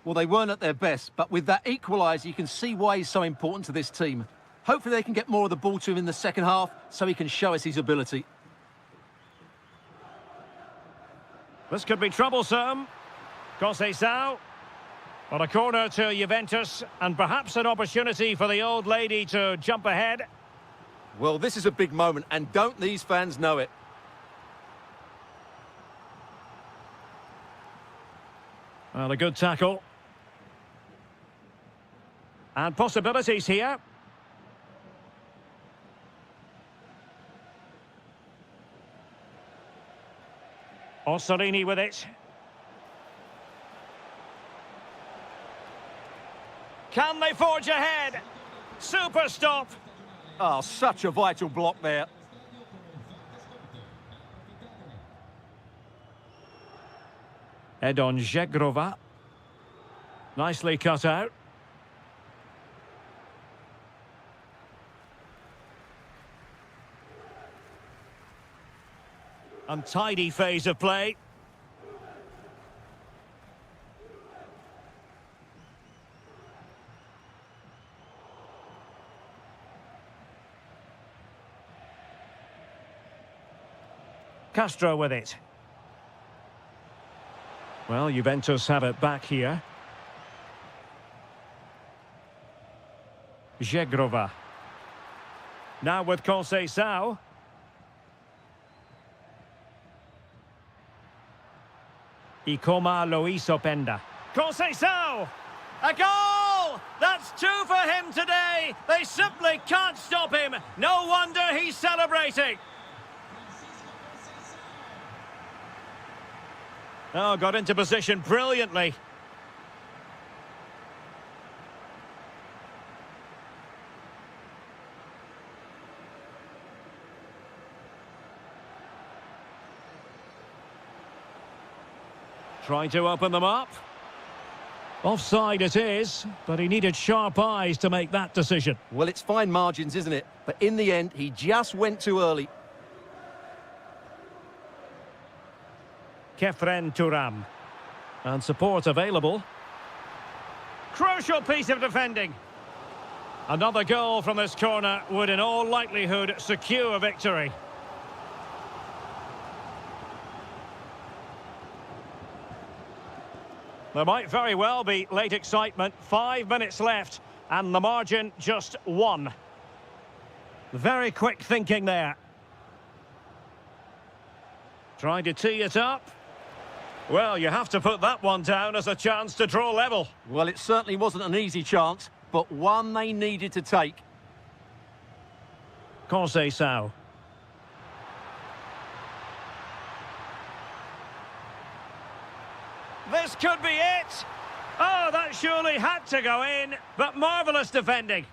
Well, they weren't at their best, but with that equaliser, you can see why he's so important to this team. Hopefully they can get more of the ball to him in the second half so he can show us his ability. This could be troublesome. Conceição. Well, a corner to Juventus, and perhaps an opportunity for the old lady to jump ahead. Well, this is a big moment, and don't these fans know it? Well, a good tackle. And possibilities here. Ossorini with it. Can they forge ahead? Super stop. Oh, such a vital block there. Edon Żegrova. Nicely cut out. Untidy phase of play. Castro with it. Well, Juventus have it back here. Żegrova. Now with Conceição. Ikoma Loisopenda. Conceição! A goal! That's two for him today! They simply can't stop him! No wonder he's celebrating! Oh, got into position brilliantly. Trying to open them up. Offside it is, but he needed sharp eyes to make that decision. Well, it's fine margins, isn't it? But in the end, he just went too early. Kefren Turam. And support available. Crucial piece of defending. Another goal from this corner would in all likelihood secure victory. There might very well be late excitement. 5 minutes left and the margin just 1. Very quick thinking there. Trying to tee it up. Well, you have to put that one down as a chance to draw level. Well, it certainly wasn't an easy chance, but one they needed to take. Conceição. This could be it. Oh, that surely had to go in, but marvellous defending.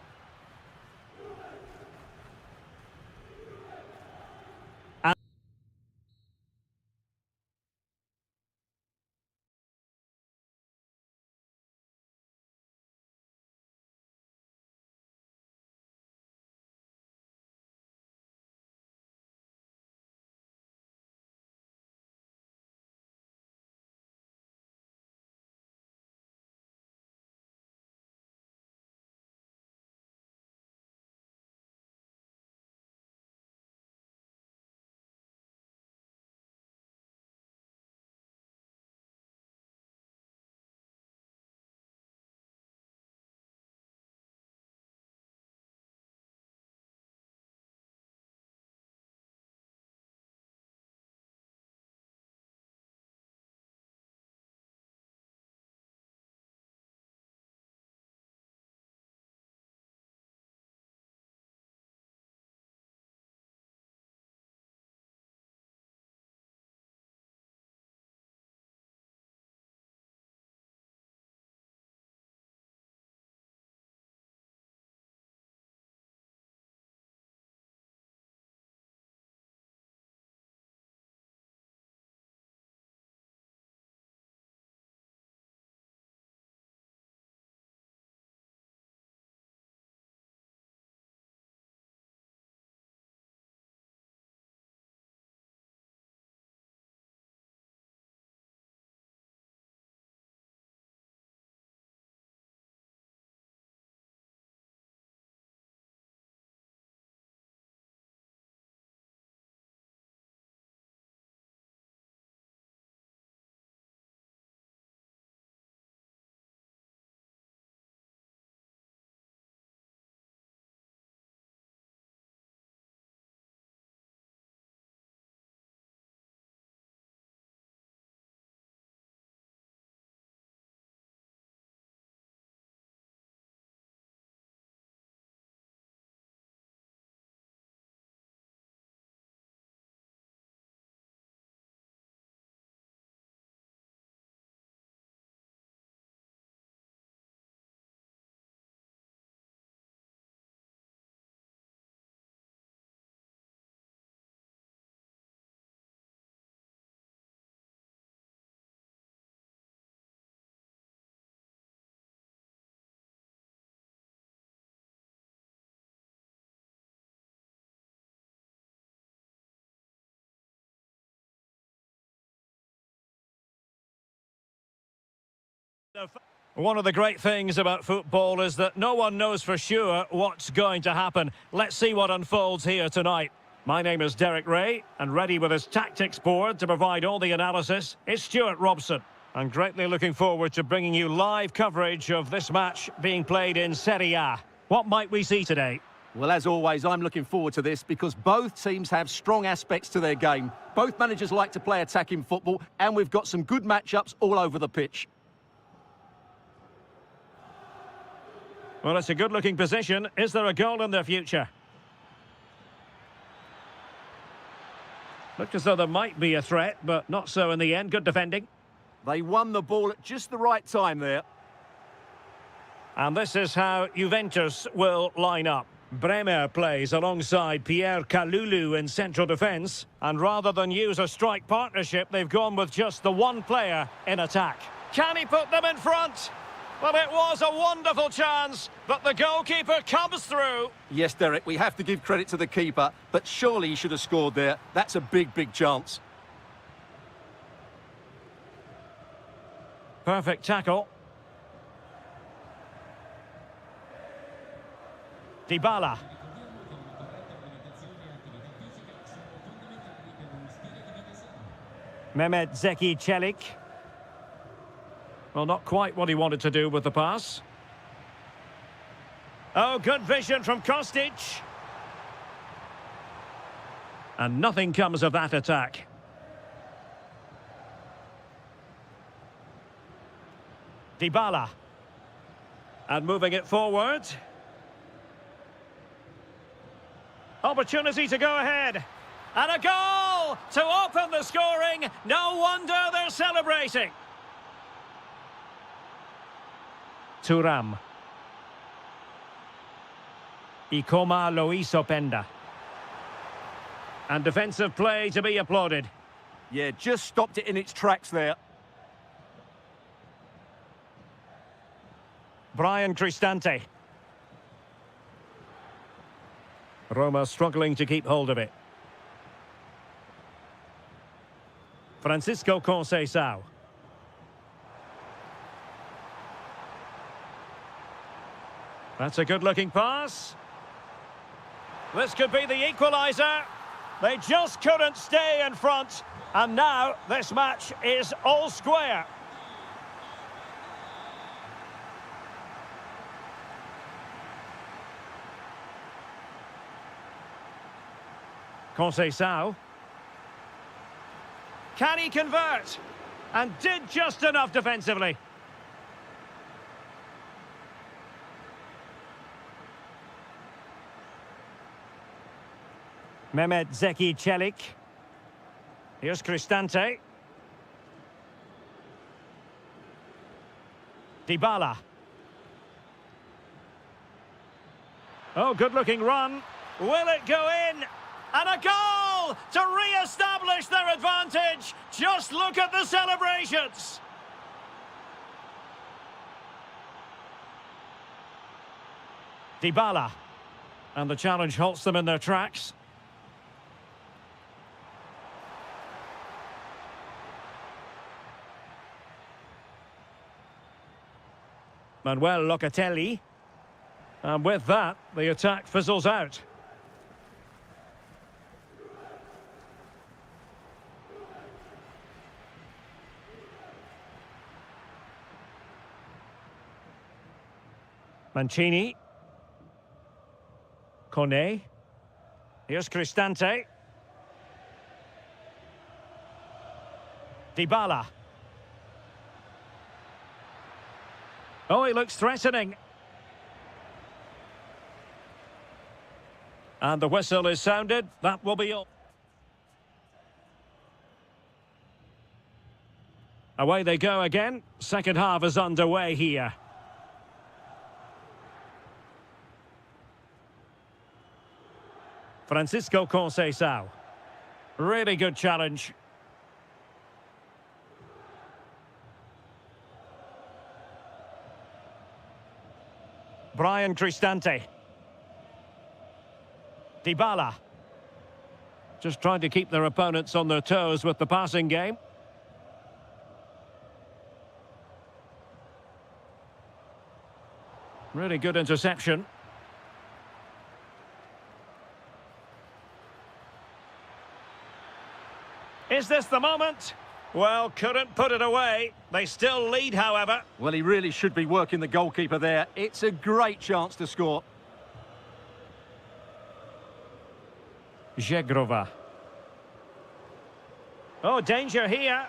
One of the great things about football is that no one knows for sure what's going to happen. Let's see what unfolds here tonight. My name is Derek Ray, and ready with his tactics board to provide all the analysis is Stuart Robson. I'm greatly looking forward to bringing you live coverage of this match being played in Serie A. What might we see today? Well, as always, I'm looking forward to this because both teams have strong aspects to their game. Both managers like to play attacking football, and we've got some good matchups all over the pitch. Well, it's a good-looking position. Is there a goal in their future? Looked as though there might be a threat, but not so in the end. Good defending. They won the ball at just the right time there. And this is how Juventus will line up. Bremer plays alongside Pierre Kalulu in central defence. And rather than use a strike partnership, they've gone with just the one player in attack. Can he put them in front? Well, it was a wonderful chance, but the goalkeeper comes through. Yes, Derek, we have to give credit to the keeper, but surely he should have scored there. That's a big, big chance. Perfect tackle. Dybala. Mehmet Zeki Çelik. Well, not quite what he wanted to do with the pass. Oh, good vision from Kostic. And nothing comes of that attack. Dybala. And moving it forward. Opportunity to go ahead. And a goal to open the scoring. No wonder they're celebrating. Thuram. Ikoma Loisopenda. And defensive play to be applauded. Yeah, just stopped it in its tracks there. Brian Cristante. Roma struggling to keep hold of it. Francisco Conceição. That's a good-looking pass. This could be the equaliser. They just couldn't stay in front. And now this match is all square. Conceição. Can he convert? And did just enough defensively. Mehmet Zeki Çelik. Here's Cristante. Dybala. Oh, good-looking run. Will it go in? And a goal to re-establish their advantage. Just look at the celebrations. Dybala. And the challenge halts them in their tracks. Manuel Locatelli. And with that, the attack fizzles out. Mancini. Kone. Here's Cristante. Dybala. Oh, he looks threatening. And the whistle is sounded. That will be all. Away they go again. Second half is underway here. Francisco Conceição. Really good challenge. Brian Cristante. Dybala. Just trying to keep their opponents on their toes with the passing game. Really good interception. Is this the moment? Well, couldn't put it away. They still lead, however. Well, he really should be working the goalkeeper there. It's a great chance to score. Zegrova. Oh, danger here.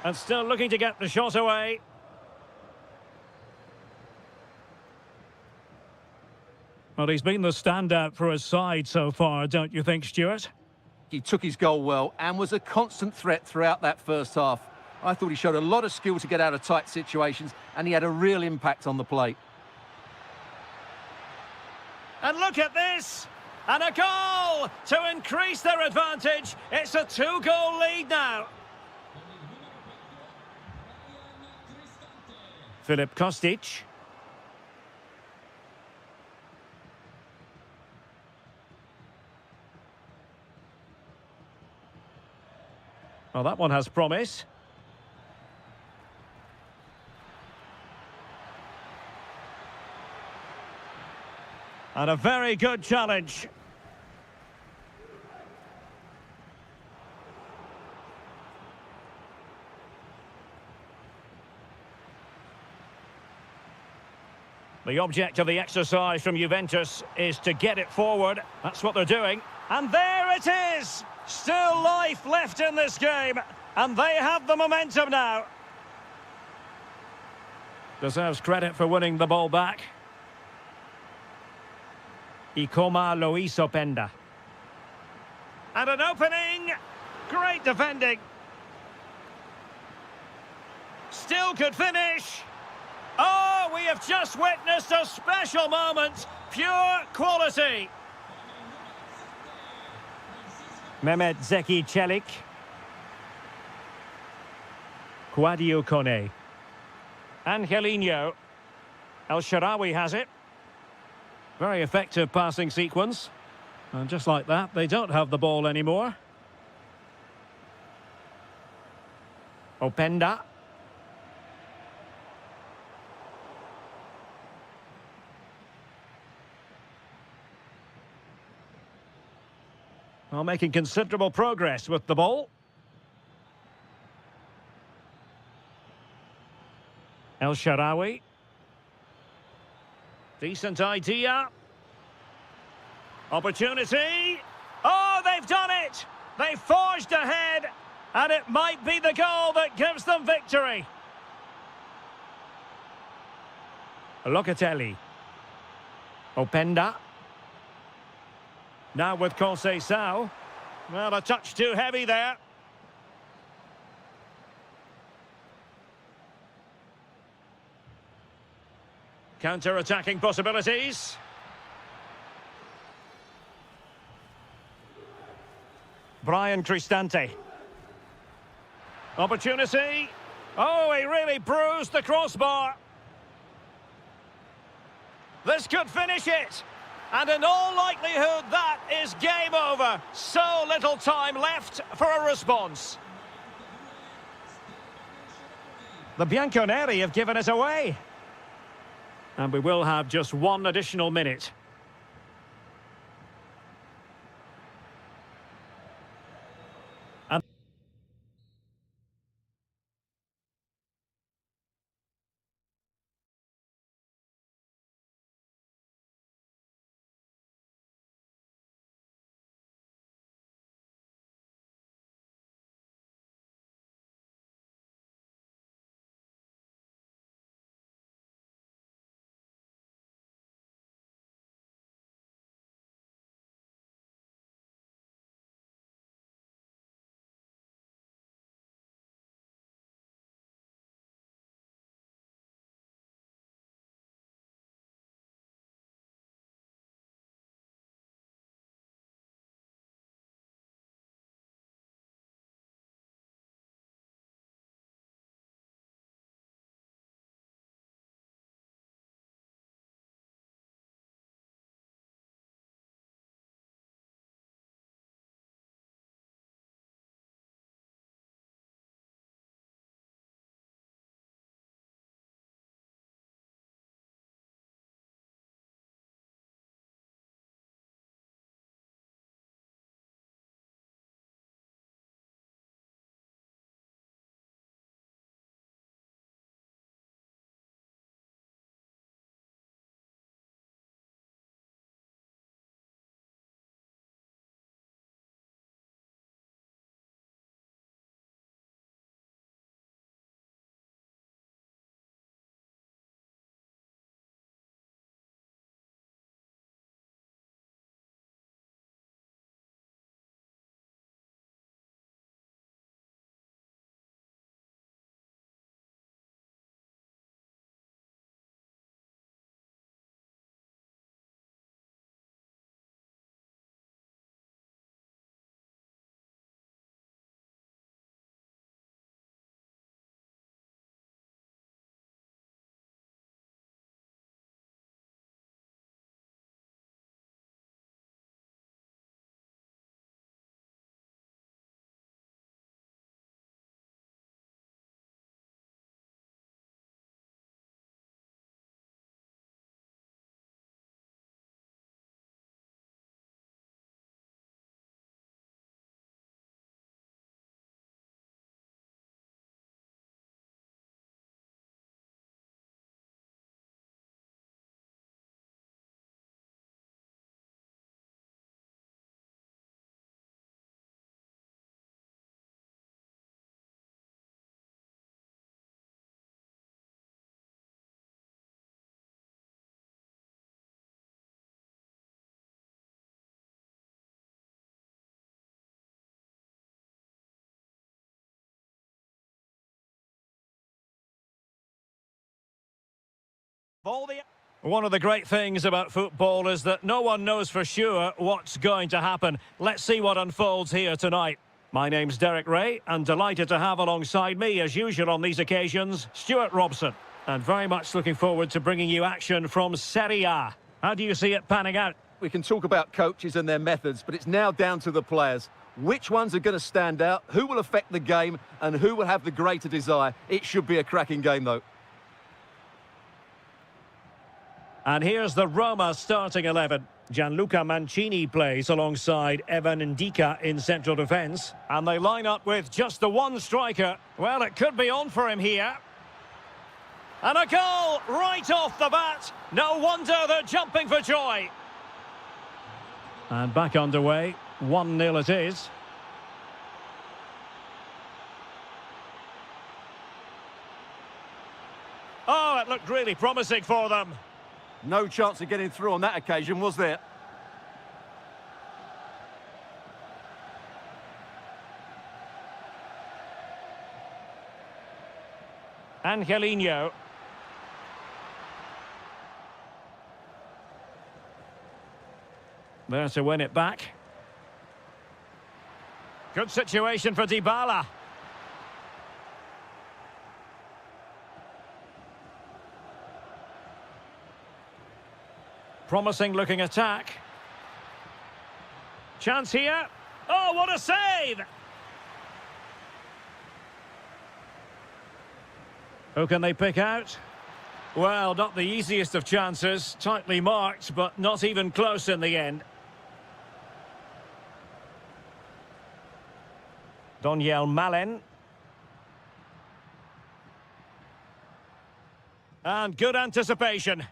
And still looking to get the shot away. Well, he's been the standout for his side so far, don't you think, Stuart? He took his goal well and was a constant threat throughout that first half. I thought he showed a lot of skill to get out of tight situations, and he had a real impact on the plate. And look at this! And a goal to increase their advantage. It's a 2-goal lead now. Filip Kostic. Well, that one has promise. And a very good challenge. The object of the exercise from Juventus is to get it forward. That's what they're doing. And there it is! Still life left in this game. And they have the momentum now. Deserves credit for winning the ball back. Ikoma Luis Openda. And an opening. Great defending. Still could finish. Oh, we have just witnessed a special moment. Pure quality. Mehmet Zeki Çelik. Quadio Kone. Angelino. El Shaarawy has it. Very effective passing sequence. And just like that, they don't have the ball anymore. Openda. Well, making considerable progress with the ball. El Shaarawy. Decent idea. Opportunity. Oh, they've done it! They forged ahead, and it might be the goal that gives them victory. Locatelli. Openda. Now with Conceição. Well, a touch too heavy there. Counter-attacking possibilities. Brian Cristante. Opportunity. Oh, he really bruised the crossbar. This could finish it. And in all likelihood, that is game over. So little time left for a response. The Bianconeri have given it away. And we will have just one additional minute. One of the great things about football is that no one knows for sure what's going to happen. Let's see what unfolds here tonight. My name's Derek Ray, and delighted to have alongside me, as usual on these occasions, Stuart Robson. And very much looking forward to bringing you action from Serie A. How do you see it panning out? We can talk about coaches and their methods, but it's now down to the players. Which ones are going to stand out, who will affect the game, and who will have the greater desire? It should be a cracking game, though. And here's the Roma starting 11. Gianluca Mancini plays alongside Evan Ndika in central defence. And they line up with just the one striker. Well, it could be on for him here. And a goal right off the bat. No wonder they're jumping for joy. And back underway. 1-0 it is. Oh, it looked really promising for them. No chance of getting through on that occasion, was there? Angelino. There to win it back. Good situation for Dybala. Promising looking attack. Chance here. Oh, what a save! Who can they pick out? Well, not the easiest of chances. Tightly marked, but not even close in the end. Doniel Malen. And good anticipation.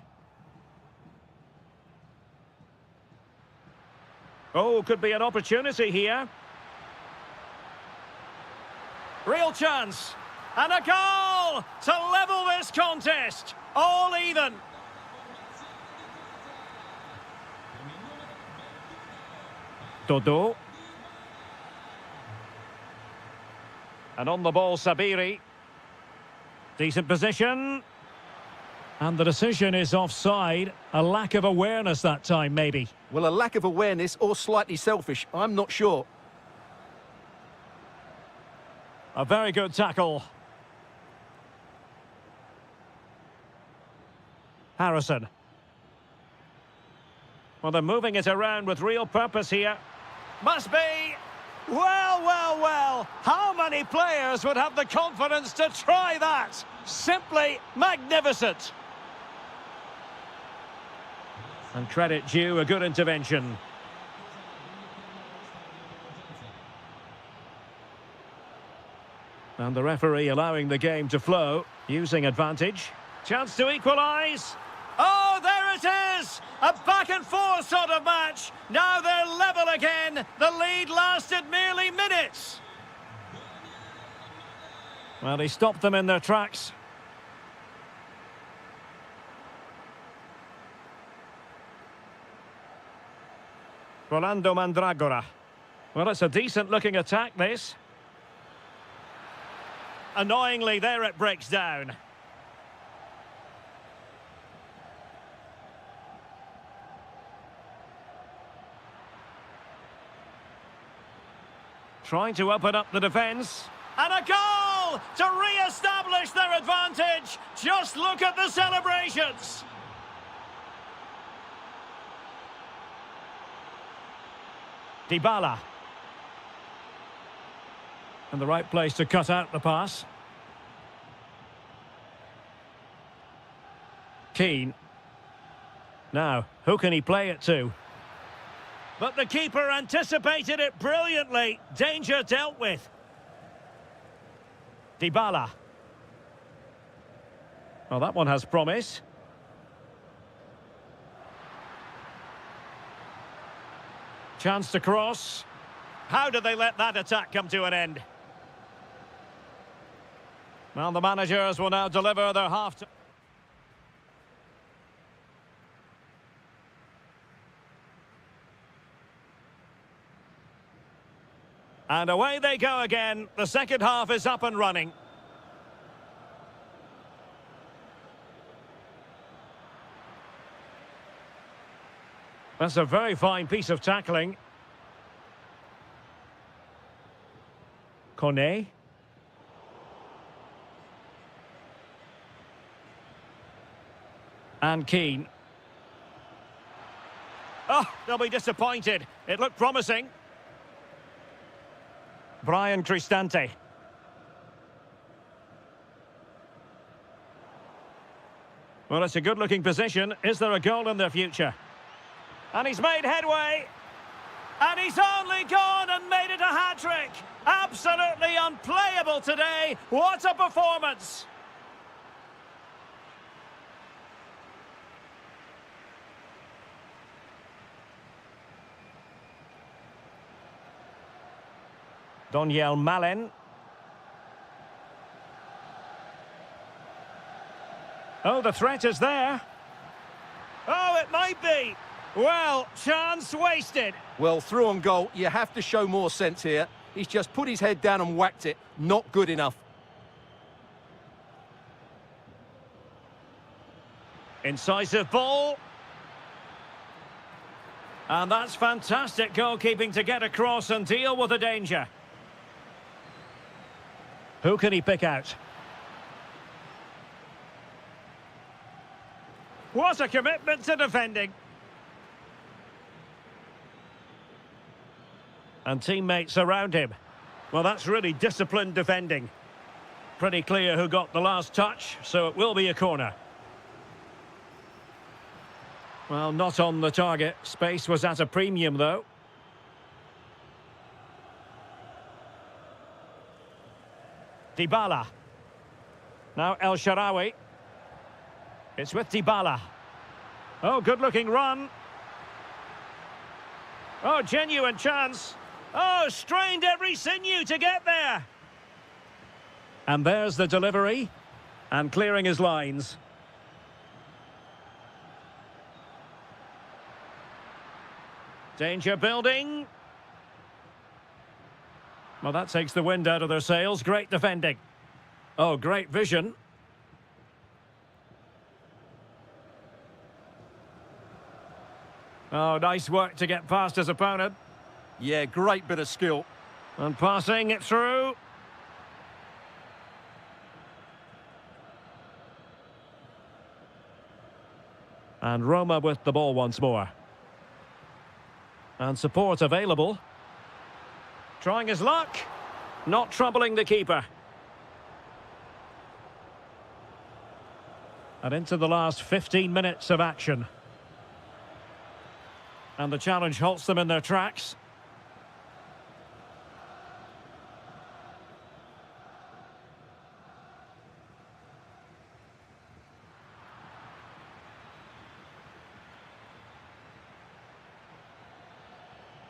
Oh, could be an opportunity here. Real chance. And a goal to level this contest. All even. Dodo. And on the ball, Sabiri. Decent position. And the decision is offside. A lack of awareness that time, maybe. Well, a lack of awareness or slightly selfish. I'm not sure. A very good tackle. Harrison. Well, they're moving it around with real purpose here. Must be. Well, well, well. How many players would have the confidence to try that? Simply magnificent. And credit due, a good intervention. And the referee allowing the game to flow, using advantage. Chance to equalise. Oh, there it is! A back-and-forth sort of match. Now they're level again. The lead lasted merely minutes. Well, he stopped them in their tracks. Rolando Mandragora. Well, it's a decent-looking attack, this. Annoyingly, there it breaks down. Trying to open up the defence. And a goal to re-establish their advantage. Just look at the celebrations. Dybala. And the right place to cut out the pass. Keane. Now, who can he play it to? But the keeper anticipated it brilliantly. Danger dealt with. Dybala. Well, that one has promise. Chance to cross. How did they let that attack come to an end? Well, the managers will now deliver their half-time. And away they go again. The second half is up and running. That's a very fine piece of tackling. Kone. And Keane. Oh, they'll be disappointed. It looked promising. Brian Cristante. Well, it's a good-looking position. Is there a goal in their future? And he's made headway. And he's only gone and made it a hat-trick. Absolutely unplayable today. What a performance. Doniel Malen. Oh, the threat is there. Oh, it might be. Well, chance wasted. Well, through on goal, you have to show more sense here. He's just put his head down and whacked it. Not good enough. Incisive ball. And that's fantastic goalkeeping to get across and deal with the danger. Who can he pick out? What a commitment to defending. And teammates around him. Well, that's really disciplined defending. Pretty clear who got the last touch, so it will be a corner. Well, not on the target. Space was at a premium, though. Dybala. Now El Shaarawy. It's with Dybala. Oh, good-looking run. Oh, genuine chance. Oh, strained every sinew to get there. And there's the delivery. And clearing his lines. Danger building. Well, that takes the wind out of their sails. Great defending. Oh, great vision. Oh, nice work to get past his opponent. Yeah, great bit of skill. And passing it through. And Roma with the ball once more. And support available. Trying his luck. Not troubling the keeper. And into the last 15 minutes of action. And the challenge halts them in their tracks.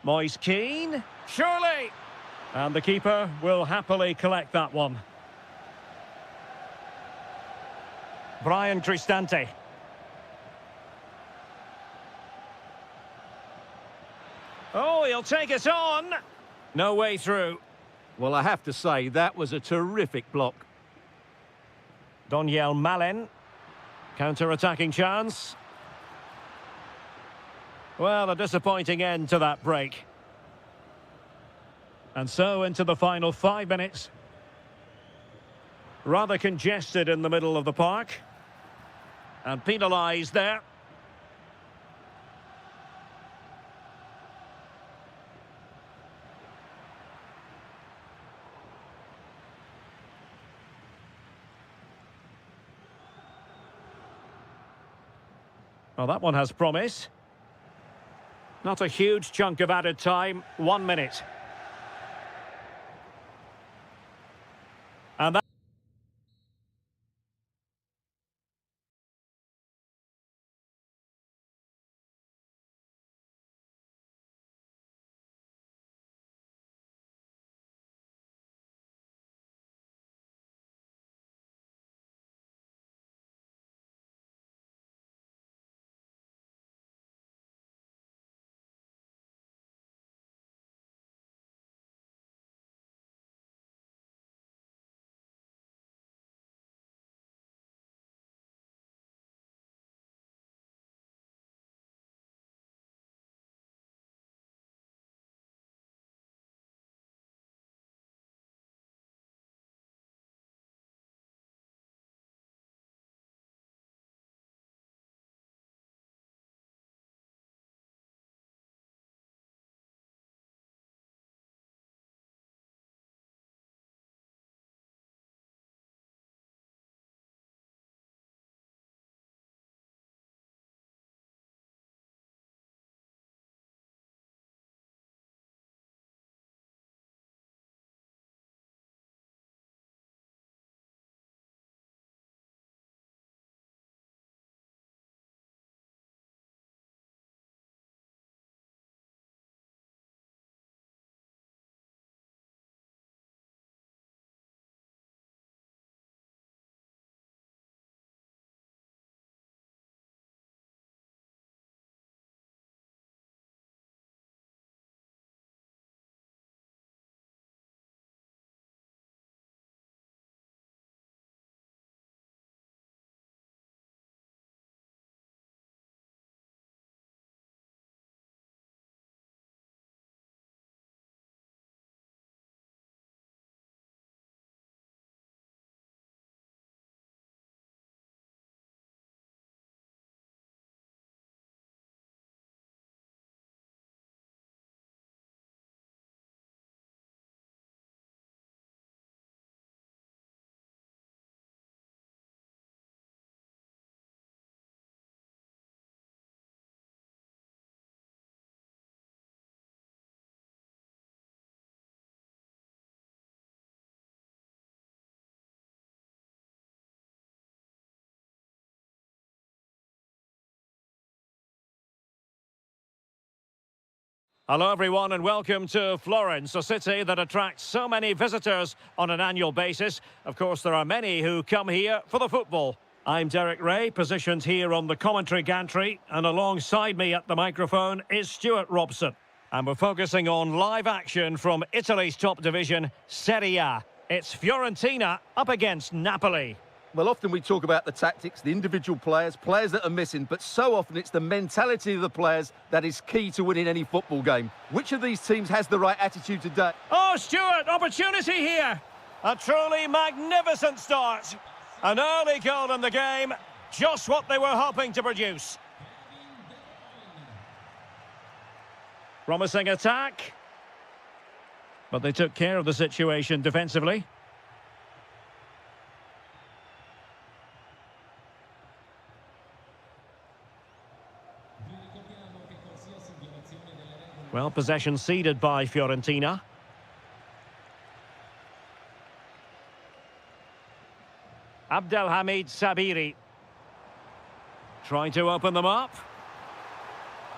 Moise Keane. Surely! And the keeper will happily collect that one. Brian Cristante. Oh, he'll take it on. No way through. Well, I have to say, that was a terrific block. Doniel Malen. Counter-attacking chance. Well, a disappointing end to that break. And so into the final 5 minutes. Rather congested in the middle of the park. And penalised there. Well, that one has promise. Not a huge chunk of added time. 1 minute. And that Hello everyone and welcome to Florence, a city that attracts so many visitors on an annual basis. Of course, there are many who come here for the football. I'm Derek Ray, positioned here on the commentary gantry, and alongside me at the microphone is Stuart Robson. And we're focusing on live action from Italy's top division, Serie A. It's Fiorentina up against Napoli. Well, often we talk about the tactics, the individual players that are missing, but so often it's the mentality of the players that is key to winning any football game. Which of these teams has the right attitude today? Oh, Stuart, opportunity here. A truly magnificent start. An early goal in the game, just what they were hoping to produce. Promising attack. But they took care of the situation defensively. Well, possession ceded by Fiorentina. Abdelhamid Sabiri. Trying to open them up.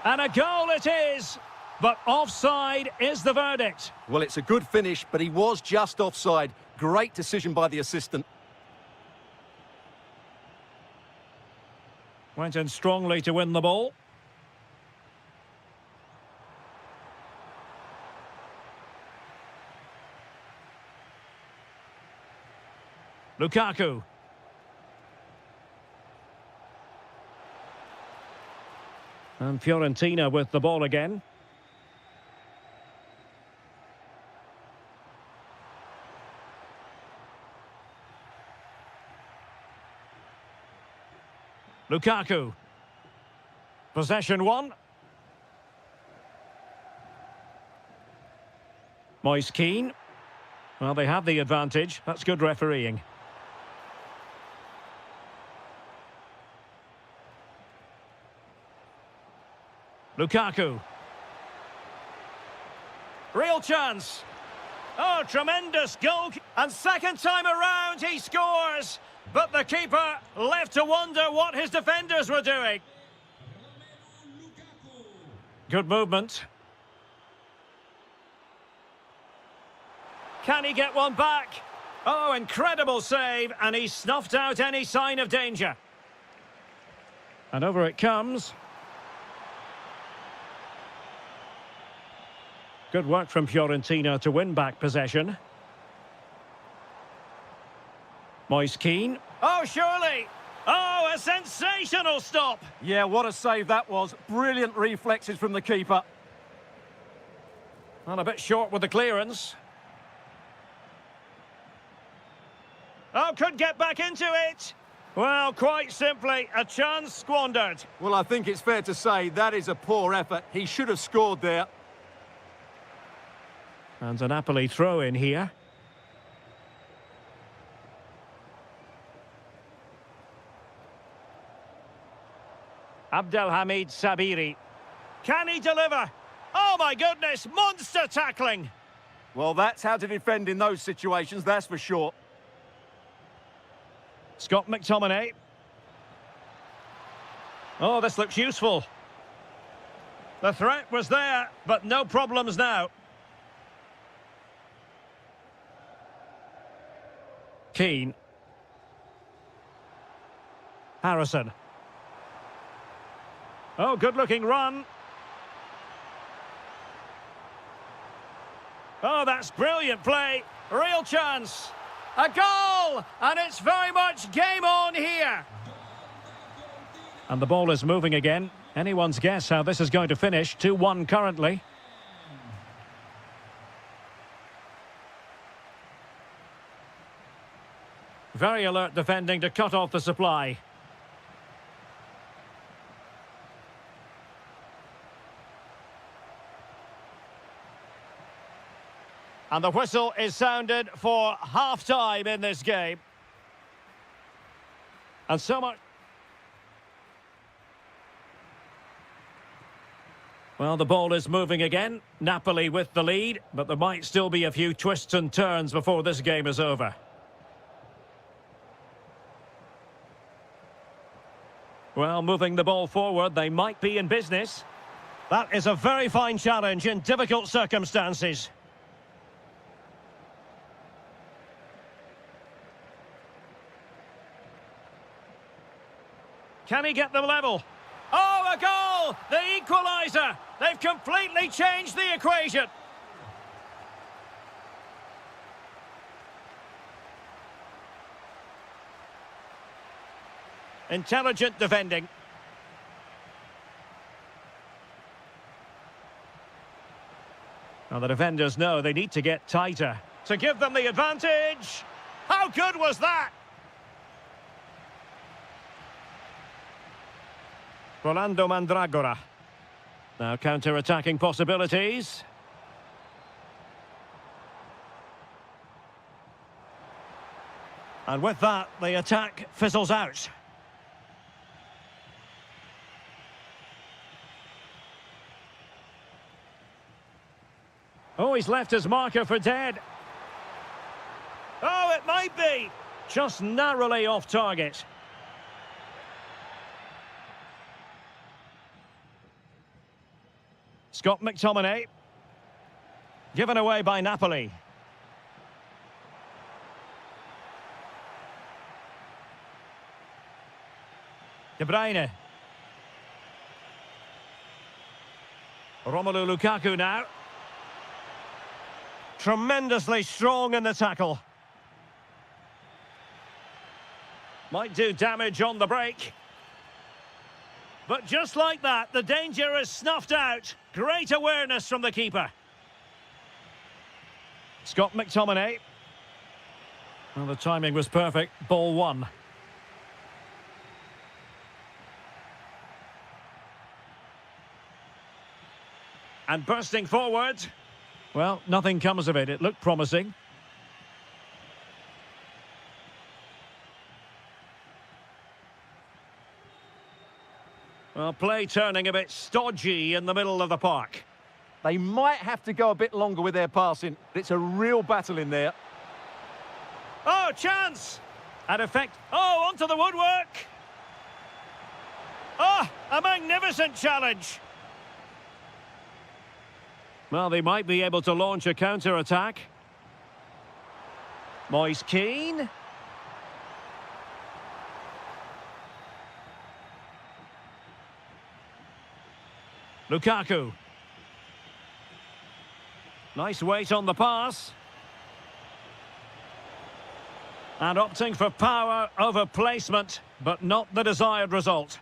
And a goal it is! But offside is the verdict. Well, it's a good finish, but he was just offside. Great decision by the assistant. Went in strongly to win the ball. Lukaku. And Fiorentina with the ball again. Lukaku. Possession one. Moise Keane. Well, they have the advantage. That's good refereeing. Lukaku. Real chance. Oh, tremendous goal. And second time around, he scores. But the keeper left to wonder what his defenders were doing. Good movement. Can he get one back? Oh, incredible save. And he snuffed out any sign of danger. And over it comes. Good work from Fiorentina to win back possession. Moise Keane. Oh, surely! Oh, a sensational stop! Yeah, what a save that was. Brilliant reflexes from the keeper. Well, a bit short with the clearance. Oh, could get back into it! Well, quite simply, a chance squandered. Well, I think it's fair to say that is a poor effort. He should have scored there. And a Napoli throw in here. Abdelhamid Sabiri. Can he deliver? Oh my goodness, monster tackling! Well, that's how to defend in those situations, that's for sure. Scott McTominay. Oh, this looks useful. The threat was there, but no problems now. Keane. Harrison. Oh, good-looking run. Oh, that's brilliant play. Real chance. A goal! And it's very much game on here. And the ball is moving again. Anyone's guess how this is going to finish. 2-1 currently. Very alert defending to cut off the supply. And the whistle is sounded for half-time in this game. And so much... Well, the ball is moving again. Napoli with the lead, but there might still be a few twists and turns before this game is over. Well, moving the ball forward, they might be in business. That is a very fine challenge in difficult circumstances. Can he get them level? Oh, a goal! The equaliser! They've completely changed the equation. Intelligent defending. Now the defenders know they need to get tighter to give them the advantage. How good was that? Rolando Mandragora. Now counter-attacking possibilities. And with that, the attack fizzles out. Oh, he's left his marker for dead. Oh, it might be. Just narrowly off target. Scott McTominay. Given away by Napoli. De Bruyne. Romelu Lukaku now. Tremendously strong in the tackle. Might do damage on the break. But just like that, the danger is snuffed out. Great awareness from the keeper. Scott McTominay. Well, the timing was perfect. Ball one. And bursting forward. Well, nothing comes of it. It looked promising. Well, play turning a bit stodgy in the middle of the park. They might have to go a bit longer with their passing. It's a real battle in there. Oh, chance! And effect. Oh, onto the woodwork. Oh, a magnificent challenge. Well, they might be able to launch a counter-attack. Moise Keane. Lukaku. Nice weight on the pass. And opting for power over placement, but not the desired result.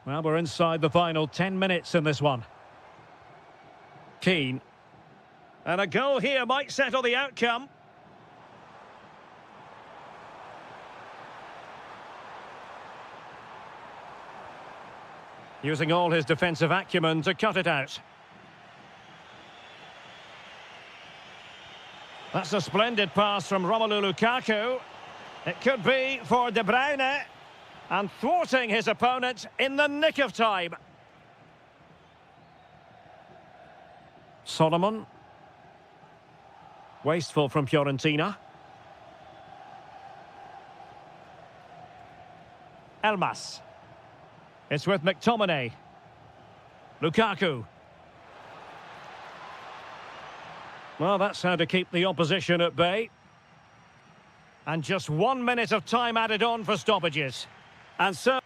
Well, we're inside the final 10 minutes in this one. Keane. And a goal here might settle the outcome. Using all his defensive acumen to cut it out. That's a splendid pass from Romelu Lukaku. It could be for De Bruyne. And thwarting his opponent in the nick of time. Solomon. Wasteful from Fiorentina. Elmas. It's with McTominay. Lukaku. Well, that's how to keep the opposition at bay. And just 1 minute of time added on for stoppages. And so...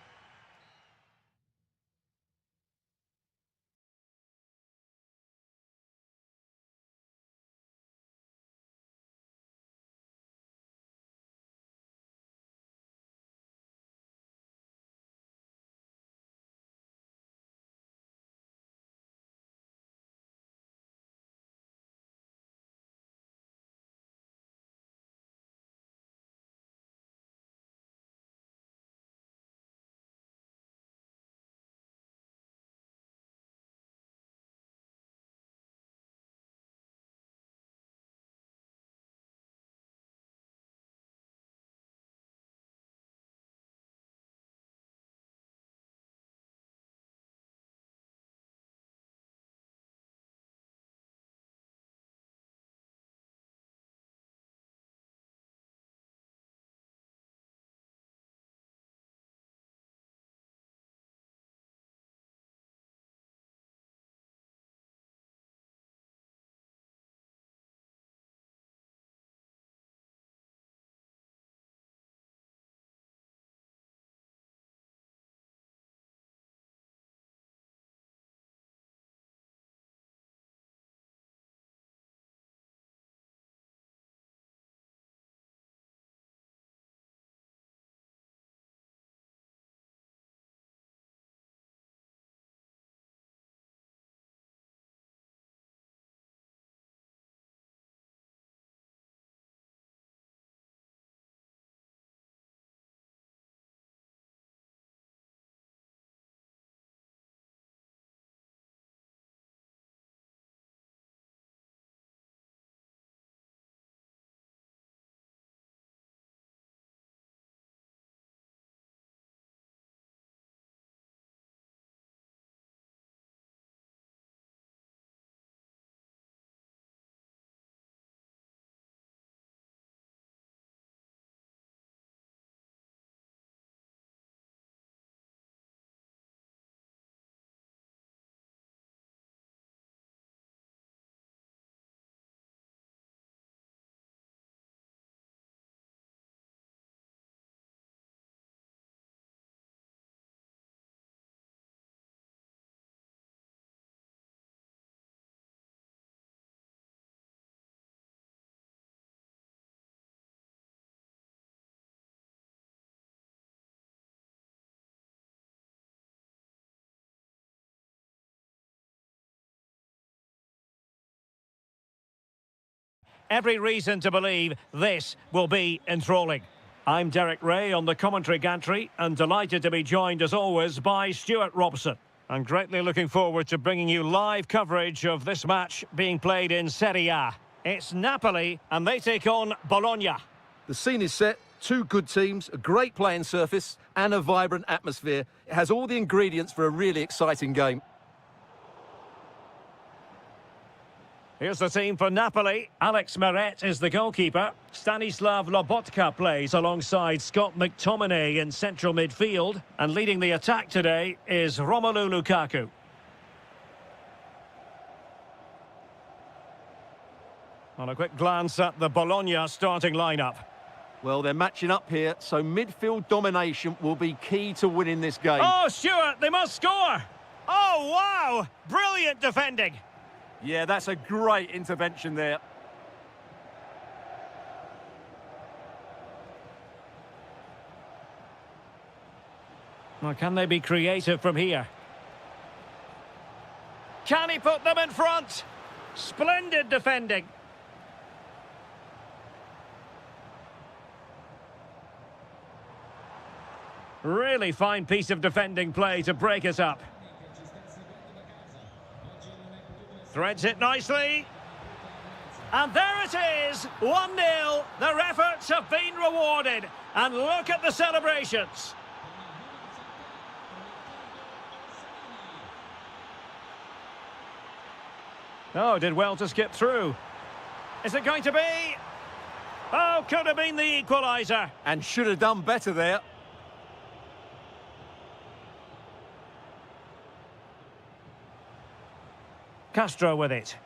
every reason to believe this will be enthralling. I'm Derek Ray on the commentary gantry and delighted to be joined as always by Stuart Robson. I'm greatly looking forward to bringing you live coverage of this match being played in Serie A. It's Napoli and they take on Bologna. The scene is set, two good teams, a great playing surface and a vibrant atmosphere. It has all the ingredients for a really exciting game. Here's the team for Napoli. Alex Meret is the goalkeeper. Stanislav Lobotka plays alongside Scott McTominay in central midfield. And leading the attack today is Romelu Lukaku. On a quick glance at the Bologna starting lineup. Well, they're matching up here, so midfield domination will be key to winning this game. Oh, Stuart, they must score! Oh, wow! Brilliant defending! Yeah, that's a great intervention there. Well, can they be creative from here? Can he put them in front? Splendid defending. Really fine piece of defending play to break us up. Threads it nicely. And there it is, 1-0. Their efforts have been rewarded. And look at the celebrations. Oh, did well to skip through. Is it going to be? Oh, could have been the equaliser. And should have done better there. Castro with it.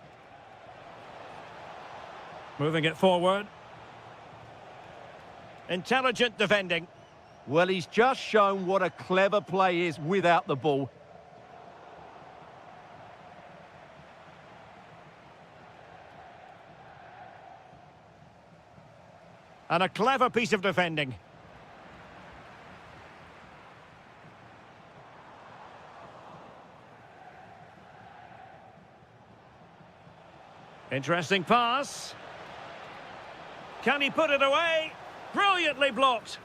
Moving it forward. Intelligent defending. Well, he's just shown what a clever play is without the ball. And a clever piece of defending. Interesting pass. Can he put it away? Brilliantly blocked.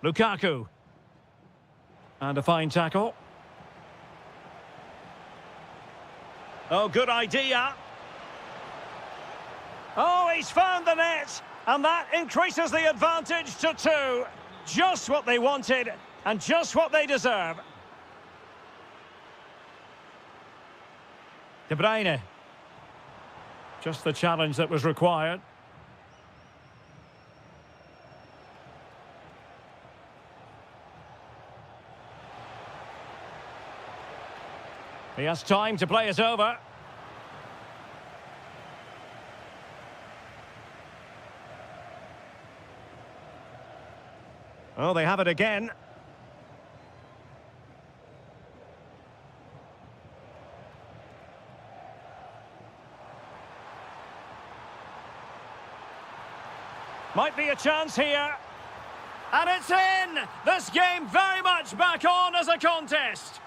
Lukaku. And a fine tackle. Oh, good idea. Oh, he's found the net. And that increases the advantage to 2. Just what they wanted and just what they deserve. De Bruyne. Just the challenge that was required. He has time to play it over. Oh, they have it again. Might be a chance here. And it's in! This game very much back on as a contest.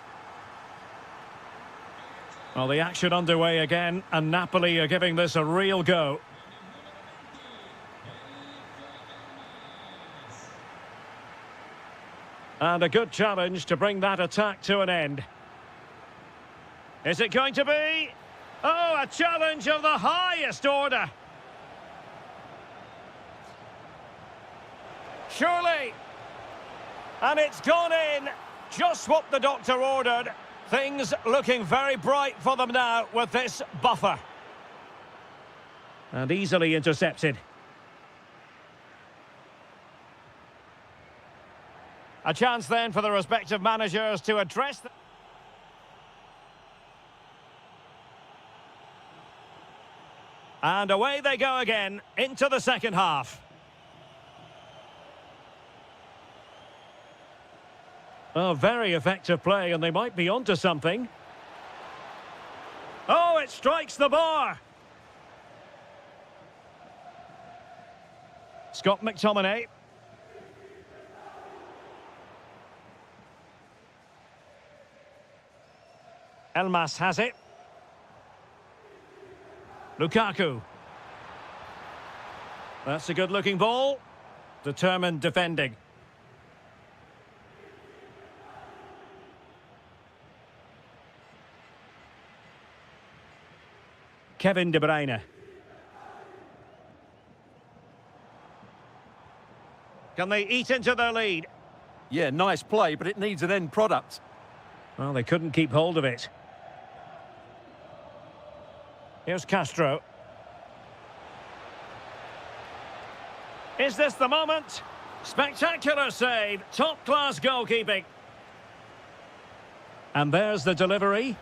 Well, the action underway again, and Napoli are giving this a real go. And a good challenge to bring that attack to an end. Is it going to be? Oh, a challenge of the highest order. Surely. And it's gone in. Just what the doctor ordered. Things looking very bright for them now with this buffer. And easily intercepted. A chance then for the respective managers to address the... And away they go again into the second half. Oh, very effective play, and they might be onto something. Oh, it strikes the bar. Scott McTominay. Elmas has it. Lukaku. That's a good-looking ball. Determined defending. Kevin De Bruyne. Can they eat into their lead? Yeah, nice play, but it needs an end product. Well, they couldn't keep hold of it. Here's Castro. Is this the moment? Spectacular save. Top-class goalkeeping. And there's the delivery.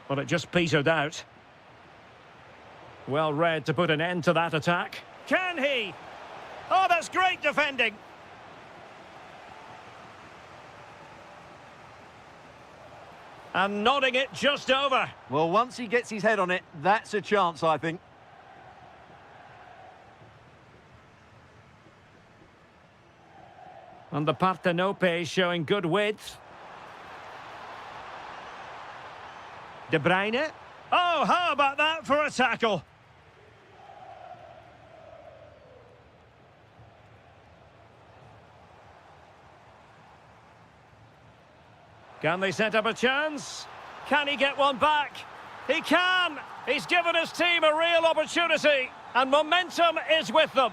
Well, it just petered out. Well read to put an end to that attack. Can he? Oh, that's great defending. And nodding it just over. Well, once he gets his head on it, that's a chance, I think. And the Partenope showing good width. De Bruyne. Oh, how about that for a tackle? Can they set up a chance? Can he get one back? He can! He's given his team a real opportunity, and momentum is with them.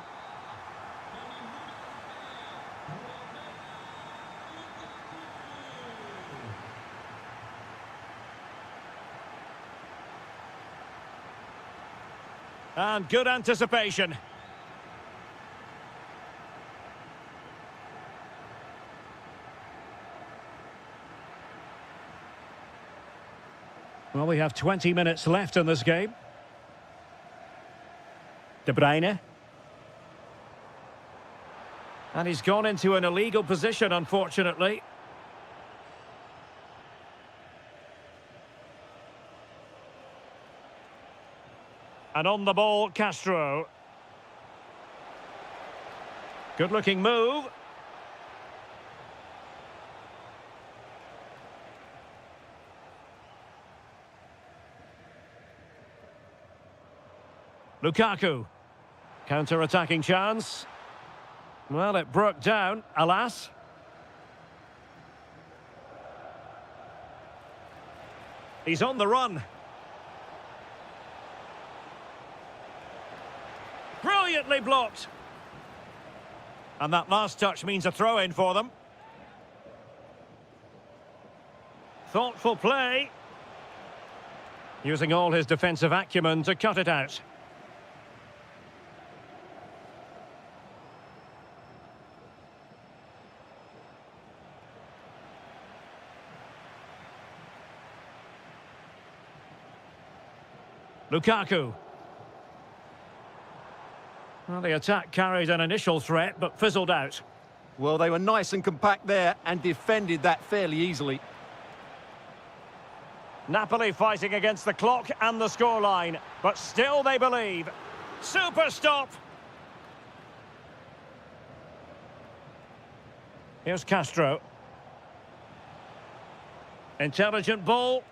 And good anticipation. Well, we have 20 minutes left in this game. De Bruyne. And he's gone into an illegal position, unfortunately. And on the ball, Castro. Good-looking move. Lukaku. Counter-attacking chance. Well, it broke down, alas. He's on the run. Brilliantly blocked. And that last touch means a throw-in for them. Thoughtful play. Using all his defensive acumen to cut it out. Lukaku. Well, the attack carried an initial threat, but fizzled out. Well, they were nice and compact there and defended that fairly easily. Napoli fighting against the clock and the scoreline, but still they believe. Super stop! Here's Castro. Intelligent ball.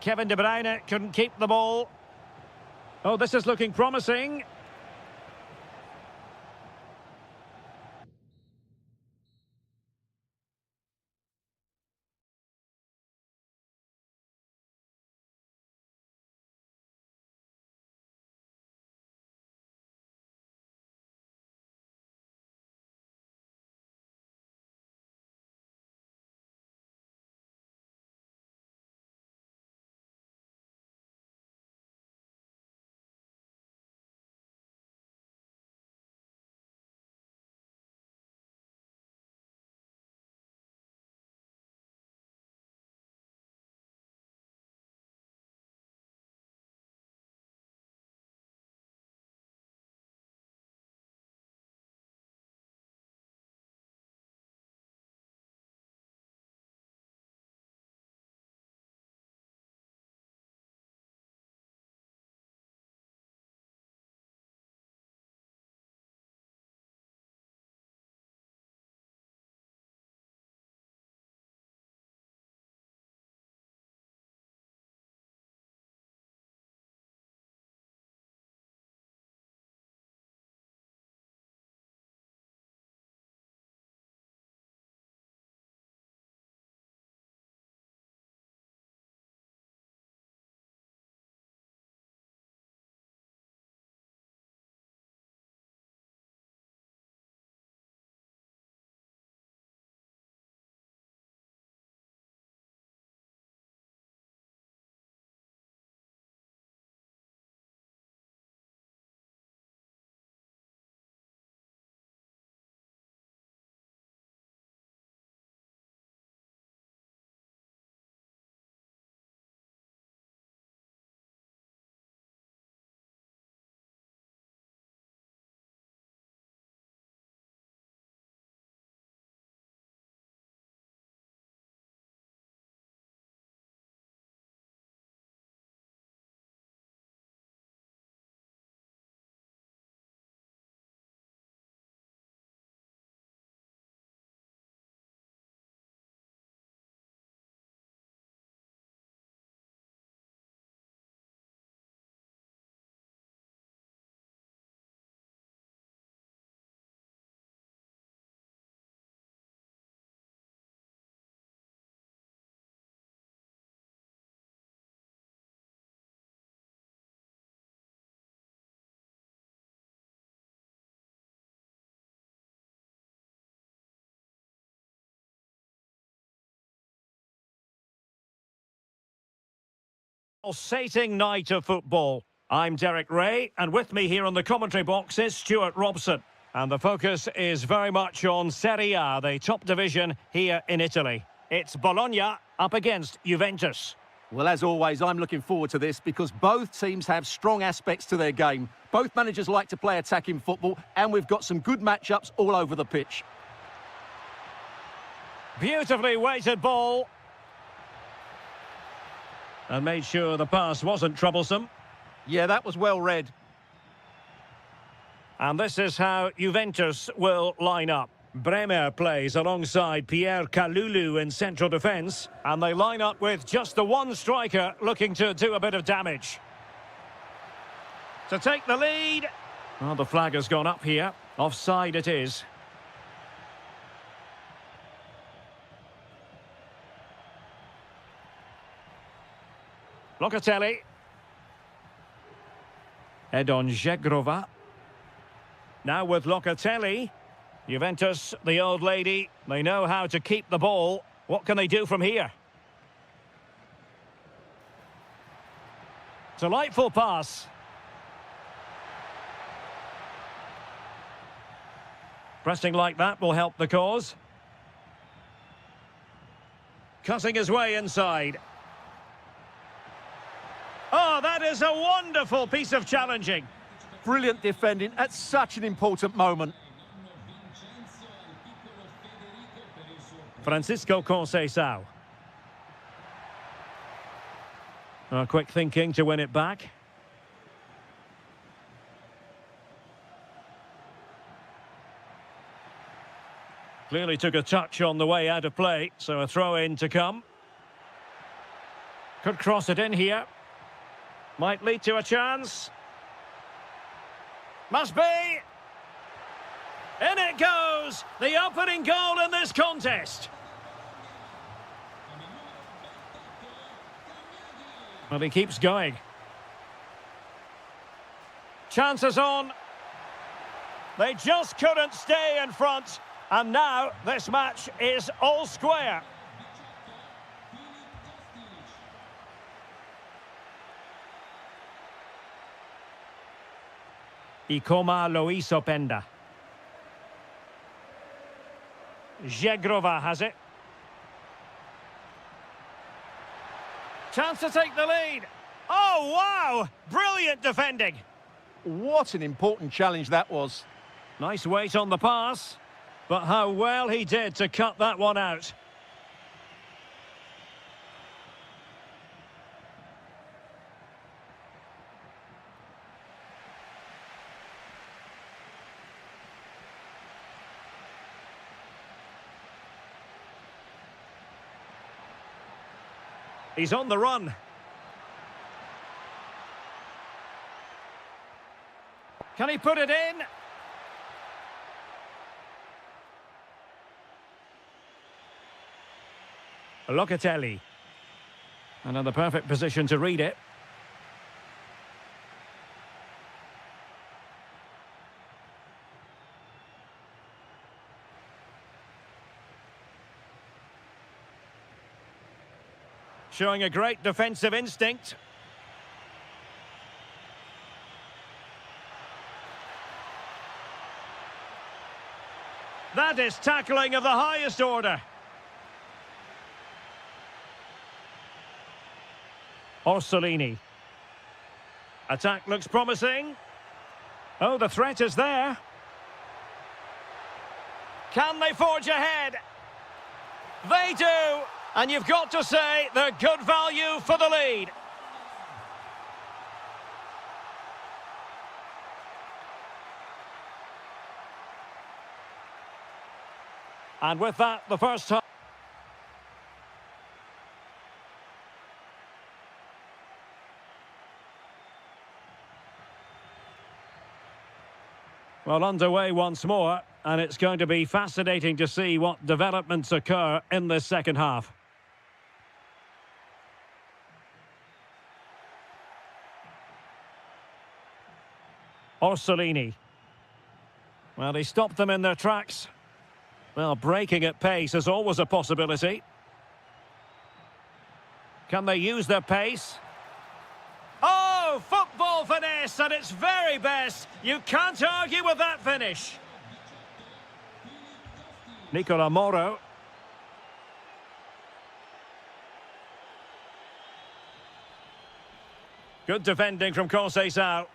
Kevin De Bruyne couldn't keep the ball. Oh, this is looking promising. Pulsating night of football. I'm Derek Ray, and with me here on the commentary box is Stuart Robson. And the focus is very much on Serie A, the top division here in Italy. It's Bologna up against Juventus. Well, as always, I'm looking forward to this because both teams have strong aspects to their game. Both managers like to play attacking football, and we've got some good matchups all over the pitch. Beautifully weighted ball. And made sure the pass wasn't troublesome. Yeah, that was well read. And this is how Juventus will line up. Bremer plays alongside Pierre Kalulu in central defence. And they line up with just the one striker looking to do a bit of damage. To take the lead. Well, the flag has gone up here. Offside it is. Locatelli. Edon Żegrova. Now with Locatelli. Juventus, the old lady, they know how to keep the ball. What can they do from here? Delightful pass. Pressing like that will help the cause. Cutting his way inside. Oh, that is a wonderful piece of challenging. Brilliant defending at such an important moment. Francisco Conceição. Quick thinking to win it back. Clearly took a touch on the way out of play, so a throw-in to come. Could cross it in here. Might lead to a chance. Must be. In it goes! The opening goal in this contest. Well, he keeps going. Chances on. They just couldn't stay in front. And now this match is all square. Ikoma Loiso Penda. Żegrova has it. Chance to take the lead. Oh, wow! Brilliant defending. What an important challenge that was. Nice weight on the pass. But how well he did to cut that one out. He's on the run. Can he put it in? Locatelli. And in the perfect position to read it. Showing a great defensive instinct. That is tackling of the highest order. Orsolini. Attack looks promising. Oh, the threat is there. Can they forge ahead? They do. And you've got to say they're good value for the lead. And with that, the first half. Well, underway once more, and it's going to be fascinating to see what developments occur in this second half. Orsolini. Well, he stopped them in their tracks. Well, breaking at pace is always a possibility. Can they use their pace? Oh, football finesse at its very best. You can't argue with that finish. Nicola Moro. Good defending from Conceição.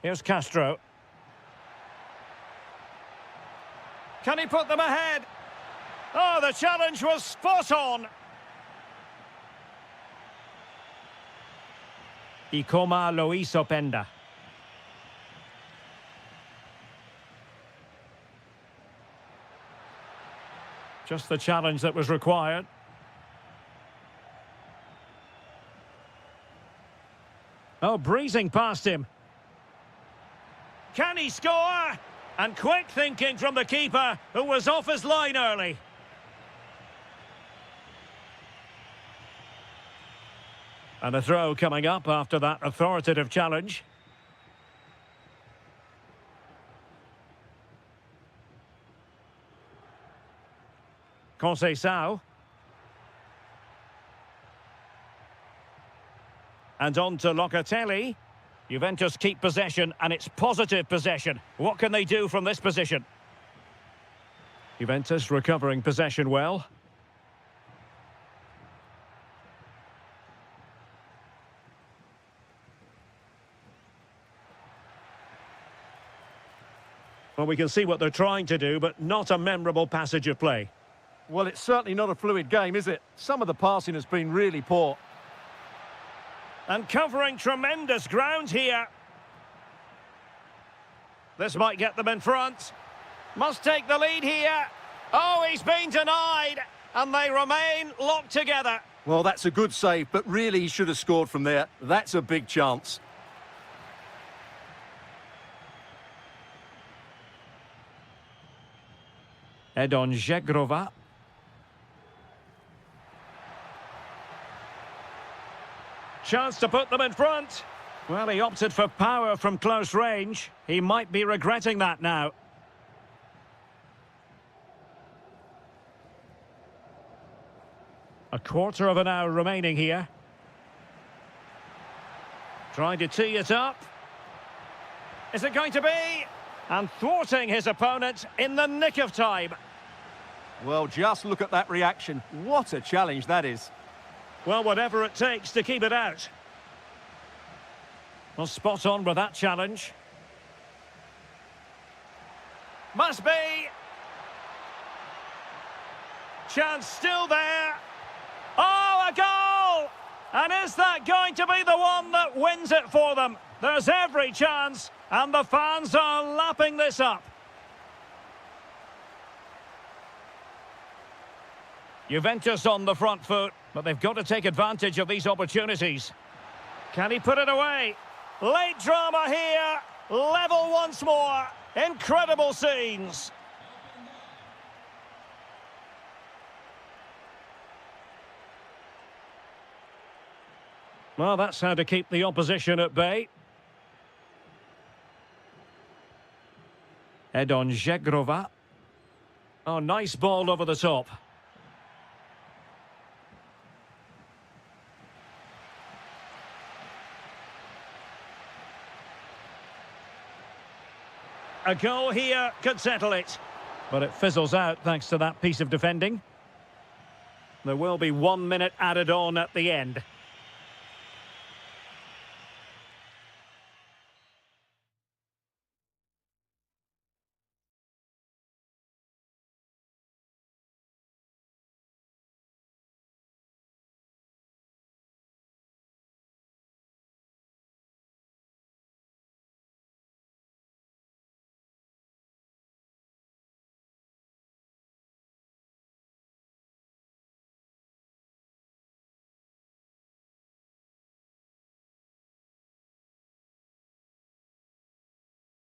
Here's Castro. Can he put them ahead? Oh, the challenge was spot on. Ikoma Luis Openda. Just the challenge that was required. Oh, breezing past him. Can he score? And quick thinking from the keeper, who was off his line early. And a throw coming up after that authoritative challenge. Conceição. And on to Locatelli. Juventus keep possession, and it's positive possession. What can they do from this position? Juventus recovering possession well. Well, we can see what they're trying to do, but not a memorable passage of play. Well, it's certainly not a fluid game, is it? Some of the passing has been really poor. And covering tremendous ground here. This might get them in front. Must take the lead here. Oh, he's been denied. And they remain locked together. Well, that's a good save, but really he should have scored from there. That's a big chance. Edon Žegrova. Chance to put them in front. Well, he opted for power from close range. He might be regretting that now. A quarter of an hour remaining here. Trying to tee it up. Is it going to be? And thwarting his opponent in the nick of time. Well, just look at that reaction. What a challenge that is. Well, whatever it takes to keep it out. Well, spot on with that challenge. Must be. Chance still there. Oh, a goal! And is that going to be the one that wins it for them? There's every chance, and the fans are lapping this up. Juventus on the front foot, but they've got to take advantage of these opportunities. Can he put it away? Late drama here. Level once more. Incredible scenes. Well, that's how to keep the opposition at bay. Edon Žegrova. Oh, nice ball over the top. A goal here could settle it. But it fizzles out thanks to that piece of defending. There will be 1 minute added on at the end.